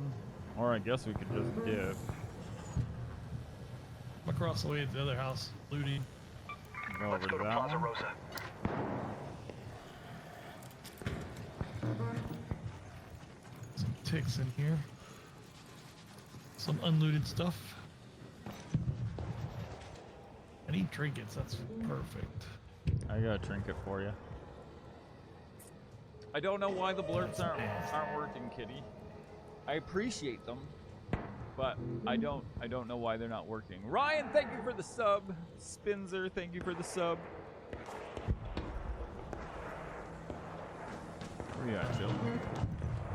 [SPEAKER 2] Or I guess we could just dip.
[SPEAKER 4] I'm across the way at the other house, looting.
[SPEAKER 2] Go over
[SPEAKER 9] Let's
[SPEAKER 2] to
[SPEAKER 9] go to
[SPEAKER 2] that
[SPEAKER 9] Plaza
[SPEAKER 2] one.
[SPEAKER 9] Rosa.
[SPEAKER 4] Some ticks in here. Some unlooted stuff. I need trinkets, that's perfect.
[SPEAKER 2] I got a trinket for you. I don't know why the blurps aren't working, Kitty. I appreciate them, but I don't know why they're not working. Ryan, thank you for the sub. Spinzer, thank you for the sub. Where you at, Jill?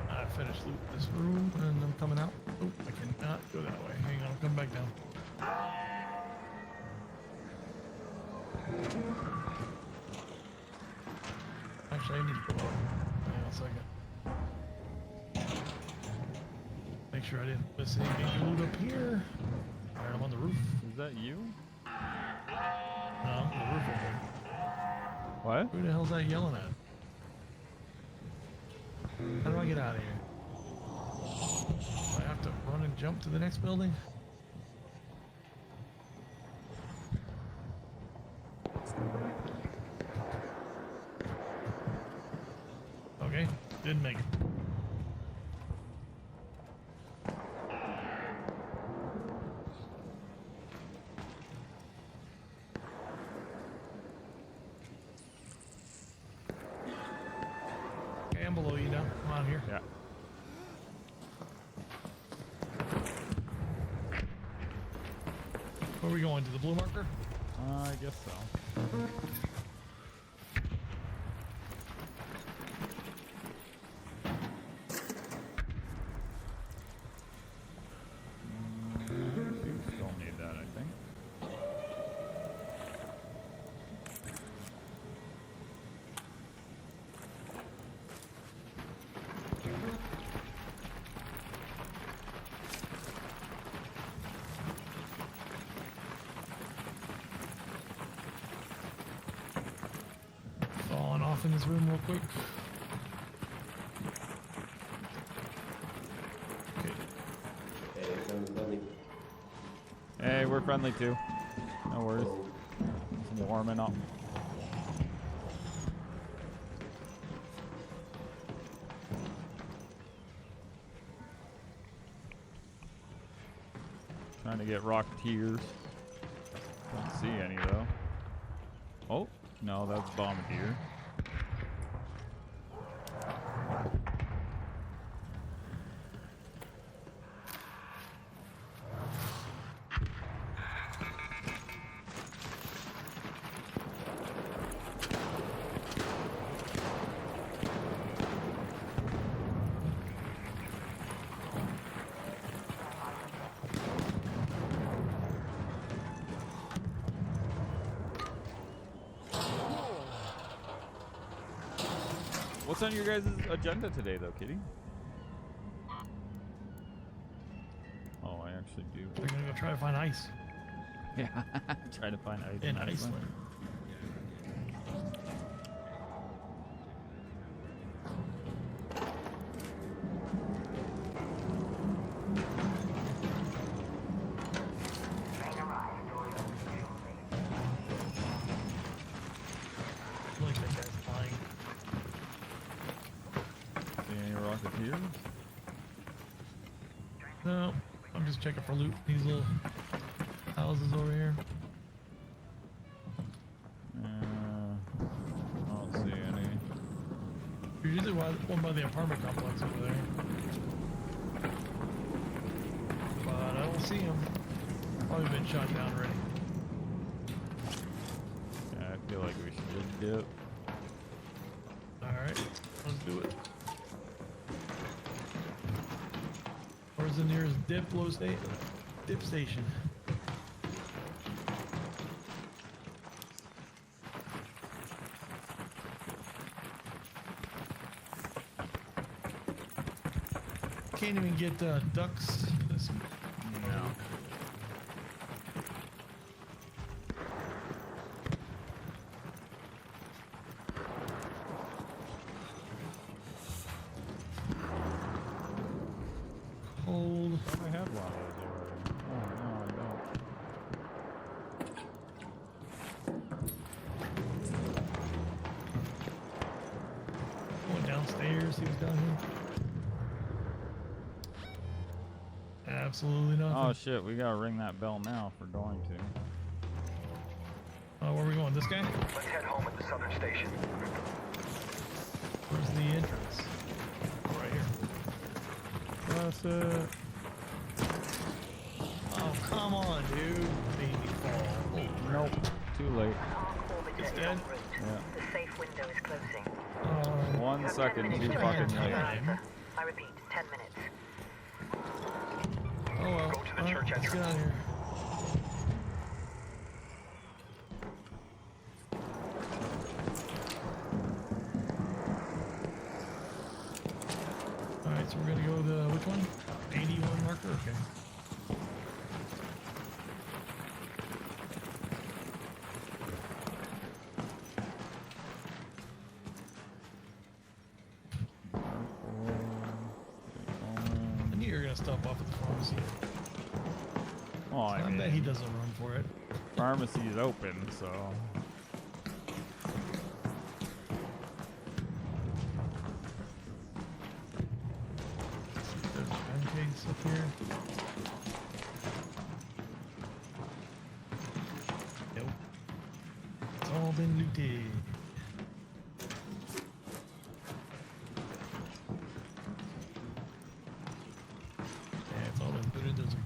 [SPEAKER 4] I finished looting this room and I'm coming out. Oh, I cannot go that way. Hang on, I'll come back down. Actually, I need to go up. Hang on a second. Make sure I didn't miss anything loot up here. Alright, I'm on the roof.
[SPEAKER 2] Is that you?
[SPEAKER 4] No, I'm on the roof over here.
[SPEAKER 2] What?
[SPEAKER 4] Who the hell's that yelling at? How do I get out of here? Do I have to run and jump to the next building? Okay, didn't make it. Okay, I'm below you now. Come on here.
[SPEAKER 2] Yeah.
[SPEAKER 4] Where are we going? To the blue marker?
[SPEAKER 2] I guess so. Still need that, I think.
[SPEAKER 4] Falling off in this room real quick. Okay.
[SPEAKER 2] Hey, we're friendly too. No worries. Just warming up. Trying to get Rocketeers. Don't see any though. Oh, no, that's Bombardier. What's on your guys' agenda today, though, Kitty? Oh, I actually do.
[SPEAKER 4] We're gonna go try to find ice.
[SPEAKER 2] Yeah, try to find ice
[SPEAKER 4] In Iceland. Like that guy's flying.
[SPEAKER 2] See any Rocketeers?
[SPEAKER 4] No, I'm just checking for loot. These little houses over here.
[SPEAKER 2] I don't see any.
[SPEAKER 4] There's usually one by the apartment complex over there. But I don't see him. Probably been shot down already.
[SPEAKER 2] Yeah, I feel like we should just dip.
[SPEAKER 4] Alright, let's do it. Where's the nearest dip station? Can't even get ducks.
[SPEAKER 2] No.
[SPEAKER 4] Cold.
[SPEAKER 2] I have one of those already. Oh, no, I don't.
[SPEAKER 4] Going downstairs, he was down here. Absolutely nothing.
[SPEAKER 2] Oh, shit, we gotta ring that bell now if we're going to.
[SPEAKER 4] Oh, where are we going? This guy?
[SPEAKER 6] Let's head home at the southern station.
[SPEAKER 4] Where's the entrance? Right here.
[SPEAKER 2] That's it.
[SPEAKER 4] Oh, come on, dude. Baby fall. Oh,
[SPEAKER 2] Nope, too late.
[SPEAKER 3] Orbiter
[SPEAKER 4] It's
[SPEAKER 3] is
[SPEAKER 4] dead?
[SPEAKER 3] en route.
[SPEAKER 2] Yeah.
[SPEAKER 3] The safe window is closing.
[SPEAKER 4] oh.
[SPEAKER 2] 1
[SPEAKER 3] You have 10
[SPEAKER 2] second
[SPEAKER 3] minutes
[SPEAKER 2] too
[SPEAKER 3] to
[SPEAKER 2] fucking
[SPEAKER 3] get
[SPEAKER 2] late.
[SPEAKER 3] out. I repeat, 10 minutes.
[SPEAKER 4] Oh well.
[SPEAKER 6] Go to the
[SPEAKER 4] Alright,
[SPEAKER 6] church
[SPEAKER 4] let's get
[SPEAKER 6] entrance.
[SPEAKER 4] out of here. Alright, so we're gonna go to which one? 81 marker? Okay. I knew you were gonna stuff off at the pharmacy.
[SPEAKER 2] Well, I
[SPEAKER 4] I
[SPEAKER 2] mean,
[SPEAKER 4] bet he doesn't run for it.
[SPEAKER 2] pharmacy's open, so.
[SPEAKER 4] There's a gun case up here. Nope. It's all been looted. Yeah, it's all been looted. There's an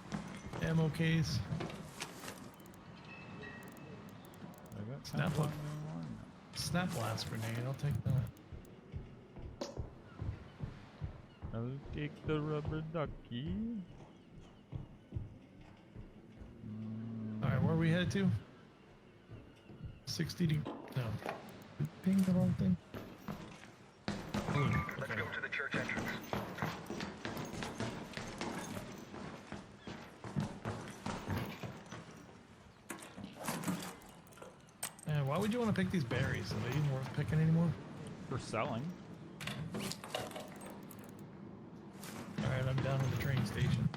[SPEAKER 4] ammo case.
[SPEAKER 2] I got
[SPEAKER 4] Snap
[SPEAKER 2] time
[SPEAKER 4] one. Snap blast grenade. I'll take that.
[SPEAKER 2] I'll take the rubber ducky.
[SPEAKER 4] Alright, where are we headed to? 60 to... No. Ping the wrong thing? Blue.
[SPEAKER 6] Let's
[SPEAKER 4] Okay.
[SPEAKER 6] go to the church entrance.
[SPEAKER 4] Yeah, why would you want to pick these berries? Are they even worth picking anymore?
[SPEAKER 2] For selling.
[SPEAKER 4] Alright, I'm down at the train station.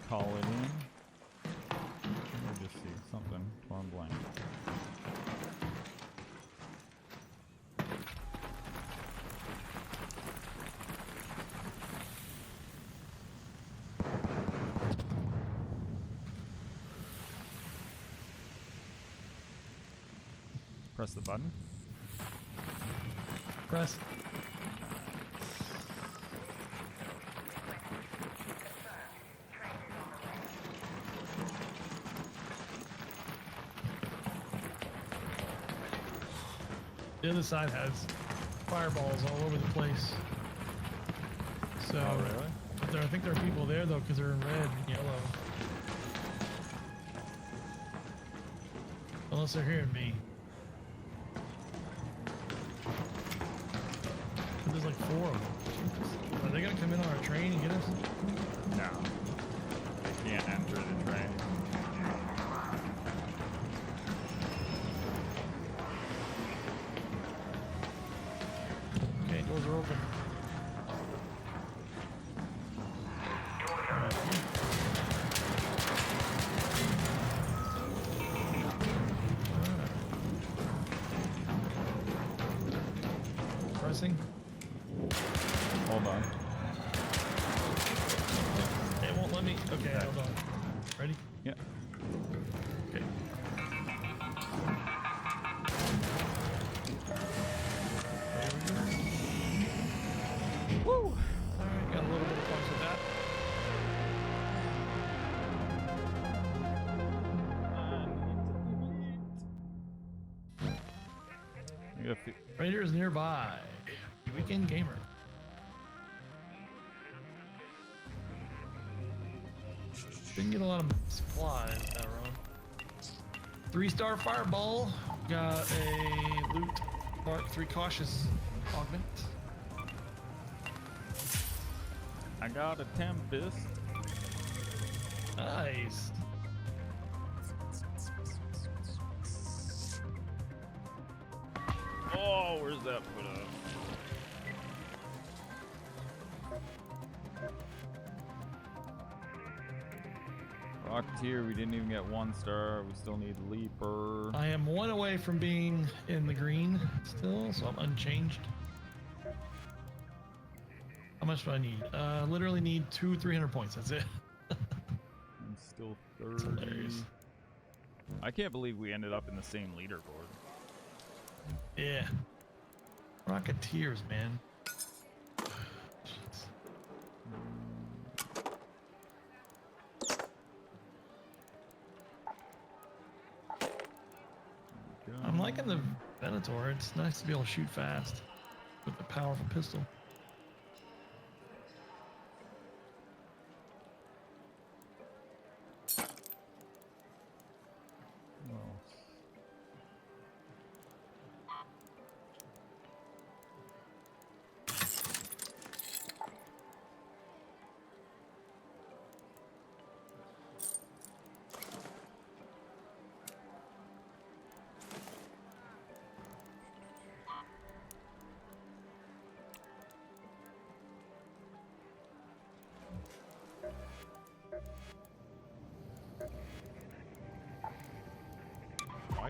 [SPEAKER 2] Call it in. Let me just see something while I'm blank. Press the button.
[SPEAKER 4] Press. The other side has fireballs all over the place. So,
[SPEAKER 2] Oh, really?
[SPEAKER 4] but I think there are people there though, because they're in red and yellow. Unless they're hearing me. But there's like 4 of them. Jesus. Are they gonna come in on our train and get us?
[SPEAKER 2] No. They can't enter the train.
[SPEAKER 4] Okay, doors are open. Pressing.
[SPEAKER 2] Hold on.
[SPEAKER 4] It won't let me. Okay, hold on. Ready?
[SPEAKER 2] Yeah.
[SPEAKER 4] Okay. Woo! Alright, got a little bit of fun with that.
[SPEAKER 2] I got a few-
[SPEAKER 4] Raiders nearby. Weekend gamer. Didn't get a lot of supplies that run. 3-star fireball. Got a loot Mark 3 cautious augment.
[SPEAKER 2] I got a Tempest.
[SPEAKER 4] Nice.
[SPEAKER 2] Oh, where's that put up? Rocketeer, we didn't even get 1 star. We still need Leaper.
[SPEAKER 4] I am 1 away from being in the green still, so I'm unchanged. How much do I need? Literally need 300 points. That's it.
[SPEAKER 2] I'm still 30.
[SPEAKER 4] That's hilarious.
[SPEAKER 2] I can't believe we ended up in the same leaderboard.
[SPEAKER 4] Yeah. Rocketeers, man. I'm liking the Venator. It's nice to be able to shoot fast with a powerful pistol.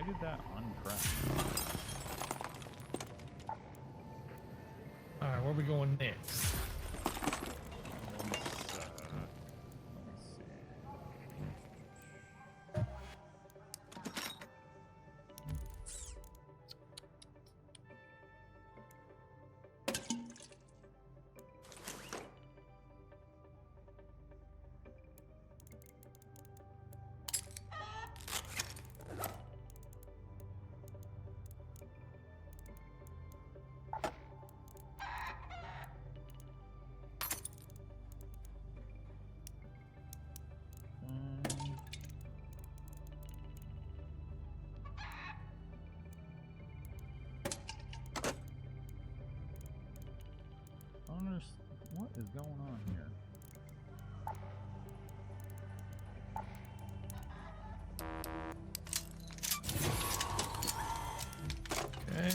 [SPEAKER 2] did that uncrack?
[SPEAKER 4] Alright, where are we going next?
[SPEAKER 2] Let's see. What is going on here?
[SPEAKER 4] Okay.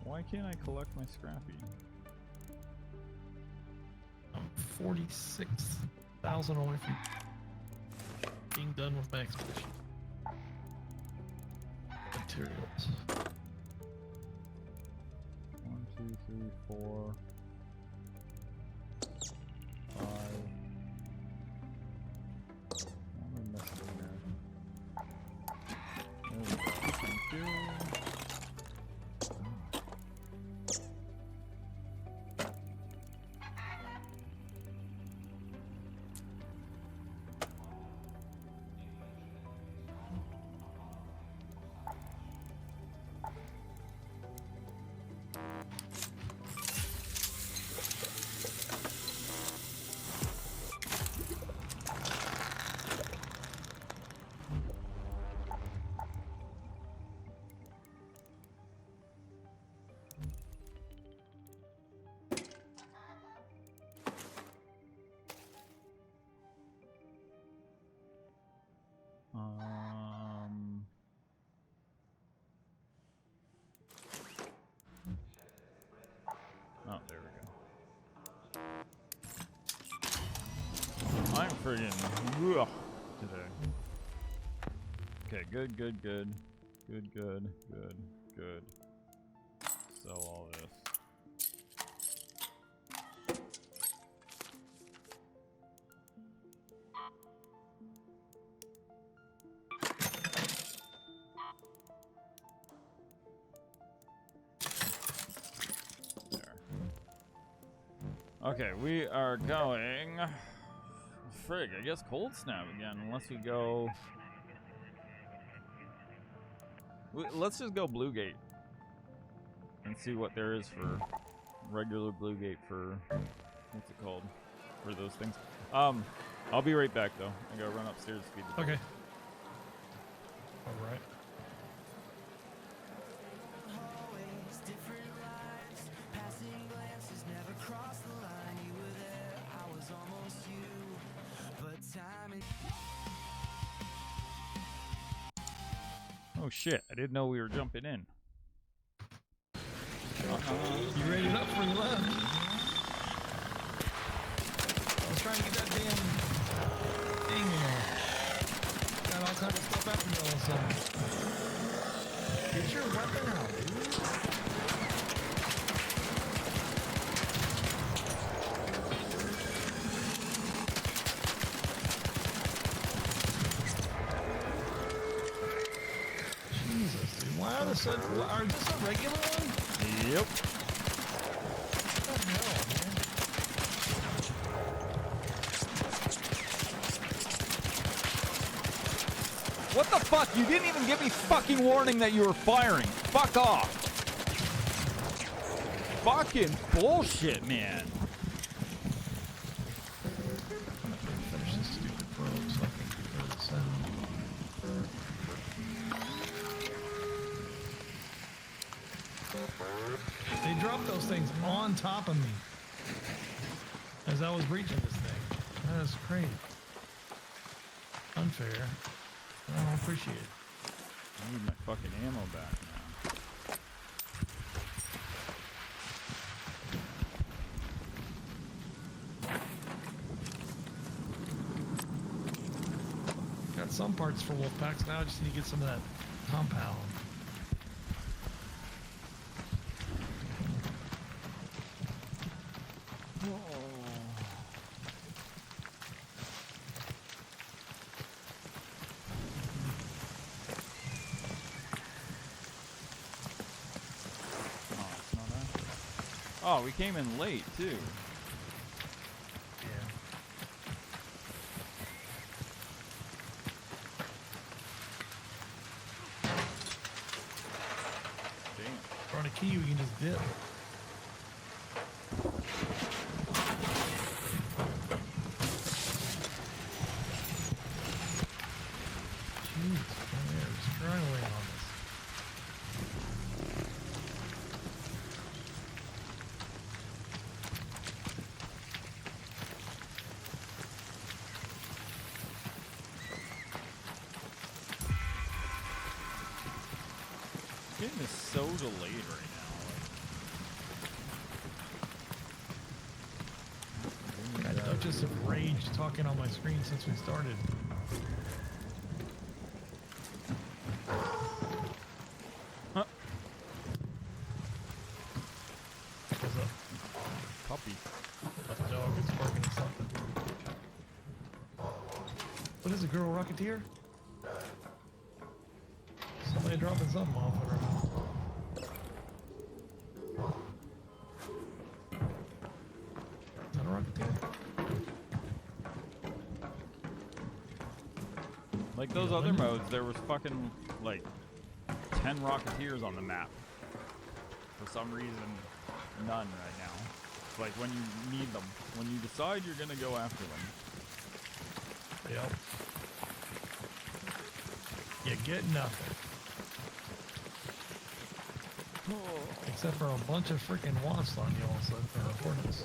[SPEAKER 2] Why can't I collect my Scrappy?
[SPEAKER 4] I'm 46,000 away from being done with my expedition. Materials.
[SPEAKER 2] 1, 2, 3, 4, 5. What am I missing here? There we go. Thank you. Oh, there we go. I'm friggin' today. Okay, good. Sell all this. Okay, we are going. Frig, I guess cold snap again, unless we go. Let's just go Blue Gate and see what there is for regular Blue Gate for what's it called for those things. I'll be right back though. I gotta run upstairs to feed the dog.
[SPEAKER 4] Okay. All right.
[SPEAKER 2] Oh shit, I didn't know we were jumping in.
[SPEAKER 4] You rated up before you left. I was trying to get that damn thing, got all kinds of stuff after me all of a sudden. Get your weapon out, dude. Why are this are this a regular one?
[SPEAKER 2] Yep.
[SPEAKER 4] What the hell, man?
[SPEAKER 1] What the fuck? You didn't even give me fucking warning that you were firing. Fuck off. Fucking bullshit, man.
[SPEAKER 4] I'm not gonna finish this stupid probe so I can hear the sound. They dropped those things on top of me as I was breaching this thing. That is crazy. Unfair. I don't appreciate it.
[SPEAKER 2] I need my fucking ammo back now.
[SPEAKER 4] Got some parts for wolf packs. Now I just need to get some of that compound.
[SPEAKER 2] Oh, we came in late too.
[SPEAKER 4] Yeah.
[SPEAKER 2] Damn.
[SPEAKER 4] On a key, we can just dip. Jeez, they're struggling on this.
[SPEAKER 2] This game is so delayed right now.
[SPEAKER 4] God, I've just have rage talking on my screen since we started.
[SPEAKER 2] Huh.
[SPEAKER 4] What's up?
[SPEAKER 2] Puppy.
[SPEAKER 4] A dog is barking at something. What is a girl rocketeer? Somebody dropping something off at her. Is that a rocketeer?
[SPEAKER 2] Like those other modes, there was fucking like 10 Rocketeers on the map. For some reason, none right now. Like when you need them, when you decide you're gonna go after them.
[SPEAKER 4] Yep. You get nothing. Except for a bunch of freaking wasps on you all of a sudden for hornets.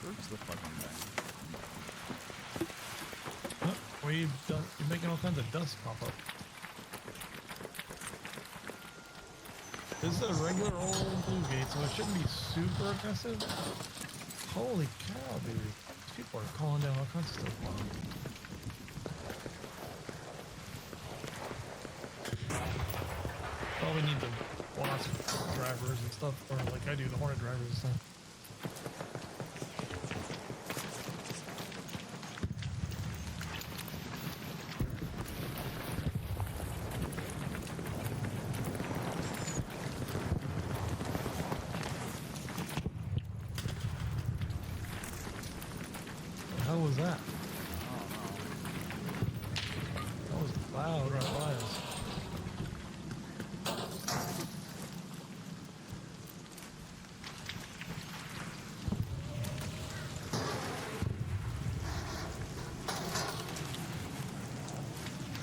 [SPEAKER 2] Where's the fucking thing?
[SPEAKER 4] Oh, you're making all kinds of dust pop up. This is a regular old blue gate, so it shouldn't be super aggressive. Holy cow, dude. These people are calling down all kinds of stuff. Probably need the wasp drivers and stuff, or like I do, the hornet drivers and stuff. How was that? That was loud right by us.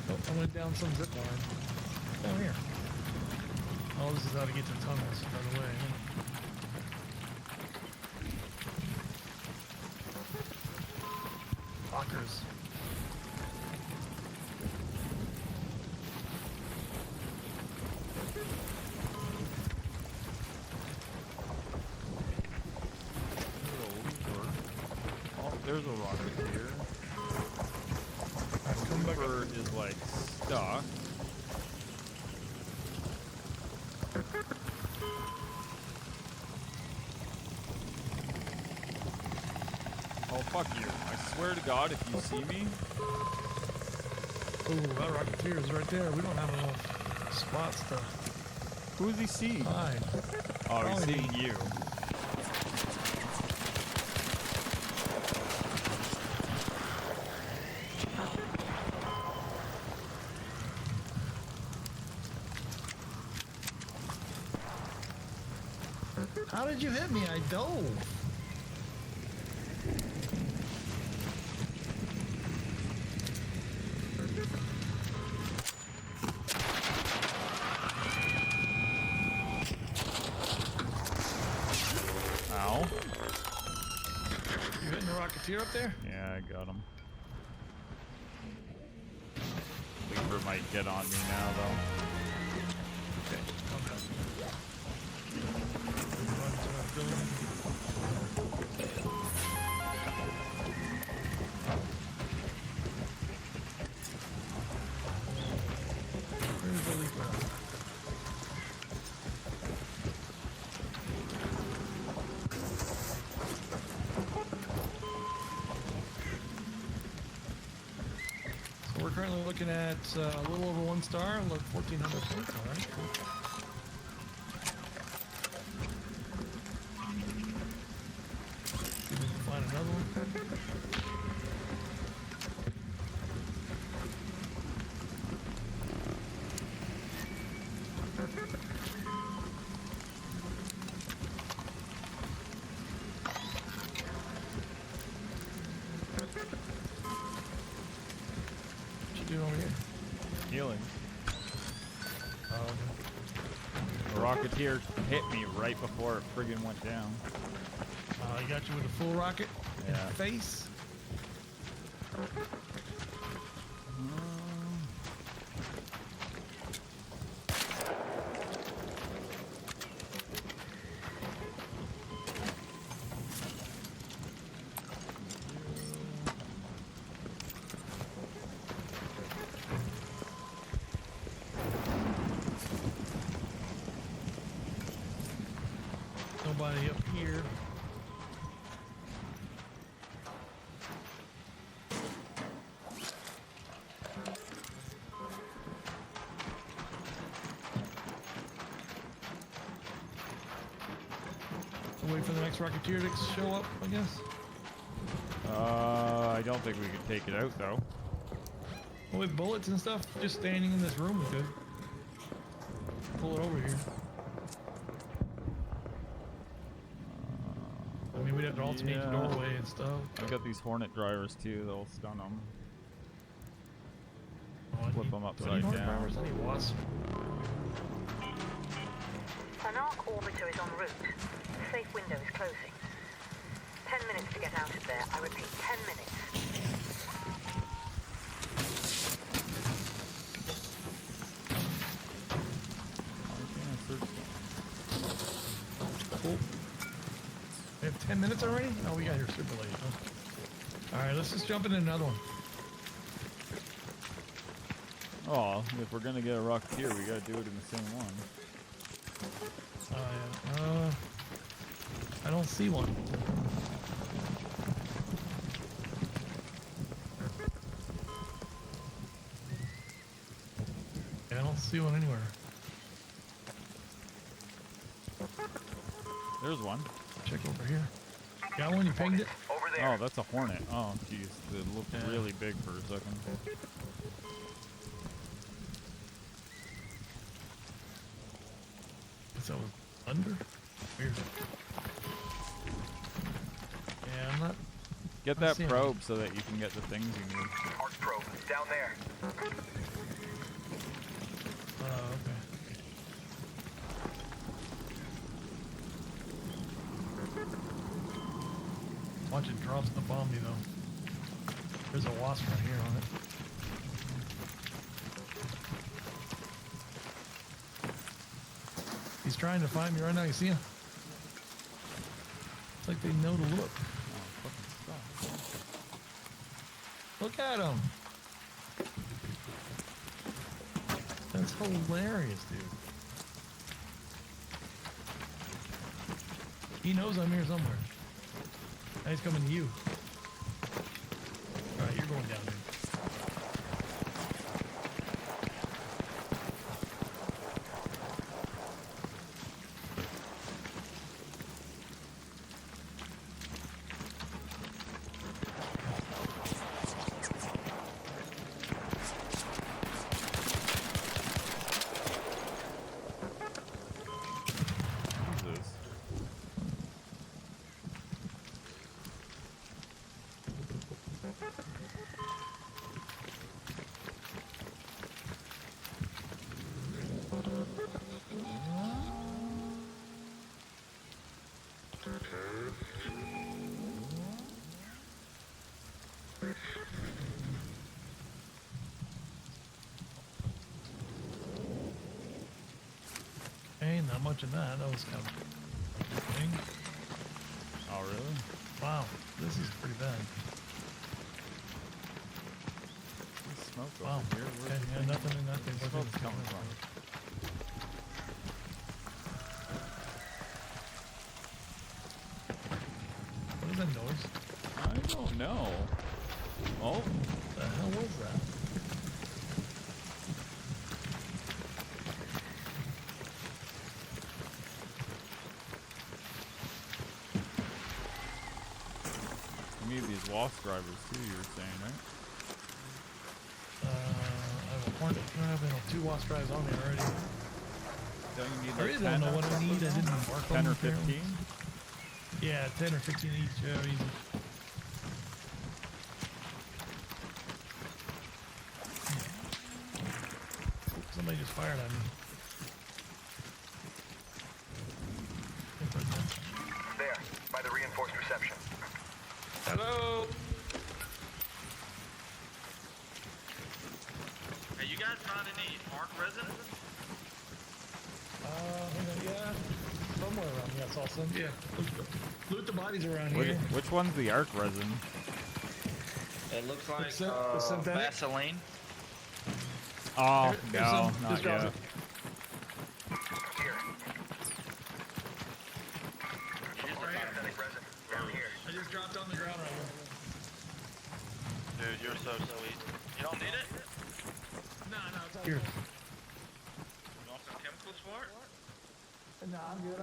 [SPEAKER 4] Oh, I went down some zip line. Down here. Oh, this is how to get to tunnels, by the way. Lockers.
[SPEAKER 2] Oh, there's a Rocketeer. Bird is like stuck. Oh, fuck you. I swear to God, if you see me...
[SPEAKER 4] Ooh, that Rocketeer is right there. We don't have enough spots to...
[SPEAKER 2] Who is he seeing?
[SPEAKER 4] hide.
[SPEAKER 2] Oh, he's
[SPEAKER 4] Probably
[SPEAKER 2] seeing you.
[SPEAKER 4] How did you hit me? I dove.
[SPEAKER 2] Ow.
[SPEAKER 4] You hitting the Rocketeer up there?
[SPEAKER 2] Yeah, I got him. Wait for might get on me now, though.
[SPEAKER 4] Okay. Run to our building. Where's the leak at? So we're currently looking at a little over 1 star, like 1,400 points. All right, cool. See if we can find another one. What you doing over here?
[SPEAKER 2] Healing.
[SPEAKER 4] Oh, okay.
[SPEAKER 2] The Rocketeer hit me right before it friggin' went down.
[SPEAKER 4] I got you with a full rocket in
[SPEAKER 2] Yeah.
[SPEAKER 4] the face. Nobody up here. So wait for the next Rocketeer to show up, I guess.
[SPEAKER 2] I don't think we can take it out, though.
[SPEAKER 4] Well, with bullets and stuff, just standing in this room is good. Pull it over here. I mean, we'd have to alternate the doorway and stuff.
[SPEAKER 2] I got these Hornet drivers, too. They'll stun them.
[SPEAKER 4] Flip
[SPEAKER 2] them upside down.
[SPEAKER 4] I need wasps.
[SPEAKER 3] An arc orbiter is en route. The safe window is closing. 10 minutes to get out of there. I repeat, 10 minutes.
[SPEAKER 4] Cool. We have 10 minutes already? Oh, we got here super late. Huh? All right, let's just jump into another one.
[SPEAKER 2] Oh, if we're gonna get a Rocketeer, we gotta do it in the same one.
[SPEAKER 4] Yeah. I don't see one. Yeah, I don't see one anywhere.
[SPEAKER 2] There's one.
[SPEAKER 4] Check over here. Got one? You pinged it?
[SPEAKER 2] Oh, that's a Hornet. Oh, jeez. It looked really big for a second.
[SPEAKER 4] So under? Weird. Yeah, I'm not.
[SPEAKER 2] Get that probe so that you can get the things you need.
[SPEAKER 9] Arc probe, down there.
[SPEAKER 4] Oh, okay. Watch it drops the bomb, you know. There's a wasp right here on it. He's trying to find me right now. You see him? It's like they know to look. Look at him. That's hilarious, dude. He knows I'm here somewhere. Now he's coming to you. Alright, you're going down, dude. not much in that. That was kind of thing.
[SPEAKER 2] Oh, really?
[SPEAKER 4] Wow, this is pretty bad.
[SPEAKER 2] There's smoke over
[SPEAKER 4] Wow.
[SPEAKER 2] here.
[SPEAKER 4] Okay, yeah, nothing in nothing.
[SPEAKER 2] Where's the smoke coming from?
[SPEAKER 4] What is that noise?
[SPEAKER 2] I don't know. Oh,
[SPEAKER 4] What the hell was that?
[SPEAKER 2] you need these wasp drivers too, you were saying, right?
[SPEAKER 4] I have a Hornet drive and 2 wasp drives on there already.
[SPEAKER 2] Don't you need
[SPEAKER 4] I really don't know what I need. I didn't mark
[SPEAKER 2] 10
[SPEAKER 4] them
[SPEAKER 2] or
[SPEAKER 4] apparently.
[SPEAKER 2] 15?
[SPEAKER 4] Yeah, 10 or 15 each. Yeah, easy. Somebody just fired at me.
[SPEAKER 6] There, by the reinforced reception.
[SPEAKER 4] Hello.
[SPEAKER 10] Hey, you guys find any arc resin?
[SPEAKER 4] Yeah, somewhere around here. I saw some. Yeah, loot the bodies around
[SPEAKER 2] Which,
[SPEAKER 4] here.
[SPEAKER 2] which one's the arc resin?
[SPEAKER 10] It looks like
[SPEAKER 4] The synthetic?
[SPEAKER 10] Vaseline.
[SPEAKER 2] Oh,
[SPEAKER 4] Here's
[SPEAKER 2] no,
[SPEAKER 4] some.
[SPEAKER 2] not
[SPEAKER 4] Just drop
[SPEAKER 2] yet.
[SPEAKER 4] it.
[SPEAKER 6] Here.
[SPEAKER 10] Synthetic
[SPEAKER 6] resin. Down here.
[SPEAKER 4] I just dropped on the ground right
[SPEAKER 10] Dude, you're so sweet. You don't need it?
[SPEAKER 4] now. No, it's all here.
[SPEAKER 10] You want some chemicals for it?
[SPEAKER 4] No, I'm good.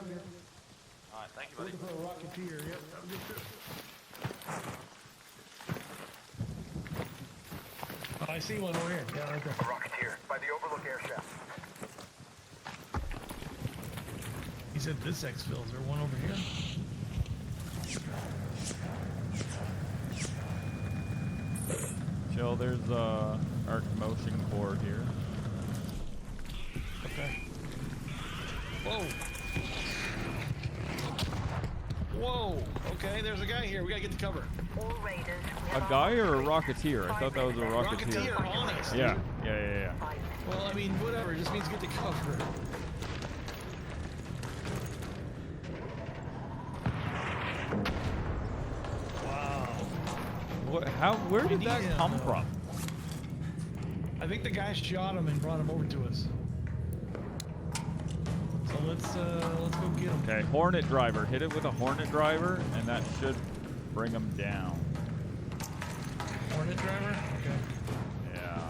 [SPEAKER 10] Alright, thank you, buddy.
[SPEAKER 4] Looking for a rocketeer. Yep, that was good too. Oh, I see one over here. Yeah, right there.
[SPEAKER 6] Rocketeer, by the Overlook air shaft.
[SPEAKER 4] He said this exfil. Is there one over here?
[SPEAKER 2] Chill, there's a arc motion core here.
[SPEAKER 4] Okay. Whoa. Whoa. Okay, there's a guy here. We gotta get the cover.
[SPEAKER 3] All raiders. we
[SPEAKER 2] A
[SPEAKER 3] have
[SPEAKER 2] guy
[SPEAKER 3] our
[SPEAKER 2] or a rocketeer? I thought that was a
[SPEAKER 4] Rocketeer,
[SPEAKER 2] rocketeer.
[SPEAKER 4] honest.
[SPEAKER 2] Yeah.
[SPEAKER 4] Well, I mean, whatever. It just means get the cover. Wow.
[SPEAKER 2] What? How? Where did that
[SPEAKER 4] need,
[SPEAKER 2] come from?
[SPEAKER 4] I think the guy shot him and brought him over to us. So let's go get him.
[SPEAKER 2] Okay, Hornet driver. Hit it with a Hornet driver, and that should bring him down.
[SPEAKER 4] Hornet driver? Okay.
[SPEAKER 2] Yeah.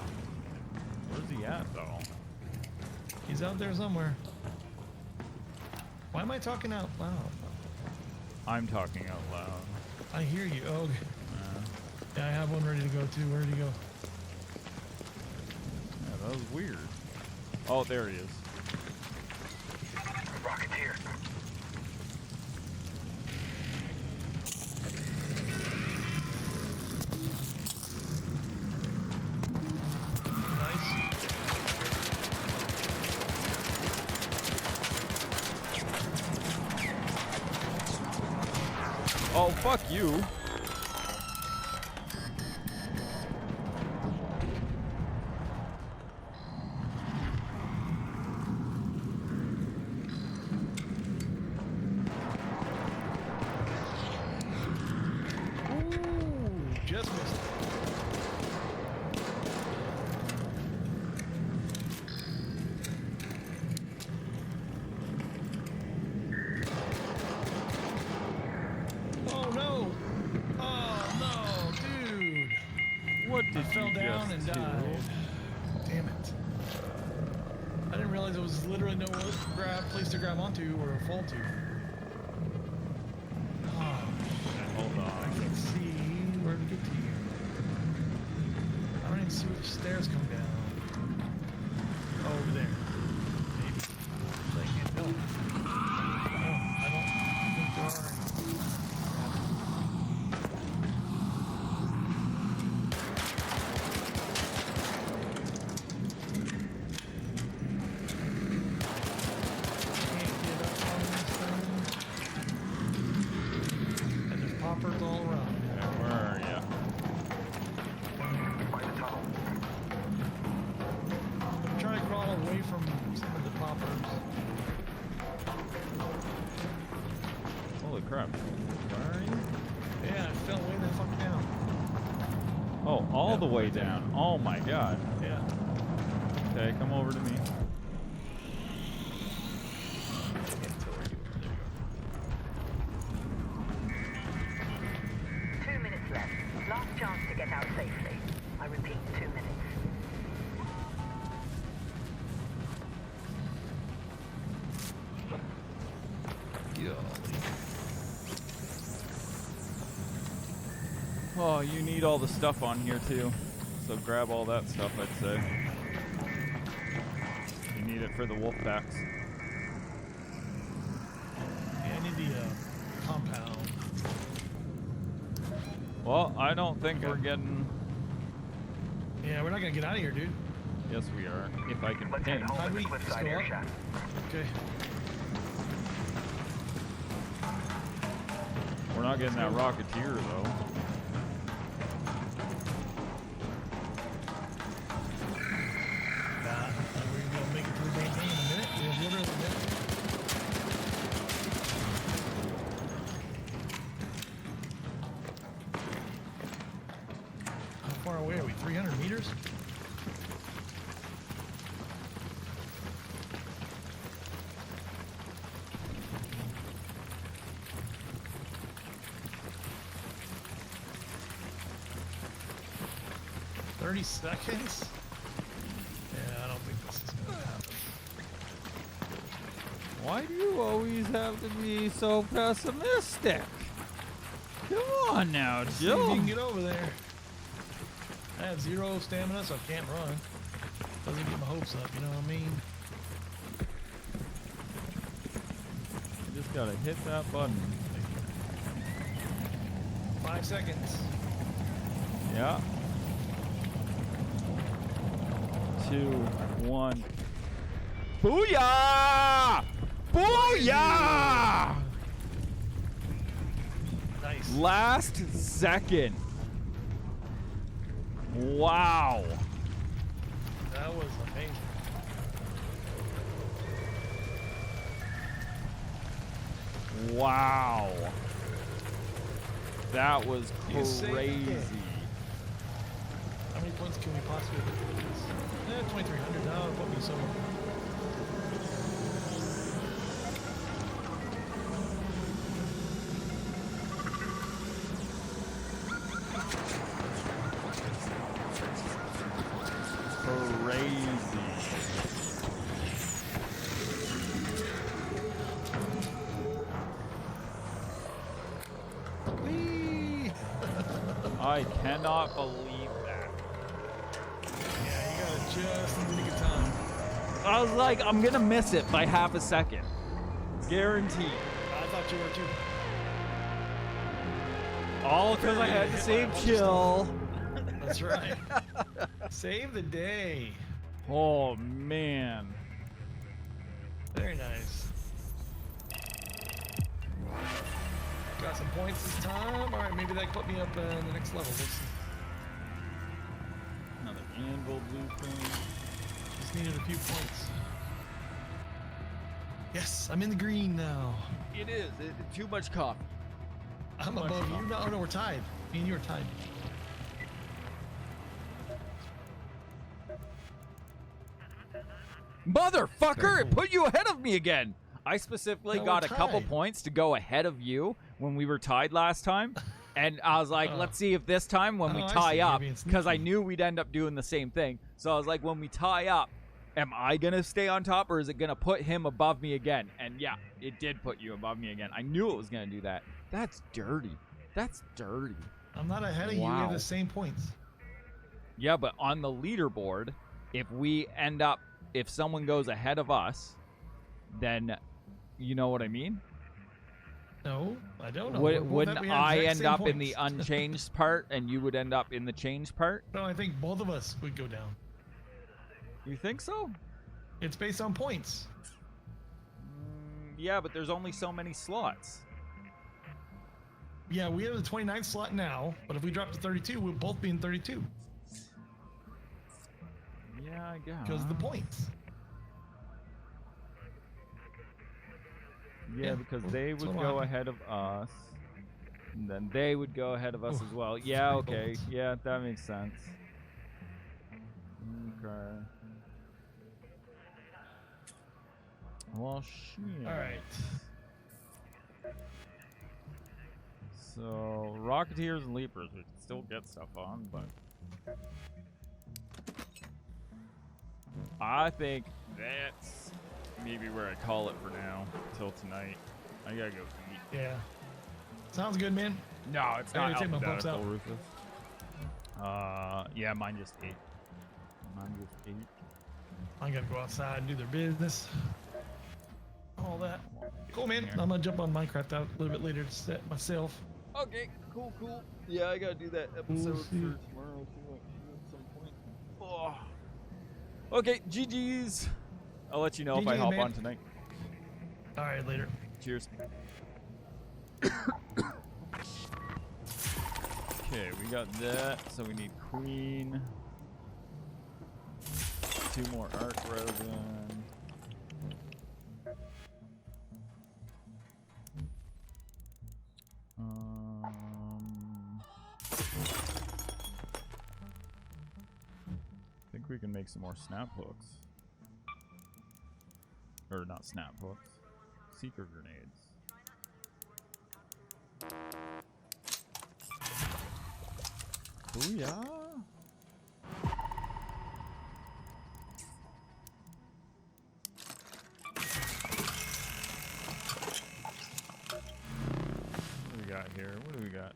[SPEAKER 2] Where's he at, though?
[SPEAKER 4] He's out there somewhere. Why am I talking out loud?
[SPEAKER 2] I'm talking out loud.
[SPEAKER 4] I hear you. Oh, okay. Yeah, I have one ready to go too. Where did he go?
[SPEAKER 2] Yeah, that was weird. Oh, there he is.
[SPEAKER 6] Rocketeer.
[SPEAKER 4] Nice.
[SPEAKER 2] Oh, fuck you.
[SPEAKER 4] Ooh, just missed it. Oh no! Oh no, dude!
[SPEAKER 2] What did
[SPEAKER 4] I fell
[SPEAKER 2] you
[SPEAKER 4] down
[SPEAKER 2] just
[SPEAKER 4] and
[SPEAKER 2] do?
[SPEAKER 4] died. Damn it! I didn't realize there was literally no place to grab onto or fall to. Oh,
[SPEAKER 2] Hold
[SPEAKER 4] I
[SPEAKER 2] on.
[SPEAKER 4] can't see where to get to you. I don't even see which stairs come down. Oh, over there. Maybe. I can't tell. No, I don't think there are any. Can't get up on this thing. And there's poppers all around.
[SPEAKER 2] Okay, where are ya?
[SPEAKER 6] By the tunnel.
[SPEAKER 4] I'm trying to crawl away from some of the poppers.
[SPEAKER 2] crap. Where are you?
[SPEAKER 4] Yeah, I fell way the fuck down.
[SPEAKER 2] Oh, all
[SPEAKER 4] Yep,
[SPEAKER 2] the way
[SPEAKER 4] right there.
[SPEAKER 2] down. Oh my god.
[SPEAKER 4] Yeah.
[SPEAKER 2] Okay, come over to me.
[SPEAKER 4] Can't tell where you are. There you
[SPEAKER 3] 2 minutes left. Last chance to get out safely. I repeat, 2 minutes.
[SPEAKER 4] go.
[SPEAKER 2] Oh, you need all the stuff on here too. So grab all that stuff, I'd say. You need it for the wolf packs.
[SPEAKER 4] Yeah, I need the compound.
[SPEAKER 2] Well, I don't think we're getting...
[SPEAKER 4] Yeah, we're not gonna get out of here, dude.
[SPEAKER 2] Yes, we are. If I can
[SPEAKER 3] Let's
[SPEAKER 2] ping.
[SPEAKER 3] head home
[SPEAKER 4] How
[SPEAKER 3] at
[SPEAKER 4] do
[SPEAKER 3] the
[SPEAKER 4] we
[SPEAKER 3] flip
[SPEAKER 4] just
[SPEAKER 3] side
[SPEAKER 4] go
[SPEAKER 3] air
[SPEAKER 4] up?
[SPEAKER 3] shaft.
[SPEAKER 4] Okay.
[SPEAKER 2] We're not getting that Rocketeer, though.
[SPEAKER 4] We're gonna make it to the main thing in a minute. We have literally a minute. How far away are we? 300 meters? Seconds? Yeah, I don't think this is gonna happen.
[SPEAKER 2] Why do you always have to be so pessimistic? Come on now,
[SPEAKER 4] See if you
[SPEAKER 2] Jill.
[SPEAKER 4] can get over there. I have 0 stamina, so I can't run. Doesn't get my hopes up, you know what I mean?
[SPEAKER 2] You just gotta hit that button.
[SPEAKER 4] 5 seconds.
[SPEAKER 2] Yeah. 2, 1. Booyah! Booyah!
[SPEAKER 4] Nice.
[SPEAKER 2] Last second. Wow.
[SPEAKER 4] That was amazing.
[SPEAKER 2] Wow. That was
[SPEAKER 4] You saved
[SPEAKER 2] crazy.
[SPEAKER 4] it. How many points can we possibly get for this? 2,300. That'll put me somewhere.
[SPEAKER 2] Crazy.
[SPEAKER 4] Whee!
[SPEAKER 2] I cannot believe that.
[SPEAKER 4] Yeah, you got it just in the nick of time.
[SPEAKER 2] I was like, I'm gonna miss it by half a second. Guaranteed.
[SPEAKER 4] I thought you were too.
[SPEAKER 2] All because I had to
[SPEAKER 4] Hit
[SPEAKER 2] save
[SPEAKER 4] by a bunch of
[SPEAKER 2] Chill.
[SPEAKER 4] That's right. Save the day.
[SPEAKER 2] Oh man.
[SPEAKER 4] Very nice. Got some points this time. All right, maybe that put me up in the next level. We'll see.
[SPEAKER 2] Another anvil blueprint.
[SPEAKER 4] Just needed a few points. Yes, I'm in the green now.
[SPEAKER 1] It is. Too much coffee.
[SPEAKER 4] I'm above you. No, no, we're tied. Me and you are tied.
[SPEAKER 1] Motherfucker! It put you ahead of me again. I specifically
[SPEAKER 4] No,
[SPEAKER 1] got
[SPEAKER 4] we're
[SPEAKER 1] a couple
[SPEAKER 4] tied.
[SPEAKER 1] points to go ahead of you when we were tied last time. And I was like, let's see if this time when we
[SPEAKER 4] Oh, I see.
[SPEAKER 1] tie
[SPEAKER 4] You're
[SPEAKER 1] up,
[SPEAKER 4] being
[SPEAKER 1] because I
[SPEAKER 4] sneaky.
[SPEAKER 1] knew we'd end up doing the same thing. So I was like, when we tie up, am I going to stay on top or is it going to put him above me again? And yeah, it did put you above me again. I knew it was going to do that. That's dirty. That's dirty.
[SPEAKER 4] I'm not ahead of you. We have
[SPEAKER 1] Wow.
[SPEAKER 4] the same points.
[SPEAKER 1] Yeah, but on the leaderboard, if we end up, if someone goes ahead of us, then you know what I mean?
[SPEAKER 4] No, I don't know. We're both
[SPEAKER 1] Wouldn't
[SPEAKER 4] we have
[SPEAKER 1] I
[SPEAKER 4] exact
[SPEAKER 1] end
[SPEAKER 4] same
[SPEAKER 1] up in the
[SPEAKER 4] points.
[SPEAKER 1] unchanged part and you would end up in the changed part?
[SPEAKER 4] No, I think both of us would go down.
[SPEAKER 1] You think so?
[SPEAKER 4] It's based on points.
[SPEAKER 1] Yeah, but there's only so many slots.
[SPEAKER 4] Yeah, we have the 29th slot now, but if we drop to 32, we'll both be in 32
[SPEAKER 1] Yeah, I guess.
[SPEAKER 4] because of the points.
[SPEAKER 1] Yeah, because they would
[SPEAKER 4] what
[SPEAKER 1] go
[SPEAKER 4] happened.
[SPEAKER 1] ahead of us. And then they would go ahead of us as well. Yeah,
[SPEAKER 4] three
[SPEAKER 1] okay.
[SPEAKER 4] bullets.
[SPEAKER 1] Yeah, that makes sense. Okay. Well, shit.
[SPEAKER 4] Alright.
[SPEAKER 1] So, Rocketeers and Leapers, we can still get stuff on, but... I think that's maybe where I call it for now, till tonight. I gotta go eat.
[SPEAKER 4] Yeah. Sounds good, man.
[SPEAKER 1] No, it's
[SPEAKER 4] I
[SPEAKER 1] not
[SPEAKER 4] gotta take my pups
[SPEAKER 1] alphabetical,
[SPEAKER 4] out.
[SPEAKER 1] Rufus. Yeah, mine just ate. Mine just ate.
[SPEAKER 4] I'm gonna go outside and do their business. All that. Cool, man.
[SPEAKER 1] Here.
[SPEAKER 4] I'm gonna jump on Minecraft out a little bit later to set myself.
[SPEAKER 1] Okay, cool. Yeah, I gotta do that episode for
[SPEAKER 4] see.
[SPEAKER 1] tomorrow too, at some point. Oh. Okay, GG's. I'll let you know if I
[SPEAKER 4] GG,
[SPEAKER 1] hop
[SPEAKER 4] man.
[SPEAKER 1] on tonight.
[SPEAKER 4] All right, later.
[SPEAKER 1] Cheers. Okay, we got that. So we need Queen. 2 more arc resin. I think we can make some more snap hooks. Or not snap hooks. Seeker grenades. Booyah! What do we got here? What do we got?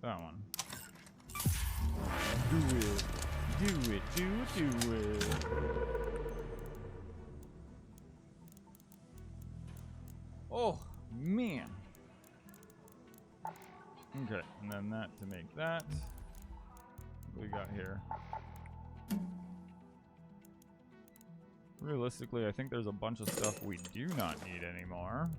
[SPEAKER 1] That one. Do it. Do it. Do it. Oh, man. Okay, and then that to make that. What do we got here? Realistically, I think there's a bunch of stuff we do not need anymore.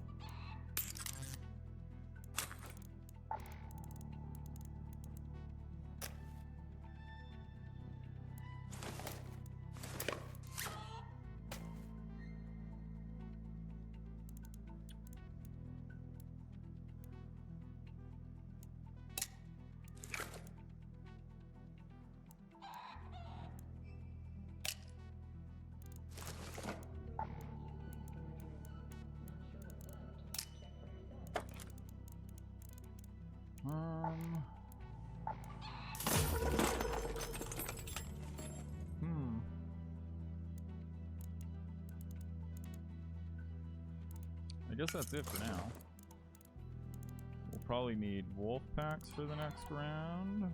[SPEAKER 1] I guess that's it for now. We'll probably need wolf packs for the next round.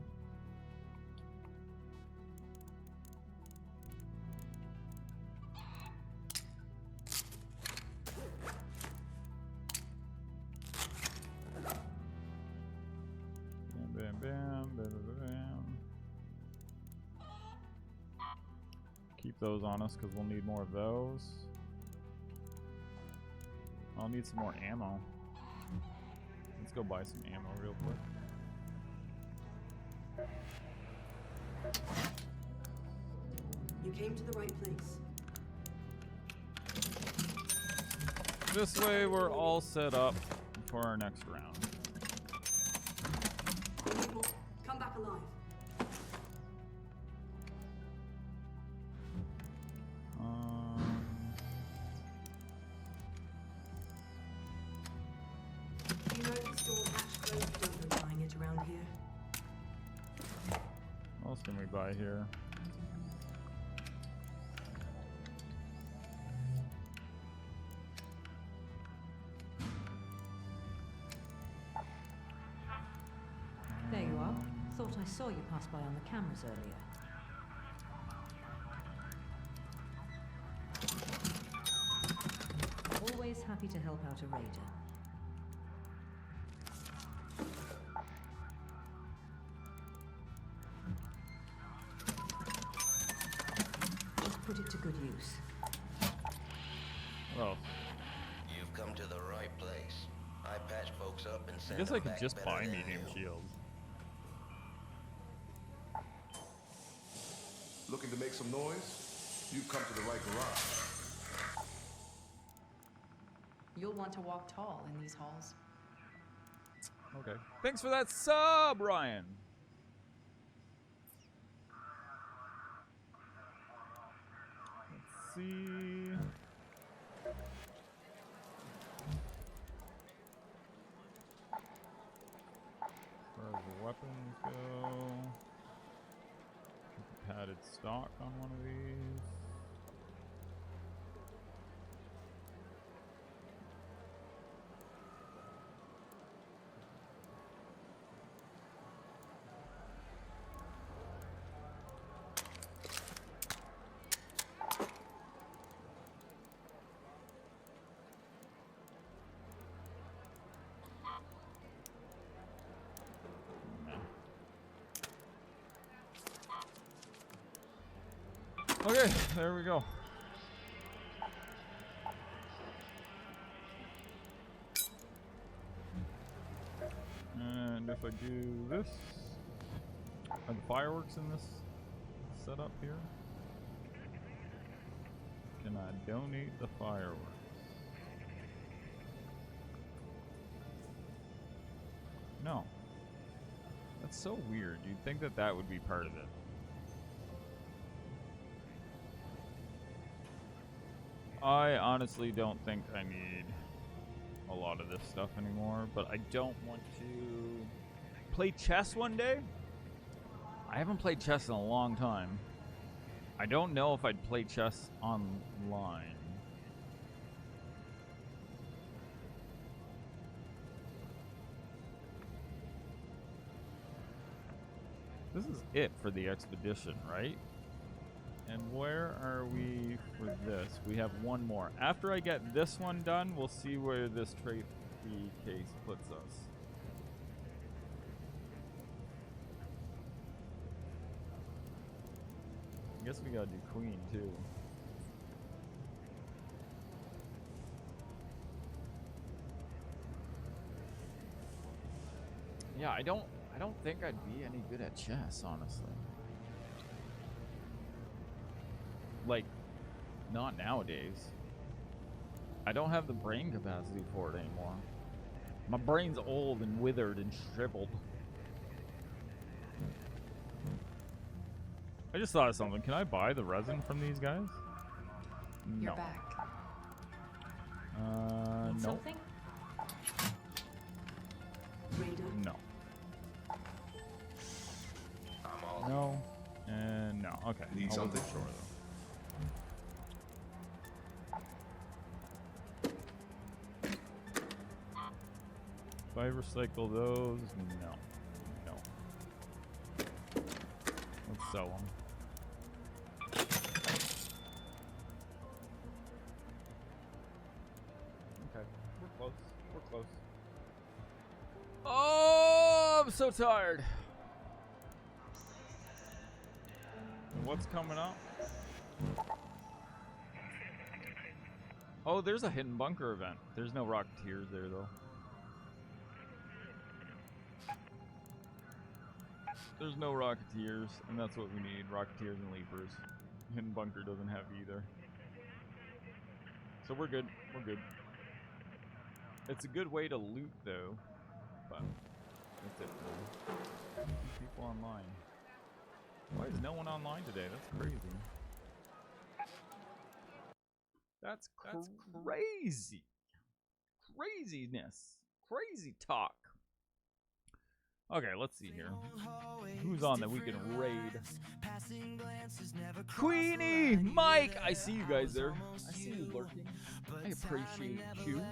[SPEAKER 1] Bam, bam, bam, bam, bam, bam. Keep those on us because we'll need more of those. I'll need some more ammo. Let's go buy some ammo real quick.
[SPEAKER 7] You came to the right place.
[SPEAKER 1] This way we're all set up for our next round.
[SPEAKER 7] People, come back alive. You noticed all hatch closed, don't go buying it around here.
[SPEAKER 1] What else can we buy here?
[SPEAKER 8] There you are. Thought I saw you pass by on the cameras earlier. Always happy to help out a raider. Just put it to good use.
[SPEAKER 1] Well,
[SPEAKER 9] You've come to the right place. I patch folks up and
[SPEAKER 1] I
[SPEAKER 9] send
[SPEAKER 1] guess
[SPEAKER 9] them
[SPEAKER 1] I could
[SPEAKER 9] back
[SPEAKER 1] just
[SPEAKER 9] better
[SPEAKER 1] buy
[SPEAKER 9] than
[SPEAKER 1] medium
[SPEAKER 9] new.
[SPEAKER 1] shields.
[SPEAKER 6] Looking to make some noise? You've come to the right garage.
[SPEAKER 8] You'll want to walk tall in these halls.
[SPEAKER 1] Okay. Thanks for that sub, Ryan. Let's see. As far as the weapons go, padded stock on one of these. Okay, there we go. And if I do this, are the fireworks in this setup here? Can I donate the fireworks? No. That's so weird. You'd think that that would be part of it. I honestly don't think I need a lot of this stuff anymore, but I don't want to play chess one day. I haven't played chess in a long time. I don't know if I'd play chess online. This is it for the expedition, right? And where are we for this? We have one more. After I get this one done, we'll see where this trophy case puts us. I guess we gotta do queen too. Yeah, I don't think I'd be any good at chess, honestly. Like, not nowadays. I don't have the brain capacity for it anymore. My brain's old and withered and shriveled. I just thought of something. Can I buy the resin from these guys?
[SPEAKER 8] You're
[SPEAKER 1] No.
[SPEAKER 8] back.
[SPEAKER 1] No.
[SPEAKER 8] Something?
[SPEAKER 1] No. No. And no. Okay.
[SPEAKER 6] Need
[SPEAKER 1] I wasn't
[SPEAKER 6] something?
[SPEAKER 1] sure though. If I recycle those, no. No. Let's sell them. Okay. We're close. We're close. Oh, I'm so tired. What's coming up? Oh, there's a hidden bunker event. There's no Rocketeers there, though. There's no Rocketeers, and that's what we need. Rocketeers and Leapers. Hidden bunker doesn't have either. So we're good. We're good. It's a good way to loot, though. But that's it. People online. Why is no one online today? That's crazy. That's crazy. Craziness. Crazy talk. Okay, let's see here. Who's on that we can raid? Queenie! Mike! I see you guys there. I see you lurking. I appreciate you.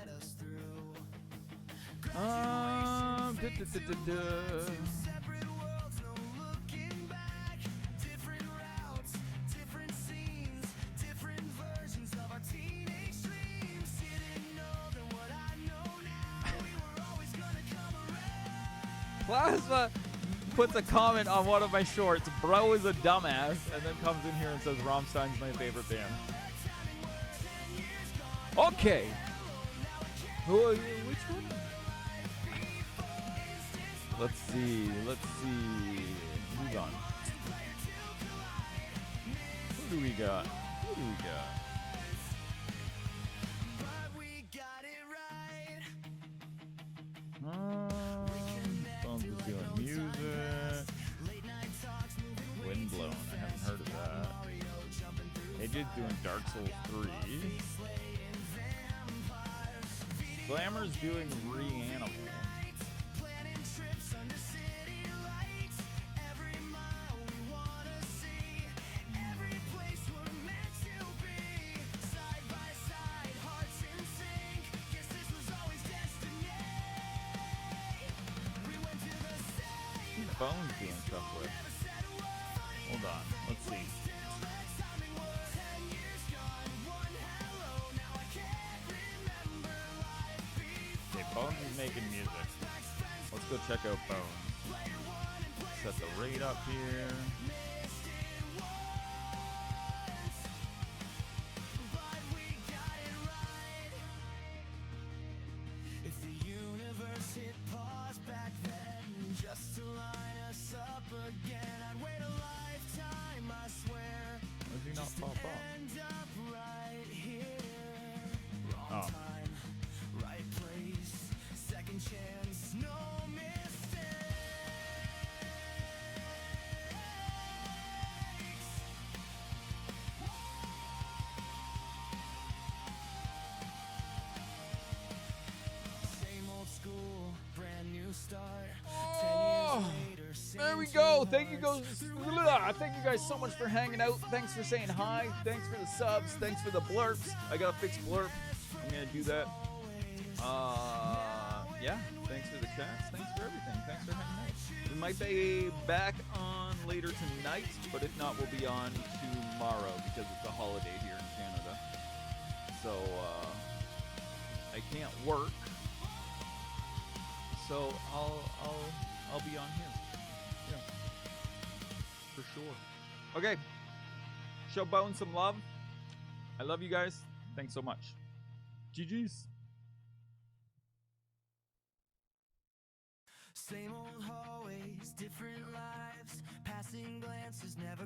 [SPEAKER 1] Plasma puts a comment on one of my shorts. Bro is a dumbass, and then comes in here and says Rammstein's my favorite band. Okay. Which one? Let's see. Let's see. Who's on? Who do we got? What do we got? Bones is doing music. Windblown, I haven't heard of that. AJ's doing Dark Souls 3. Glamour's doing Reanimal. Bones doing stuff with. Hold on, let's see. Okay, Bones is making music. Let's go check out Bones. Set the rate up here. Why did he not pop up? Oh. Oh, there we go. Thank you guys. Thank you guys so much for hanging out. Thanks for saying hi. Thanks for the subs. Thanks for the blurps. I gotta fix blurp. I'm gonna do that. Yeah. Thanks for the chats. Thanks for everything. Thanks for hanging out. We might be back on later tonight, but if not, we'll be on tomorrow because it's a holiday here in Canada. So I can't work. So I'll be on here. Yeah. For sure. Okay. Show Bone some love. I love you guys. Thanks so much. GG's. Same old